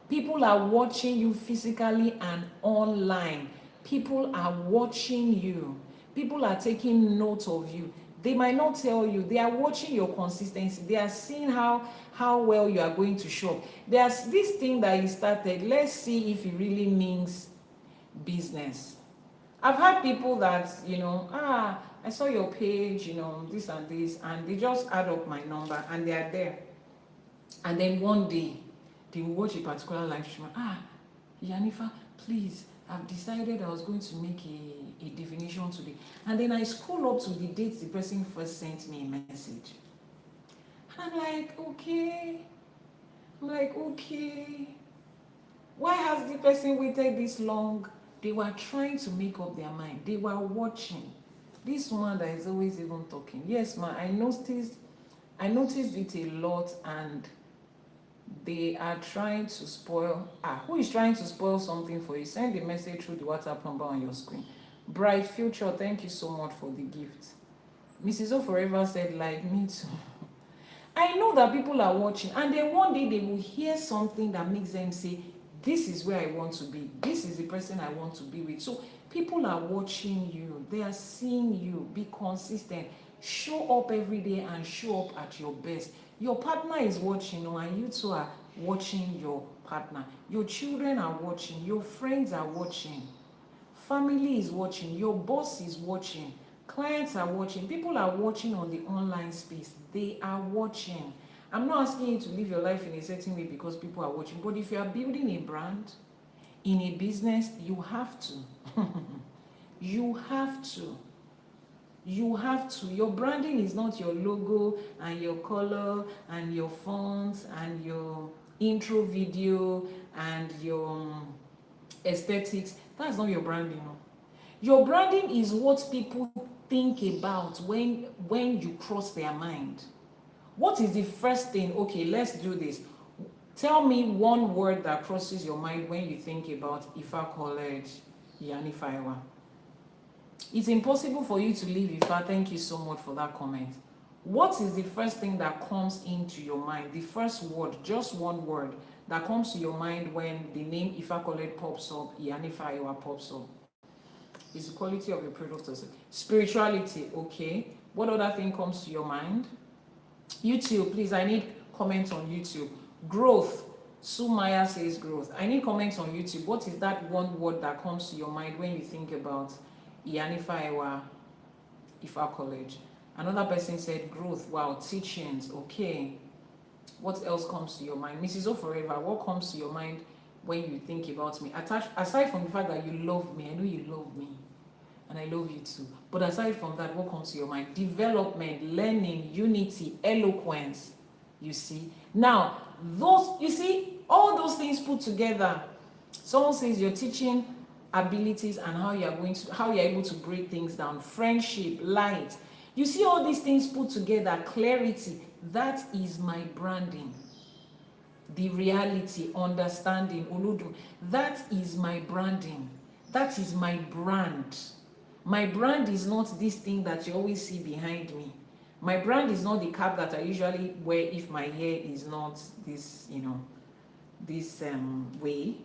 People are watching you physically and online. People are watching you. People are taking note of you. They might not tell you. They are watching your consistency. They are seeing how well you are going to show. There's this thing that you started. Let's see if it really means business. I've had people that, you know, I saw your page, you know, this and this, and they just add up my number and they are there. And then one day, they will watch a particular live stream. Iyanifa, please, I've decided I was going to make a divination today. And then I scroll up to the date the person first sent me a message. And I'm like, okay. Why has the person waited this long? They were trying to make up their mind. They were watching. This one that is always even talking. Yes, ma, I noticed it a lot, and they are trying to spoil. Who is trying to spoil something for you? Send a message through the WhatsApp number on your screen. Bright Future, thank you so much for the gift. Mrs. O Forever said, like me too. I know that people are watching, and then one day they will hear something that makes them say, this is where I want to be. This is the person I want to be with. So people are watching you. They are seeing you. Be consistent. Show up every day and show up at your best. Your partner is watching, and you two are watching your partner. Your children are watching. Your friends are watching. Family is watching. Your boss is watching. Clients are watching. People are watching on the online space. They are watching. I'm not asking you to live your life in a certain way because people are watching. But if you are building a brand in a business, you have to. You have to. You have to. Your branding is not your logo and your color and your font and your intro video and your aesthetics. That's not your branding. No. Your branding is what people think about when you cross their mind. What is the first thing? Okay, let's do this. Tell me one word that crosses your mind when you think about Ifa College, Iyanifa Ewa. It's impossible for you to leave Ifa. Thank you so much for that comment. What is the first thing that comes into your mind? The first word, just one word, that comes to your mind when the name Ifa College pops up, Iyanifa Ewa pops up. It's the quality of your product. Spirituality, okay. What other thing comes to your mind? YouTube, please, I need comments on YouTube. Growth. Sumaya says growth. I need comments on YouTube. What is that one word that comes to your mind when you think about Iyanifa Ewa, Ifa College? Another person said growth. Wow, teachings. Okay. What else comes to your mind? Mrs. O Forever, what comes to your mind when you think about me? Aside from the fact that you love me, I know you love me. And I love you too. But aside from that, what comes to your mind? Development, learning, unity, eloquence. You see? Now, all those things put together. Someone says your teaching abilities and how you're able to break things down. Friendship, light. You see all these things put together, clarity. That is my branding. The reality, understanding, Olodu. That is my branding. That is my brand. My brand is not this thing that you always see behind me. My brand is not the cap that I usually wear if my hair is not this, this way.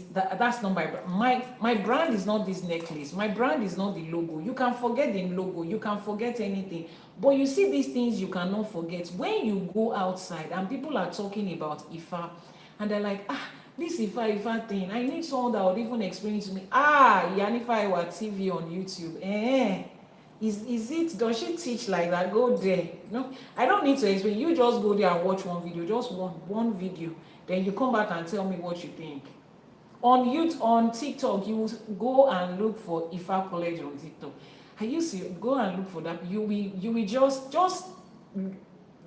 That's not my brand. My brand is not this necklace. My brand is not the logo. You can forget the logo. You can forget anything. But you see these things you cannot forget. When you go outside and people are talking about Ifa, and they're like, this Ifa thing, I need someone that would even explain it to me. Iyanifa Ewa TV on YouTube. Is it, does she teach like that? Go there. No, I don't need to explain. You just go there and watch one video. Just one video. then you come back and tell me what you think. On TikTok, you will go and look for Ifa College on TikTok. I used to go and look for that. You will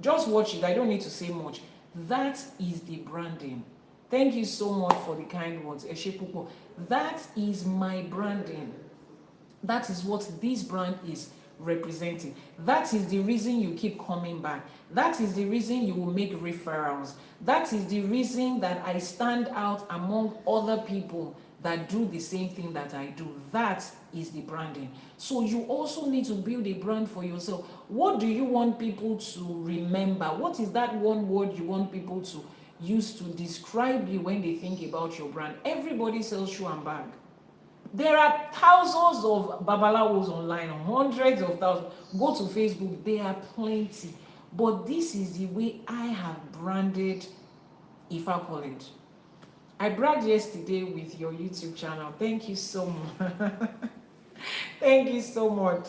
just watch it. I don't need to say much. That is the branding. Thank you so much for the kind words. Eshe Pupo. That is my branding. That is what this brand is representing. That is the reason you keep coming back. That is the reason you will make referrals. That is the reason that I stand out among other people that do the same thing that I do. That is the branding. So you also need to build a brand for yourself. What do you want people to remember? What is that one word you want people to use to describe you when they think about your brand? Everybody sells shoe and bag. There are thousands of babalawos online, hundreds of thousands. Go to Facebook, there are plenty. But this is the way I have branded Ifa College. I bragged yesterday with your YouTube channel. Thank you so much. Thank you so much.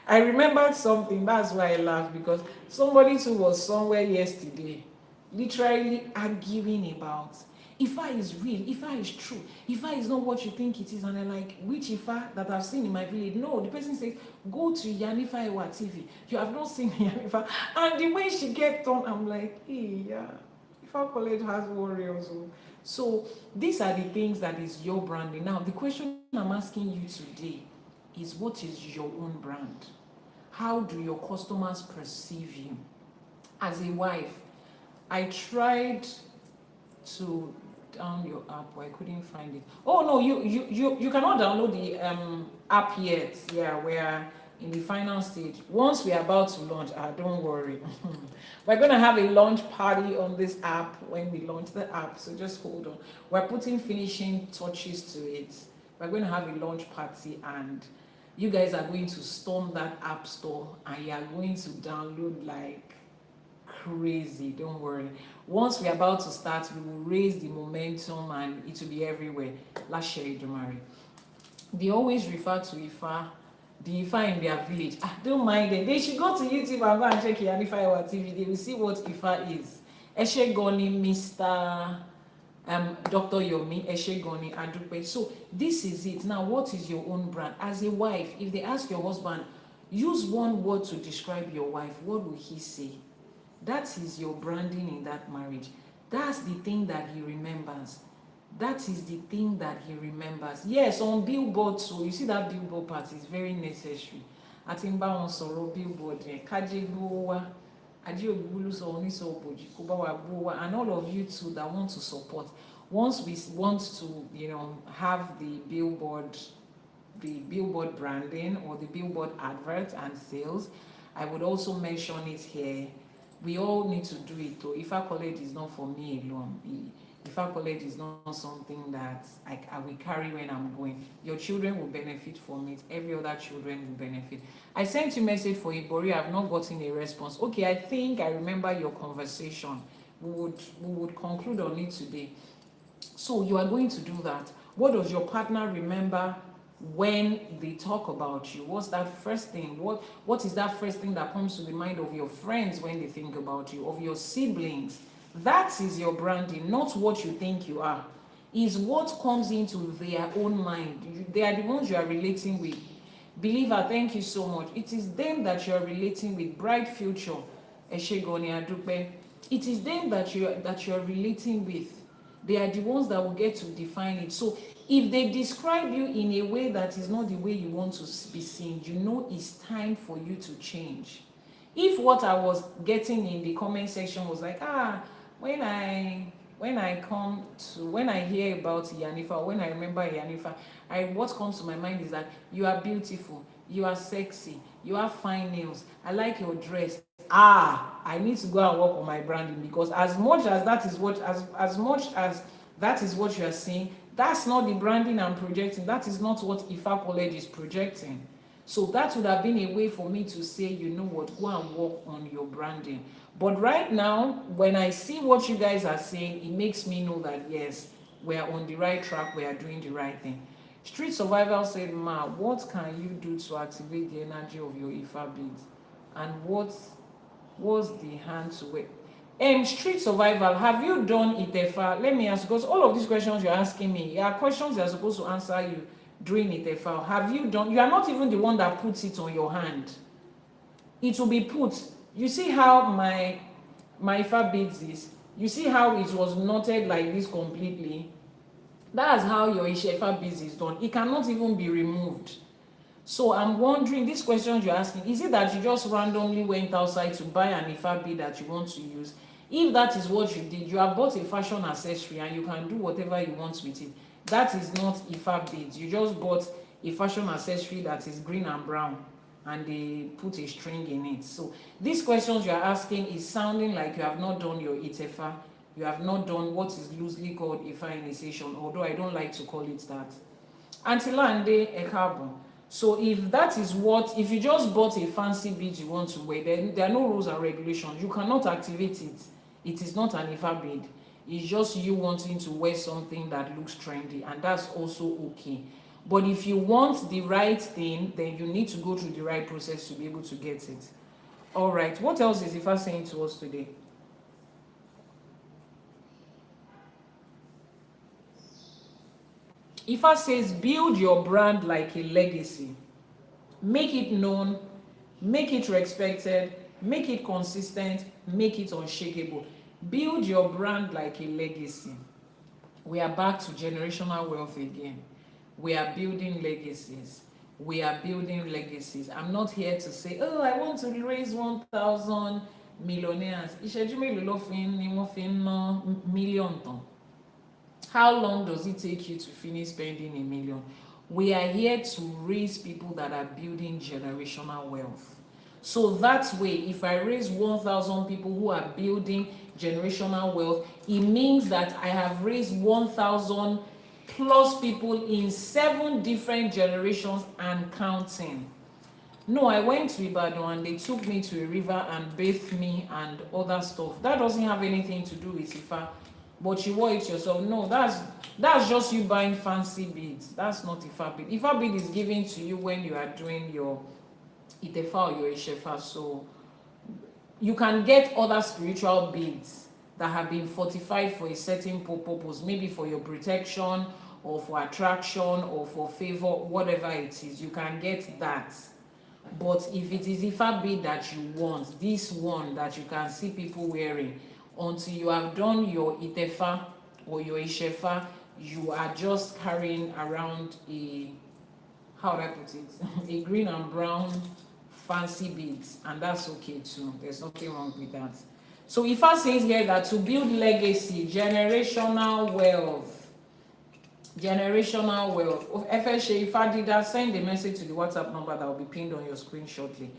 I remembered something, that's why I laughed, because somebody too was somewhere yesterday literally arguing about Ifa is real, Ifa is true, Ifa is not what you think it is. And I'm like, which Ifa that I've seen in my village? No, the person says, go to Iyanifa Ewa TV. You have not seen Iyanifa. And the way she kept on, I'm like, hey, yeah, Ifa College has warriors. So these are the things that is your branding. Now, the question I'm asking you today is, what is your own brand? How do your customers perceive you? As a wife, I tried to download your app, but I couldn't find it. Oh no, you cannot download the app yet. Yeah, we're in the final stage. Once we're about to launch, don't worry. We're gonna have a launch party on this app when we launch the app, so just hold on. We're putting finishing touches to it. We're going to have a launch party, and you guys are going to storm that app store, and you are going to download like crazy. Don't worry. Once we're about to start, we will raise the momentum and it will be everywhere. Elédùmarè. They always refer to Ifa, the Ifa in their village. Don't mind them. They should go to YouTube and go and check Iyanifa Ewa TV. They will see what Ifa is. Eshe Goni, Mr. Dr. Yomi, Eshe Goni, Adupe. So this is it. Now, what is your own brand? As a wife, if they ask your husband, use one word to describe your wife, what will he say? That is your branding in that marriage. That's the thing that he remembers. That is the thing that he remembers. Yes, on billboard, so you see that billboard part is very necessary. Atimba on soro billboard, Kajigbowa, Ajiogulu so Oniso Boji, Kubawa Bowa, and all of you too that want to support. Once we want to, have the billboard branding or the billboard advert and sales, I would also mention it here. We all need to do it though. Ifa College is not for me alone. Ifa College is not something that I will carry when I'm going. Your children will benefit from it. Every other children will benefit. I sent you a message for Ibori. I have not gotten a response. Okay, I think I remember your conversation. We would conclude on it today. So you are going to do that. What does your partner remember when they talk about you? What's that first thing? What is that first thing that comes to the mind of your friends when they think about you, of your siblings? That is your branding, not what you think you are. Is what comes into their own mind. They are the ones you are relating with. Believer, thank you so much. It is them that you are relating with. Bright future, Eshegoni Adupe. It is them that you are relating with. They are the ones that will get to define it. So if they describe you in a way that is not the way you want to be seen, it's time for you to change. If what I was getting in the comment section was like, when I hear about Iyanifa, when I remember Iyanifa, what comes to my mind is that you are beautiful, you are sexy, you have fine nails, I like your dress. I need to go and work on my branding, because as much as that is what you are saying, that's not the branding I'm projecting. That is not what Ifa College is projecting. So that would have been a way for me to say, you know what, go and work on your branding. But right now, when I see what you guys are saying, it makes me know that yes, we are on the right track, we are doing the right thing. Street Survival said, Ma, what can you do to activate the energy of your Ifa beads? And what's the hand to it? Street survival, have you done Itefa? Let me ask, because all of these questions you're asking me are questions that are supposed to answer you during Itefa. Have you done? You are not even the one that puts it on your hand. It will be put. You see how my Ifa beads is? You see how it was knotted like this completely? That's how your Ishefa beads is done. It cannot even be removed. So I'm wondering, these questions you're asking, is it that you just randomly went outside to buy an Ifa bead that you want to use? If that is what you did, you have bought a fashion accessory and you can do whatever you want with it. That is not Ifa beads. You just bought a fashion accessory that is green and brown and they put a string in it. So these questions you're asking is sounding like you have not done your Itefa. You have not done what is loosely called Ifa initiation, although I don't like to call it that. Antilande Ekabo. So if that is what, if you just bought a fancy bead you want to wear, then there are no rules and regulations. You cannot activate it. It is not an Ifa bead. It's just you wanting to wear something that looks trendy, and that's also okay. But if you want the right thing, then you need to go through the right process to be able to get it. All right, what else is Ifa saying to us today? Ifa says, build your brand like a legacy. Make it known, make it respected, make it consistent, make it unshakable. Build your brand like a legacy. We are back to generational wealth again. We are building legacies. We are building legacies. I'm not here to say, oh, I want to raise 1,000 millionaires. Ìṣẹ́jú mélòó ló fi ń ní wọ́n fi ń ná million tán? How long does it take you to finish spending a million? We are here to raise people that are building generational wealth. So that way, if I raise 1,000 people who are building generational wealth, it means that I have raised 1,000 plus people in 7 different generations and counting. No, I went to Ibadan and they took me to a river and bathed me and other stuff. That doesn't have anything to do with Ifa. But you wore it yourself. No, that's just you buying fancy beads. That's not Ifa bead. Ifa bead is given to you when you are doing your Itefa or your Ishefa. So you can get other spiritual beads that have been fortified for a certain purpose, maybe for your protection or for attraction or for favor, whatever it is. You can get that. But if it is Ifa bead that you want, this one that you can see people wearing, until you have done your Itefa or your Ishefa, you are just carrying around a, how would I put it, a green and brown fancy beads, and that's okay too. There's nothing wrong with that. So Ifa says here that to build legacy, generational wealth, FSA Ifa did that, send a message to the WhatsApp number that will be pinned on your screen shortly.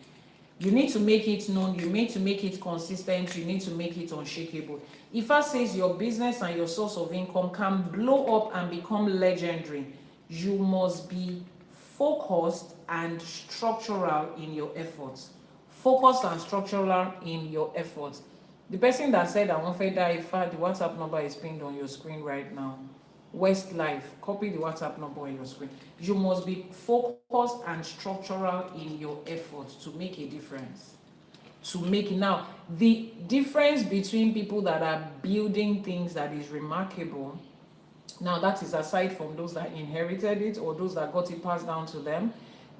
You need to make it known, you need to make it consistent, you need to make it unshakable. Ifa says your business and your source of income can blow up and become legendary. You must be focused and structural in your efforts. Focused and structural in your efforts. The person that said I want to die Ifa, the WhatsApp number is pinned on your screen right now. Westlife, copy the WhatsApp number on your screen. You must be focused and structural in your efforts to make a difference. Now, the difference between people that are building things that is remarkable, now that is aside from those that inherited it or those that got it passed down to them.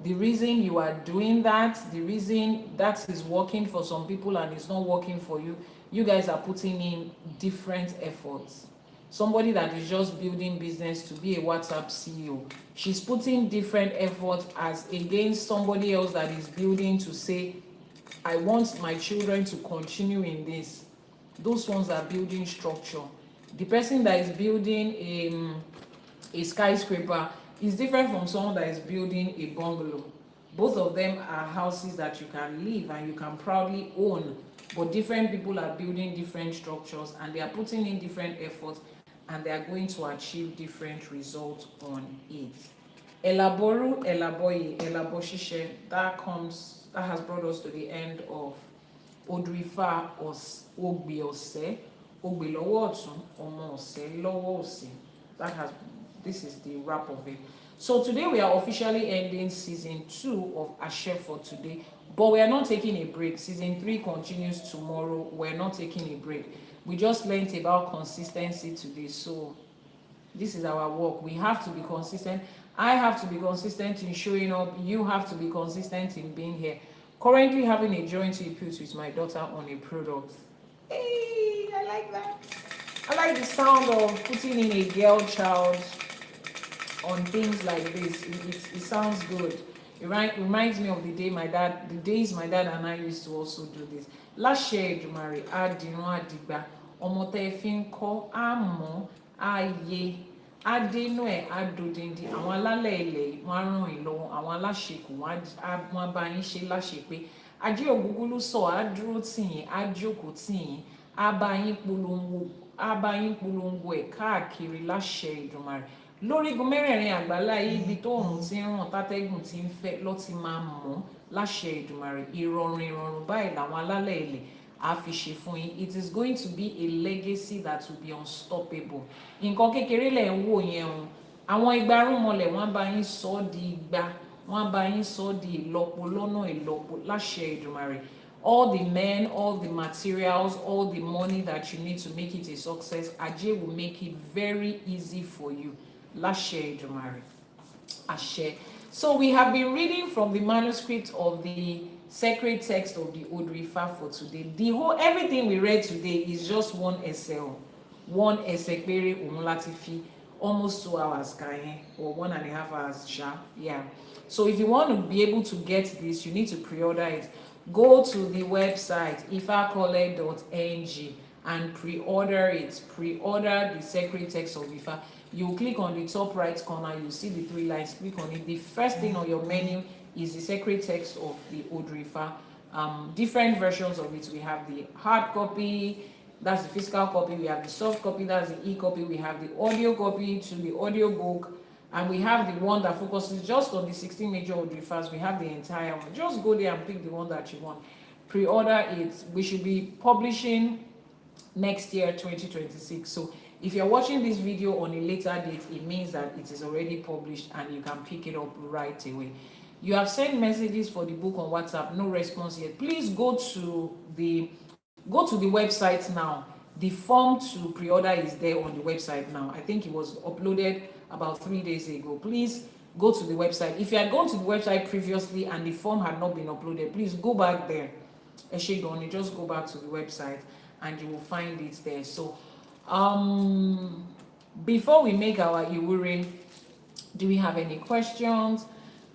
The reason you are doing that, the reason that is working for some people and it's not working for you, you guys are putting in different efforts. Somebody that is just building business to be a WhatsApp CEO, she's putting different effort as against somebody else that is building to say, I want my children to continue in this. Those ones are building structure. The person that is building a skyscraper is different from someone that is building a bungalow. Both of them are houses that you can live and you can proudly own, but different people are building different structures and they are putting in different efforts and they are going to achieve different results on it. Àbọrú, Àbọyè, Àbọṣíṣẹ, that has brought us to the end of Odù Ifá Ogbe ọ̀sẹ̀, Ogbe lọ́wọ́ ọ̀tún, ọmọ ọ̀sẹ̀ lọ́wọ́ òsì. This is the wrap of it. So today we are officially ending season 2 of ÌŞẸÉ for today, but we are not taking a break. Season 3 continues tomorrow. We're not taking a break. We just learned about consistency today, so this is our work. We have to be consistent. I have to be consistent in showing up. You have to be consistent in being here. Currently having a joint input with my daughter on a product. Hey, I like that. I like the sound of putting in a girl child on things like this. It sounds good. It reminds me of the days my dad and I used to also do this. Láṣẹ Èdùmàrè, àdìrún àdìgbà, ọmọ tẹ́ fi ń kọ́, àmọ́, ààyè, àdénú ẹ̀, àdòdìndì, àwọn alálẹ̀ ilẹ̀ wọ́n á ràn yín lọ́wọ́, àwọn aláṣẹkù wọ́n á bá yín ṣe láṣepé. Ajé ògúngúlú sọ, á dúró tì yín, á jókòó tì yín, á bá yín polongo ẹ̀ káàkiri láṣẹ Èdùmàrè. Lórígun mẹ́rẹ̀ẹ̀rin àgbáláyé, ibi tó òòrùn ti ń ràn, tátẹ́gùn ti ń fẹ́ ló ti máa mọ̀ láṣẹ Èdùmàrè. Ìrọ̀rùn báyìí làwọn alálẹ̀ ilẹ̀ á fi ṣe fún yín. It is going to be a legacy that will be unstoppable. Nǹkan kékeré lẹ̀ ń wò yẹn o. Àwọn igba rúnmọlẹ̀ wọ́n á bá yín sọ ọ́ di igba, wọ́n á bá yín sọ ọ́ di ìlọ́po lọ́nà ìlọ́po láṣẹ Èdùmàrè. All the men, all the materials, all the money that you need to make it a success, Ajé will make it very easy for you. Láṣẹ Èdùmàrè. Àṣẹ. So we have been reading from the manuscript of the sacred text of the Odù Ifá for today. Everything we read today is just one ẹsẹ̀, one ẹsẹ̀ péré òun láti fi almost 2 hours kàyẹn, or 1.5 hours sha. Yeah. So if you want to be able to get this, you need to pre-order it. Go to the website ifakole.ng and pre-order it. Pre-order the sacred text of Ifá. You click on the top right corner, you see the 3 lines, click on it. The first thing on your menu is the sacred text of the Odù Ifá. Different versions of it. We have the hard copy, that's the physical copy. We have the soft copy, that's the e-copy. We have the audio copy to the audio book. And we have the one that focuses just on the 16 major Odù Ifás. We have the entire one. Just go there and pick the one that you want. Pre-order it. We should be publishing next year, 2026. So if you're watching this video on a later date, it means that it is already published and you can pick it up right away. You have sent messages for the book on WhatsApp, no response yet. Please go to the website now. The form to pre-order is there on the website now. I think it was uploaded about 3 days ago. Please go to the website. If you had gone to the website previously and the form had not been uploaded, please go back there. Just go back to the website and you will find it there. So before we make our Iwure, do we have any questions?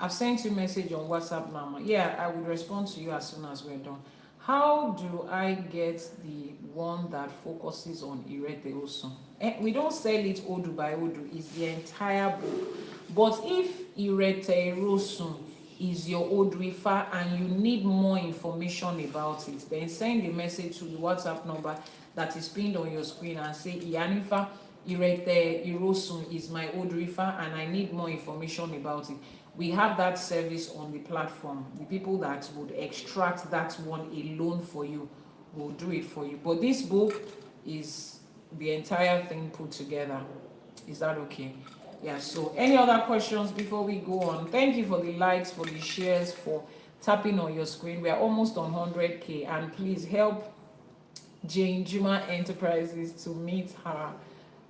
I've sent you a message on WhatsApp now. Yeah, I will respond to you as soon as we're done. How do I get the one that focuses on Irete Osun? We don't sell it Odù by Odù, it's the entire book. But if Irete Osun is your Odù Ifá and you need more information about it, then send a message to the WhatsApp number that is pinned on your screen and say, Iyanifa Irete Osun is my Odù Ifá and I need more information about it. We have that service on the platform. The people that would extract that one alone for you will do it for you. But this book is the entire thing put together. Is that okay? Yeah, so any other questions before we go on? Thank you for the likes, for the shares, for tapping on your screen. We are almost on 100K, and please help Jane Juma Enterprises to meet her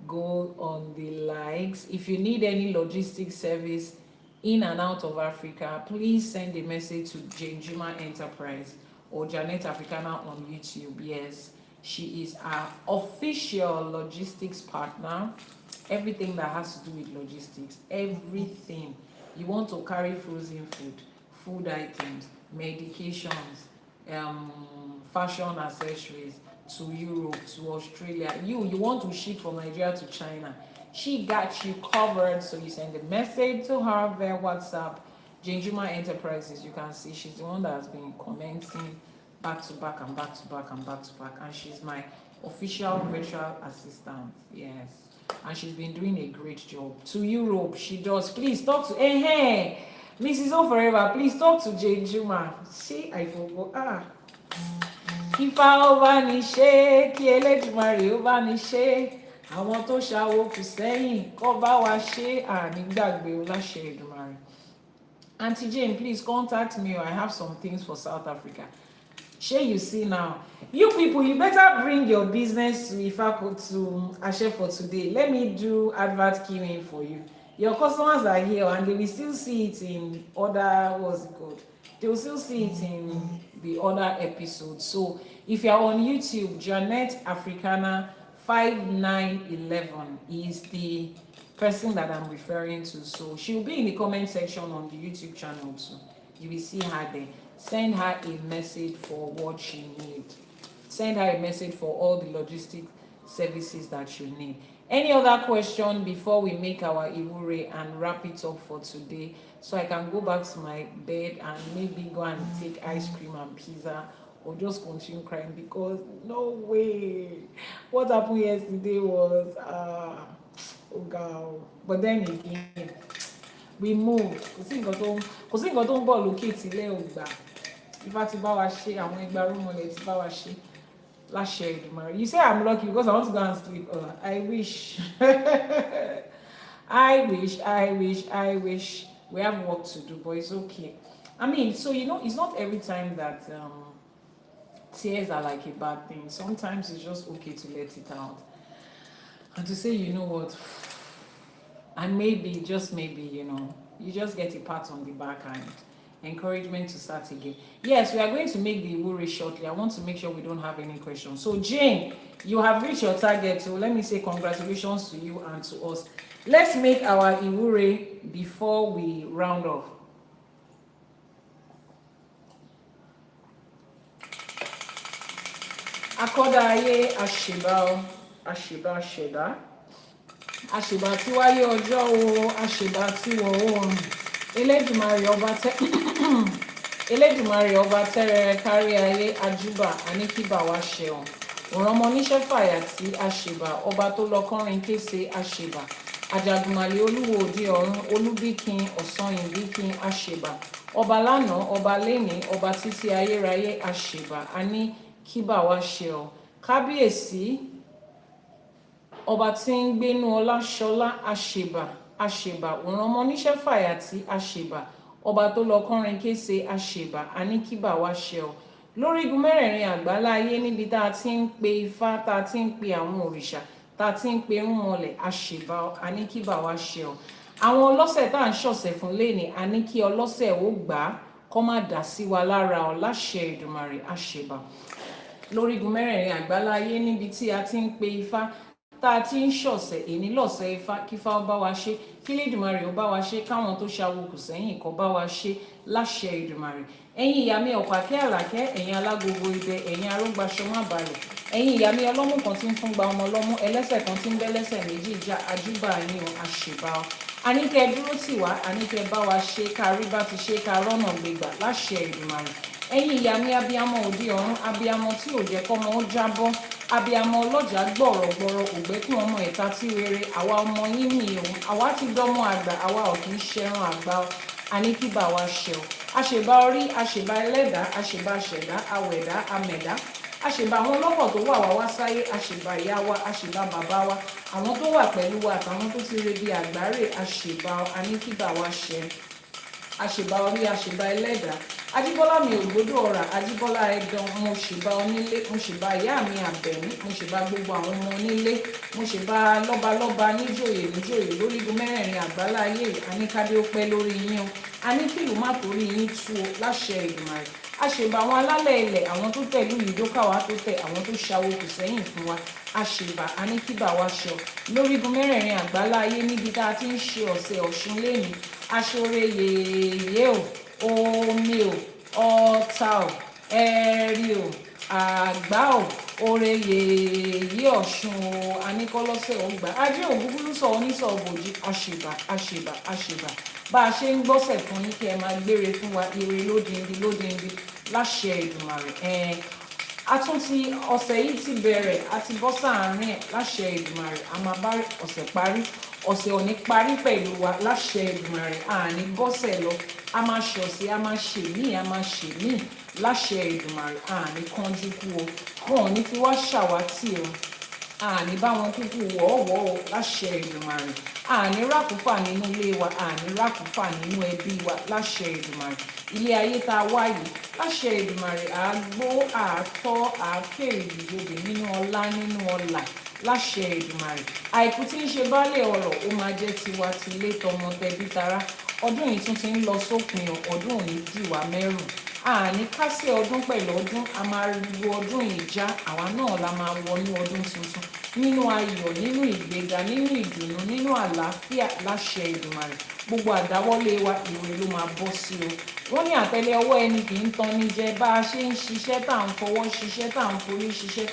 goal on the likes. If you need any logistics service in and out of Africa, please send a message to Jane Juma Enterprise or Janet Africana on YouTube. Yes, she is our official logistics partner. Everything that has to do with logistics, everything. You want to carry frozen food items, medications, fashion accessories to Europe, to Australia. You want to ship from Nigeria to China. She got you covered. So you send a message to her via WhatsApp. Jane Juma Enterprises, you can see she's the one that has been commenting back to back and back to back and back to back. And she's my official virtual assistant. Yes. And she's been doing a great job. To Europe, she does. Please talk to Mrs. O Forever. Please talk to Jane Juma. See, I forgot. Ifá ó bá ní ṣe, kí Elédùmarè ó bá ní ṣe. àwọn tó ṣàwó kù sẹ́yìn kọ́ bá wa ṣe ànígbàgbé o láṣẹ Èdùmàrè. Auntie Jane, please contact me, or I have some things for South Africa. Shey you see now, you people, you better bring your business to Ase for today. Let me do advert queuing for you. Your customers are here and they will still see it in other, what's it called? They will still see it in the other episodes. So if you're on YouTube, Janet Africana 5911 is the person that I'm referring to. So she'll be in the comment section on the YouTube channel too. You will see her there. Send her a message for what she needs. Send her a message for all the logistic services that you need. Any other question before we make our Iwure and wrap it up for today, so I can go back to my bed and maybe go and take ice cream and pizza, or just continue crying because no way. What happened yesterday was oh God. But then again, we move. Kò sí nǹkan tó ń bọ̀ lókè tílẹ̀ ò gbà. Ifá ti bá wa ṣe, àwọn ẹgbàárùmọ̀lẹ̀ ti bá wa ṣe. Láṣẹ Èdùmàrè. You say I'm lucky because I want to go and sleep. I wish. I wish. We have work to do, but it's okay. I mean, so it's not every time that tears are like a bad thing. Sometimes it's just okay to let it out. And to say, you know what, and maybe, just maybe, you just get a pat on the back and encouragement to start again. Yes, we are going to make the Iwure shortly. I want to make sure we don't have any questions. So Jane, you have reached your target. So let me say congratulations to you and to us. Let's make our Iwure before we round off. Akọ́dá ayé àṣèbá ṣẹ̀dá. Àṣèbá tí wáyé ọjọ́ o, àṣèbá tí wọ̀ oòrùn. Elédùmarè ọba tẹ́rẹrẹ kárí ayé àjúbà àníkíbà wá ṣeun. Òrànmọ níṣẹ́ fàyà tí àṣèbà ọba tó lọ kọrin kése àṣèbà. Àjàgùnmàlè olúwo òde ọ̀run olúbíkin ọ̀sán ìbíkin àṣèbà. Ọba lánàá, ọba lénìí, ọba títí ayérayé àṣèbà àníkíbà wá ṣeun. Kábíyèsí ọba tí ń gbénú ọlá ṣọlá àṣèbà òrànmọ níṣẹ́ fàyà tí àṣèbà ọba tó lọ kọrin kése àṣèbà àníkíbà wá ṣe ọ. Lórígun mẹ́rẹ̀ẹ̀rin àgbálá ayé níbi tá a ti ń pe ifá, tá a ti ń pe àwọn òrìṣà, tá a ti ń pe rúnmọlẹ̀ àṣèbà àníkíbà wá ṣe ọ. Àwọn ọlọ́sẹ̀ tá à ń ṣọ̀sẹ̀ fún léni àníkí ọlọ́sẹ̀ ó gbà á kó má dà sí wa lára ọ láṣẹ Èdùmàrè àṣèbà. Lórígun mẹ́rẹ̀ẹ̀rin àgbálá ayé níbi tí a ti ń pe ifá, tá a ti ń ṣọ̀sẹ̀ èní lọ́sẹ̀ ifá, kífá ó bá wa ṣe, kí Elédùmarè ó bá wa ṣe, káwọn tó ṣàwòkù sẹ́yìn kó bá wa ṣe láṣẹ Èdùmàrè. Ẹ̀yin ìyá mi ọ̀pàkẹ́ àlàkẹ́, ẹ̀yin alágogo idẹ, ẹ̀yin arógbáṣọ má balẹ̀, ẹ̀yin ìyá mi ọlọ́mú kan tí ń fún gba ọmọ lọ́mú, ẹlẹ́sẹ̀ kan tí ń bẹ́lẹ́sẹ̀ méjì ìjà àjúbà yín o àṣèbà ọ. Àníkẹ́ dúró tì wá, àníkẹ́ bá wa ṣe, ká rí bá ti ṣe, ká rọ́nà gbégbà láṣẹ Èdùmàrè. Ẹ̀yin ìyá mi abiyamọ òde ọ̀run, abiyamọ tí ò jẹ́ kọ́mọ ó jábọ́, abiyamọ ọlọ́jà gbọ̀rọ̀gbọ̀rọ̀ ògbẹ́kùn ọmọ ẹ̀ta tí rere, àwa ọmọ yín mi o, àwa ti dọ́mọ àgbà, àwa ò kì í ṣẹran àgbà o, àníkíbà wa ṣe o. Àṣèbà orí, àṣèbà ẹlẹ́dàá, àṣèbà ṣẹ̀dá, awẹ̀dá, amẹ̀dá, àṣèbà àwọn ọlọ́pọ̀ tó wà wá wá sáyé, àṣèbà ìyá wa, àṣèbà bàbá wa, àwọn tó wà pẹ̀lú wa àtàwọn tó ti re bí àgbáre, àṣèbà àníkíbà wa ṣe. Àṣèbà orí, àṣèbà ẹlẹ́dàá, Ajíbọ́lá mi ògbódò ọ̀rà, Ajíbọ́lá ẹ̀dán, mo ṣèbà onílé, mo ṣèbà ìyá mi àbẹ̀ní, mo ṣèbà gbogbo àwọn ọmọ onílé, mo ṣèbà lọ́balọ́ba níjòyè lórígun mẹ́rẹ̀ẹ̀rin àgbálá ayé, àníkádé ó pẹ́ lórí yín o, àníkìlú má torí yín tú o láṣẹ Èdùmàrè. Àṣèbà àwọn alálẹ̀ ilẹ̀, àwọn tó tẹ̀lú ìdókàwá tó tẹ̀, àwọn tó ṣàwòkù sẹ́yìn fún wa, àṣèbà àníkíbà wa ṣe ọ. Lórígun mẹ́rẹ̀ẹ̀rin àgbálá ayé níbi tá a ti ń ṣe ọ̀sẹ̀ Ọ̀ṣun lénìí, aṣọre yèyé o, omi o, ọ̀tà o, ẹ̀rí o, àgbá o, ore yèyé Ọ̀ṣun o, aníkọ́lọ́sẹ̀ ó gbà. Ajé ògúngúlú sọ onísọ̀ òbòjì, àṣèbà. Bá a ṣe ń gbọ́sẹ̀ fún yín kí ẹ máa gbére fún wa, ire lódindi láṣẹ Èdùmàrè. Àtúntí ọ̀sẹ̀ yìí ti bẹ̀rẹ̀, àti bọ́ sáàárín ẹ̀ láṣẹ Èdùmàrè, a máa bá ọ̀sẹ̀ parí. Ọ̀sẹ̀ ò ní parí pẹ̀lú wa láṣẹ Èdùmàrè, àní bọ́sẹ̀ lọ, a máa ṣọ̀sẹ̀, a máa ṣe míì láṣẹ Èdùmàrè, àní kánjú kú o, wọn ò ní fi wá ṣàwátì o. àní bá wọn kúkú wọ́ọ̀wọ́ láṣẹ Èdùmàrè, àní rákùfà nínú ilé wa, àní rákùfà nínú ẹbí wa láṣẹ Èdùmàrè. Ilé ayé tá a wá yìí láṣẹ Èdùmàrè àgbó àtọ́ àfèrè ìjòbè nínú ọlá nínú ọlà láṣẹ Èdùmàrè. Àìkú tí ń ṣe baálẹ̀ ọrọ̀ ó máa jẹ́ tiwa tilé tọmọ tẹbí tará. Ọdún yìí tún ti ń lọ sópin, ọdún òní dìwà mẹ́rù. Àní kásẹ̀ ọdún pẹ̀lú ọdún, a máa ru ọdún yìí já, àwa náà la máa wọnú ọdún tuntun nínú ayọ̀, nínú ìgbéga, nínú ìdùnnú, nínú àlàáfíà láṣẹ Èdùmàrè. Gbogbo àdáwọ́lé wa ire ló máa bọ́ sí o. Wọ́n ní àtẹ́lé ọwọ́ ẹni kì í tan ní jẹ. Bá a ṣe ń ṣiṣẹ́ tá à ń fọwọ́ ṣiṣẹ́, tá à ń forí ṣiṣẹ́,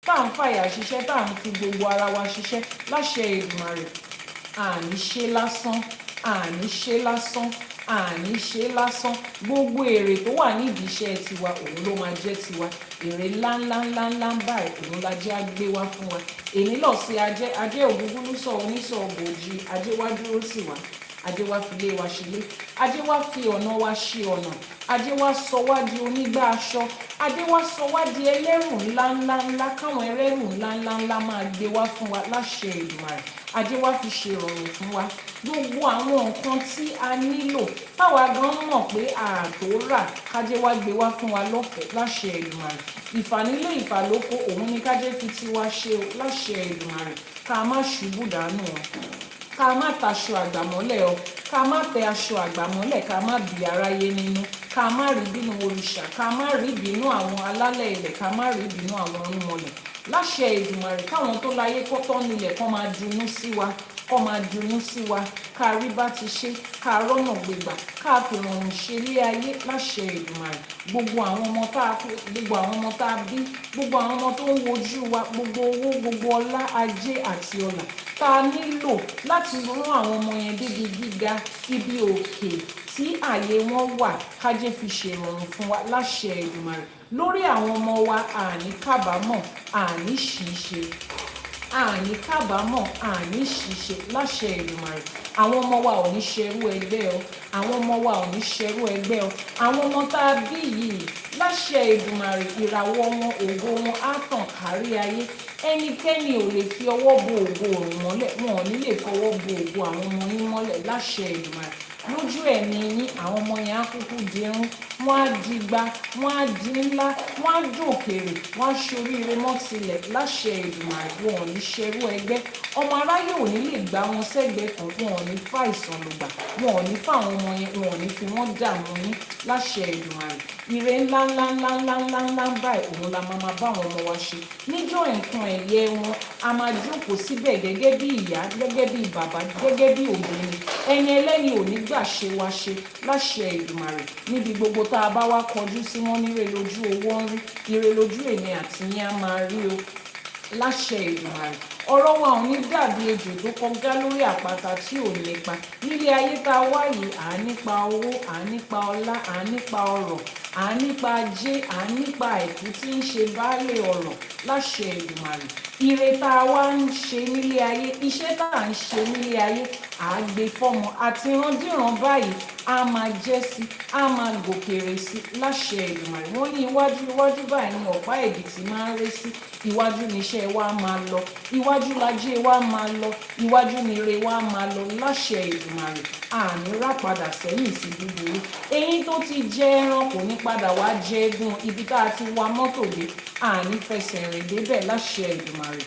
tá à ń fàyà ṣiṣẹ́, tá à ń fi gbogbo ara wa ṣiṣẹ́ láṣẹ Èdùmàrè. Àní ṣe lásán, àní ṣe lásán, àní ṣe lásán. Gbogbo èrè tó wà nídìí iṣẹ́ tiwa òun ló máa jẹ́ tiwa. Èrè ńláńláńláńlá báyìí òun la jẹ́ àgbé wá fún wa. Èní lọ sí ajé ògúngúlùsọ oníṣọ bòjì, ajé wá dúró sí wa, ajé wá fi lé wa ṣílé, ajé wá fi ọ̀nà wa ṣe ọ̀nà, ajé wá sọ wá di onígbà aṣọ, ajé wá sọ wá di ẹlẹ́rù ńláńláńlá, káwọn ẹlẹ́rù ńláńláńlá máa gbé wá fún wa láṣẹ Èdùmàrè. Ajé wá fi ṣe ìrọ̀rùn fún wa. Gbogbo àwọn nǹkan tí a nílò táwa gan mọ̀ pé ààtò rà, kájé wá gbé wá fún wa lọ́fẹ̀ẹ́ láṣẹ Èdùmàrè. Ìfànílé ìfàlókò òun ni kájé fi tiwa ṣe o láṣẹ Èdùmàrè. Ká má ṣubú dànù o, ká má taṣọ àgbàmọ́lẹ̀ o, ká má tẹ aṣọ àgbàmọ́lẹ̀, ká má bí aráyé nínú, ká má rí bínú òrìṣà, ká má rí bínú àwọn alálẹ̀ ilẹ̀, ká má rí bínú àwọn irúnmọlẹ̀ láṣẹ Èdùmàrè. Káwọn tó láyé kọ́tọ́ nílẹ̀ kọ́ máa dunú sí wa, kọ́ máa dunú sí wa, ká rí bá ti ṣe, ká rọ́nà gbégbà, ká fi rọrùn ṣe ilé ayé láṣẹ Èdùmàrè. Gbogbo àwọn ọmọ tá a bí, gbogbo àwọn ọmọ tó ń wojú wa, gbogbo owó, gbogbo ọlá, ajé àti ọlà tá a nílò láti rán àwọn ọmọ yẹn débi gíga, ibi òkè tí ààyè wọn wà, kájé fi ṣèrọ̀rùn fún wa láṣẹ Èdùmàrè. Lórí àwọn ọmọ wa àní kábàámọ̀, àní ṣìṣe, àní kábàámọ̀, àní ṣìṣe láṣẹ Èdùmàrè. Àwọn ọmọ wa ò ní ṣerú ẹgbẹ́ o, àwọn ọmọ wa ò ní ṣerú ẹgbẹ́ o. Àwọn ọmọ tá a bí yìí láṣẹ Èdùmàrè, ìràwọ̀ wọn, ògo wọn á tàn kárí ayé. Ẹnikẹ́ni ò lè fi ọwọ́ bo ògo òrùn mọ́lẹ̀, wọn ò ní lè fọwọ́ bo ògo àwọn ọmọ yín mọ́lẹ̀ láṣẹ Èdùmàrè. Lójú ẹ̀mí yín àwọn ọmọ yẹn á kúkú dirun, wọ́n á digba, wọ́n á di ńlá, wọ́n á dòkèrè, wọ́n á ṣoríire mọ́ tilẹ̀ láṣẹ Èdùmàrè. Wọn ò ní ṣerú ẹgbẹ́, ọmọ aráyé ò ní lè gbá wọn sẹ́gbẹ̀ẹ́ kan, wọn ò ní fà ìsàn lùgbà, wọn ò ní fà àwọn ọmọ yẹn, wọn ò ní fi wọ́n dààmú yín láṣẹ Èdùmàrè. Ire ńláńláńláńláńláńlá báyìí òun la máa bá àwọn ọmọ wa ṣe. Níjọ́ nǹkan ẹ̀yẹ wọn a máa jókòó síbẹ̀ gẹ́gẹ́ bí ìyá, gẹ́gẹ́ bí bàbá, gẹ́gẹ́ bí obìnrin. Ẹni ẹlẹ́ni ò ní gbà ṣe wa ṣe láṣẹ Èdùmàrè. Níbi gbogbo tá a bá wá kọjú sí wọn níre lójú owó ń rí, ire lójú èmi àti yín á máa rí o láṣẹ Èdùmàrè. Ọ̀rọ̀ wa ò ní dàbí ejò tó kọjá lórí àpáta tí ò nípa. Nílé ayé tá a wá yìí, à ń nípa owó, à ń nípa ọlá, à ń nípa ọrọ̀, à ń nípa ajé, à ń nípa àìkú tí ń ṣe baálé ọrọ̀ láṣẹ Èdùmàrè. Ire tá a wá ń ṣe nílé ayé, iṣẹ́ tá à ń ṣe nílé ayé, à á gbé fọ́mọ àti ìrandíran báyìí, a máa jẹ́ sí, a máa gòkèrè sí láṣẹ Èdùmàrè. Wọ́n ní iwájú iwájú báyìí ni ọ̀pá ẹ̀bìtì máa ń ré sí. Iwájú níṣẹ́ wa máa lọ, iwájú lajé wa máa lọ, iwájú nire wa máa lọ láṣẹ Èdùmàrè. Àní rà padà sẹ́yìn sí búburú. Eyín tó ti jẹ ẹran kò ní padà wá jẹ eégún. Ibi tá a ti wa mọ́tò dé, àní fẹsẹ̀ rìn débẹ̀ láṣẹ Èdùmàrè.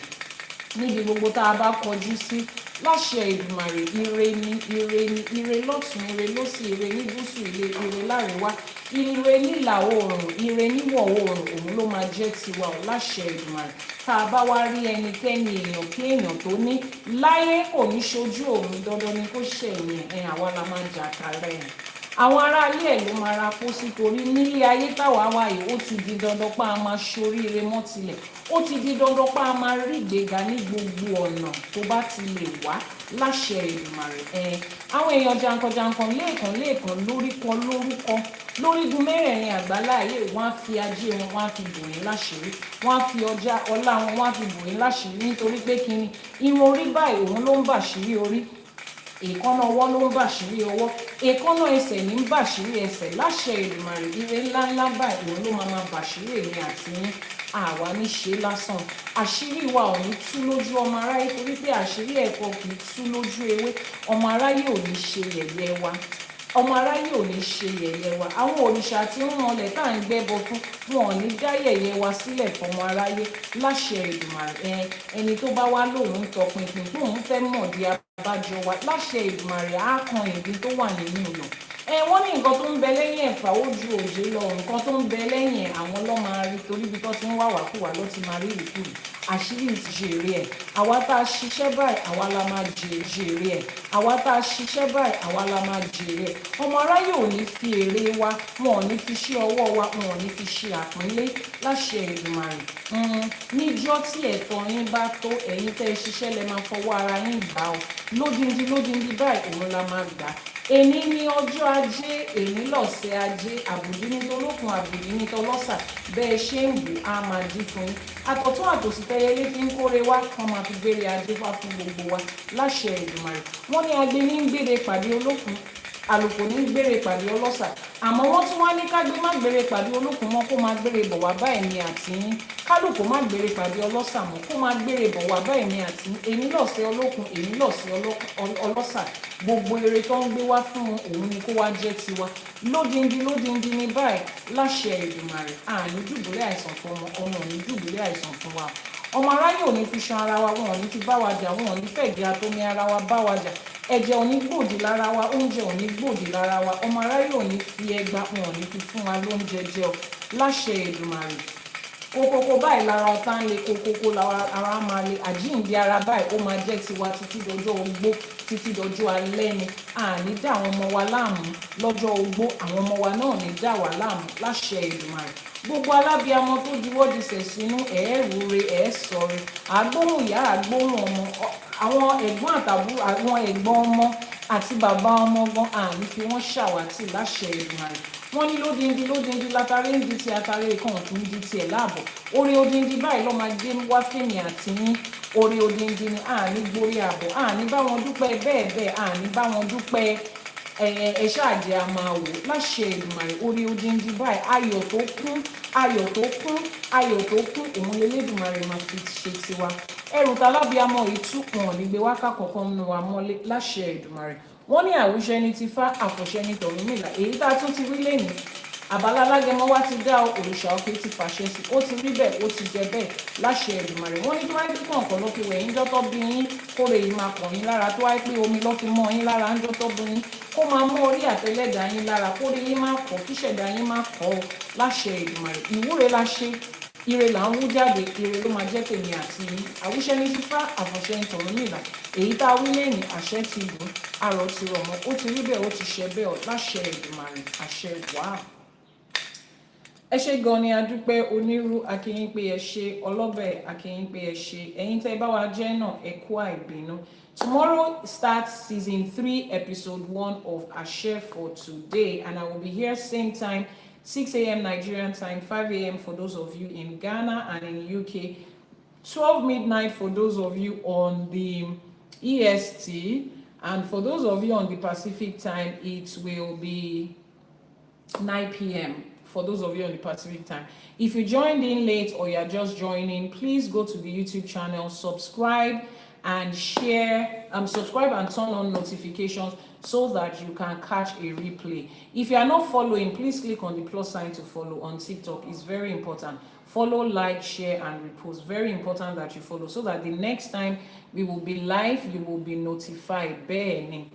Níbi gbogbo tá a bá kọjú sí láṣẹ Èdùmàrè, ire ni, ire ni, ire lọ́tùn, ire lósì, ire ní gúúsù, ire láríwá, ire nílà oòrùn, ire níwọ̀ oòrùn òun ló máa jẹ́ tiwa ò láṣẹ Èdùmàrè. Tá a bá wá rí ẹnikẹ́ni èèyàn kí èèyàn tó ní láyé kò ní ṣojú òun, dandan ni kó ṣẹ̀yìn ẹ̀, àwa la máa ń jà kárẹ̀ ẹ̀. Àwọn aráalé ẹ̀ ló máa ra pósí torí nílé ayé táwa wà yìí ó ti di dandan pé a máa ṣoríire mọ́ tilẹ̀, ó ti di dandan pé a máa rí ìgbéga ní gbogbo ọ̀nà tó bá ti lè wá láṣẹ Èdùmàrè. Àwọn èèyàn jankan-jankan lẹ́ẹ̀kan lórúkọ lórígun mẹ́rẹ̀ẹ̀rin àgbáláyé, wọ́n á fi ajé wọn, wọ́n á fi bò yín láṣìírí, wọ́n á fi ọlá wọn, wọ́n á fi bò yín láṣìírí nítorí pé kíni irun orí báyìí òun ló ń bàṣírí orí, èékánná ọwọ́ ló ń bàṣírí ọwọ́, èékánná ẹsẹ̀ ní ń bàṣírí ẹsẹ̀ láṣẹ Èdùmàrè. Ire ńláńlá báyìí òun ló máa bàṣírí èmi àti yín àwa ní ṣe lásán. Àṣírí wa ò ní tú lójú ọmọ aráyé torí pé àṣírí ẹ̀kọ́ kì í tú lójú ewé. Ọmọ aráyé ò ní ṣe yẹ̀yẹ́ wa. Ọmọ aráyé ò ní ṣe yẹ̀yẹ́ wa. Àwọn òrìṣà tí ń mọlẹ̀ tá à ń gbẹ́bọ fún wọn ò ní dá yẹ̀yẹ́ wa sílẹ̀ fọmọ aráyé láṣẹ Èdùmàrè. Ẹni tó bá wá lóun ń tọpinpin tóun fẹ́ mọ̀ di abájọ wa láṣẹ Èdùmàrè á kan ìdí tó wà nínú ìlọ. Wọ́n ní nǹkan tó ń bẹ lẹ́yìn ẹ̀fà ó ju òjé lọ, nǹkan tó ń bẹ lẹ́yìn àwọn ló máa rí torí bí tó ti ń wá wàkúwà ló ti máa rí ìrìkúrì. Àṣírí ti jèrè ẹ̀. Àwa tá a ṣiṣẹ́ báyìí àwa la máa jèrè ẹ̀. Àwa tá a ṣiṣẹ́ báyìí àwa la máa jèrè ẹ̀. Ọmọ aráyé ò ní fi èrè wa, wọn ò ní fi ṣe ọwọ́ wa, wọn ò ní fi ṣe àpọ́nlé láṣẹ Èdùmàrè. Níjọ́ tí ẹ̀tọ́ yín bá tó, ẹ̀yin tẹ́ ẹ ṣiṣẹ́ lẹ máa fọwọ́ ara yín gbà ọ́. Lódindi báyìí òun la máa gbà. Èní ní ọjọ́ ajé, èní lọ̀sẹ̀ ajé, àbùdí ní tolókun, àbùdí ní tọlọ́sà, bẹ́ẹ̀ ṣe ń wù á máa jí fún yín. Àtọ̀tún àtòsí tẹyẹlé fi ń kóre wá, wọ́n máa fi gbére ajé wá fún gbogbo wa láṣẹ Èdùmàrè. Wọ́n ní agbe ní ń gbére pàdé olókun, àlùkò ní ń gbére pàdé ọlọ́sà. Àmọ́ wọ́n tún wá ní kágbé má gbére pàdé olókun mọ́ kó máa gbére bọ̀ wá bá ẹ̀mí àti yín. Kálùkò má gbére pàdé ọlọ́sà mọ́ kó máa gbére bọ̀ wá bá ẹ̀mí àti yín. Èní lọ̀sẹ̀ olókun, èní lọ̀sẹ̀ ọlọ́sà. Gbogbo ire tó ń gbé wá fún òun ni kó wá jẹ́ tiwa. Lódindi ní báyìí láṣẹ Èdùmàrè. Àní dùbúlẹ̀ àìsàn fún ọmọ òní dùbúlẹ̀ àìsàn fún wa. Ọmọ aráyé ò ní fi ṣan ara wa, wọn ò ní fi bá wa jà, wọn ò ní fẹ́ ìdí atomi ara wa bá wa jà. Ẹ̀jẹ̀ ò ní gbòdì lára wa, oúnjẹ ò ní gbòdì lára wa. Ọmọ aráyé ò ní fi ẹgba, wọn ò ní fi fún wa lóúnjẹ jẹ ọ láṣẹ Èdùmàrè. Kókókó báyìí lára ọ̀tá ń le, kókókó lára ara máa le. Àjíǹde ara báyìí ó máa jẹ́ tiwa títí dọjọ́ ogbó, títí dọjọ́ alẹ́ ni. Àní dá àwọn ọmọ wa láàmú lọ́jọ́ ogbó, àwọn ọmọ wa náà ní dá wa láàmú láṣẹ Èdùmàrè. Gbogbo alábíamọ tó diwọ́ disẹ̀ sínú ẹ̀ẹ́rùre sọ̀rọ̀. Àgbóhùn ìyá àgbóhùn ọmọ, àwọn ẹ̀gbọ́n àtàbúrò, àwọn ẹ̀gbọ́n ọmọ àti bàbá ọmọ gan àní fi wọ́n ṣàwátì láṣẹ Èdùmàrè. Wọ́n ní lódindi látàrí ń di ti àtàrí kan kì í di tiẹ̀ láàbọ̀. Orí odindi báyìí ló máa gbé wá fèmí àti yín. Orí odindi ni àní gborí àbọ̀, àní bá wọn dúpẹ́ bẹ́ẹ̀, àní bá wọn dúpẹ́ ẹ̀ṣẹ́ àjẹ́ a máa wò láṣẹ Èdùmàrè. Orí odindi báyìí ayọ̀ tó kún òun l'Elédùmarè máa fi ṣe tiwa. Ẹrù tálábíamọ ìtúkùn nígbè wákà kọ̀ọ̀kan nínú wa mọ́lé láṣẹ Èdùmàrè. Wọ́n ní àwùṣẹ ní ti fá, àfọ̀ṣẹ ní t'Ọ̀rúnmìlà. Èyí tá a tún ti rí lẹ́yìn. Àbálá Alágẹmọ wá ti dá òrìṣà òkè ti fàṣẹ sí. Ó ti rí bẹ́ẹ̀, ó ti jẹ bẹ́ẹ̀ láṣẹ Èdùmàrè. Wọ́n ní tó wáyé pé kọ̀ọ̀kan ló fi wẹ̀ yín jọ́tọ́ bí yín, kóre yìí máa pọ̀ yín lára. Tó wáyé pé omi ló fi mọ́ yín lára ń jọ́tọ́ bí yín, kó máa mú orí àtẹlẹ́dà yín lára, kóre yín máa pọ̀, kíṣẹ̀dá yín máa pọ̀ láṣẹ Èdùmàrè. Ìwúre la ṣe, ire là ń wú jáde, ire ló máa jẹ́ tèmi àti yín. Àwùṣẹ ní ti fá, àfọ̀ṣẹ ní t'Ọ̀rúnmìlà. Èyí tá a wí lẹ́yìn àṣẹ ti gùn, àrọ̀ ti rọ̀ mọ́, ó ti rí bẹ́ẹ̀, ó ti ṣẹ bẹ́ẹ̀ láṣẹ Èdùmàrè. Àṣẹ wàá. Ẹ ṣé gan ni adúpẹ́ onírú akíyín pé ẹ ṣé, ọlọ́bẹ̀ akíyín pé ẹ ṣé. Ẹ̀yin tẹ́ bá wa jẹ́ náà ẹ kú àìbínú. Tomorrow starts season 3, episode 1 of Àṣẹ for today, and I will be here same time, 6 a.m. Nigerian time, 5 a.m. for those of you in Ghana and in UK, 12 midnight for those of you on the EST, and for those of you on the Pacific time, it will be 9 p.m. for those of you on the Pacific time. If you joined in late or you're just joining, please go to the YouTube channel, subscribe and share, subscribe and turn on notifications so that you can catch a replay. If you are not following, please click on the plus sign to follow on TikTok. It's very important. Follow, like, share, and repost. Very important that you follow so that the next time we will be live, you will be notified. Bẹ́ẹ̀ni.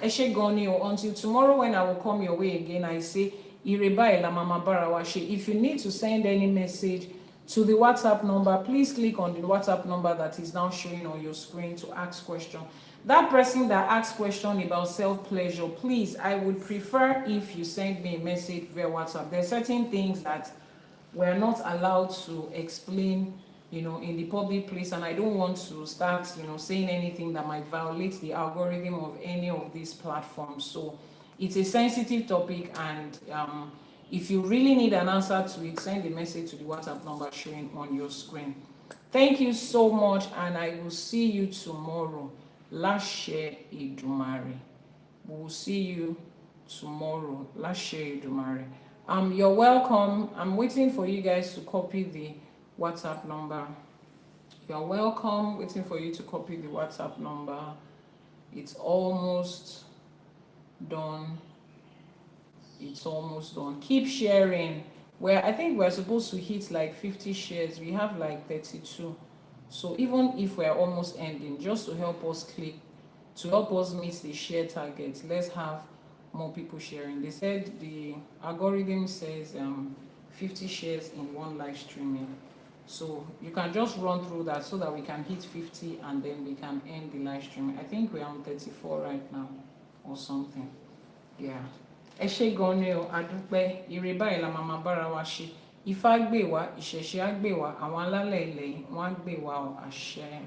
Ẹ ṣé gan ni o. Until tomorrow when I will come your way again, I say, Ire báyìí la máa máa bára wa ṣe. If you need to send any message to the WhatsApp number, please click on the WhatsApp number that is now showing on your screen to ask question. That person that asks question about self-pleasure, please, I would prefer if you send me a message via WhatsApp. There are certain things that we're not allowed to explain, in the public place, and I don't want to start, saying anything that might violate the algorithm of any of these platforms. So it's a sensitive topic, and if you really need an answer to it, send a message to the WhatsApp number showing on your screen. Thank you so much, and I will see you tomorrow. Láṣẹ Èdùmàrè. We will see you tomorrow. Láṣẹ Èdùmàrè. You're welcome. I'm waiting for you guys to copy the WhatsApp number. You are welcome. Waiting for you to copy the WhatsApp number. It's almost done. It's almost done. Keep sharing. I think we're supposed to hit like 50 shares. We have like 32. So even if we're almost ending, just to help us meet the share target, let's have more people sharing. They said the algorithm says 50 shares in one live streaming. So you can just run through that so that we can hit 50 and then we can end the live streaming. I think we're on 34 right now or something. Yeah. Ẹ ṣé gan ni o, adúpẹ́, ire báyìí la máa bára wa ṣe. Ifá gbè wá, ìṣẹ̀ṣe á gbè wá, àwọn alálẹ̀ ilẹ̀ wọ́n á gbè wá o, àṣẹ.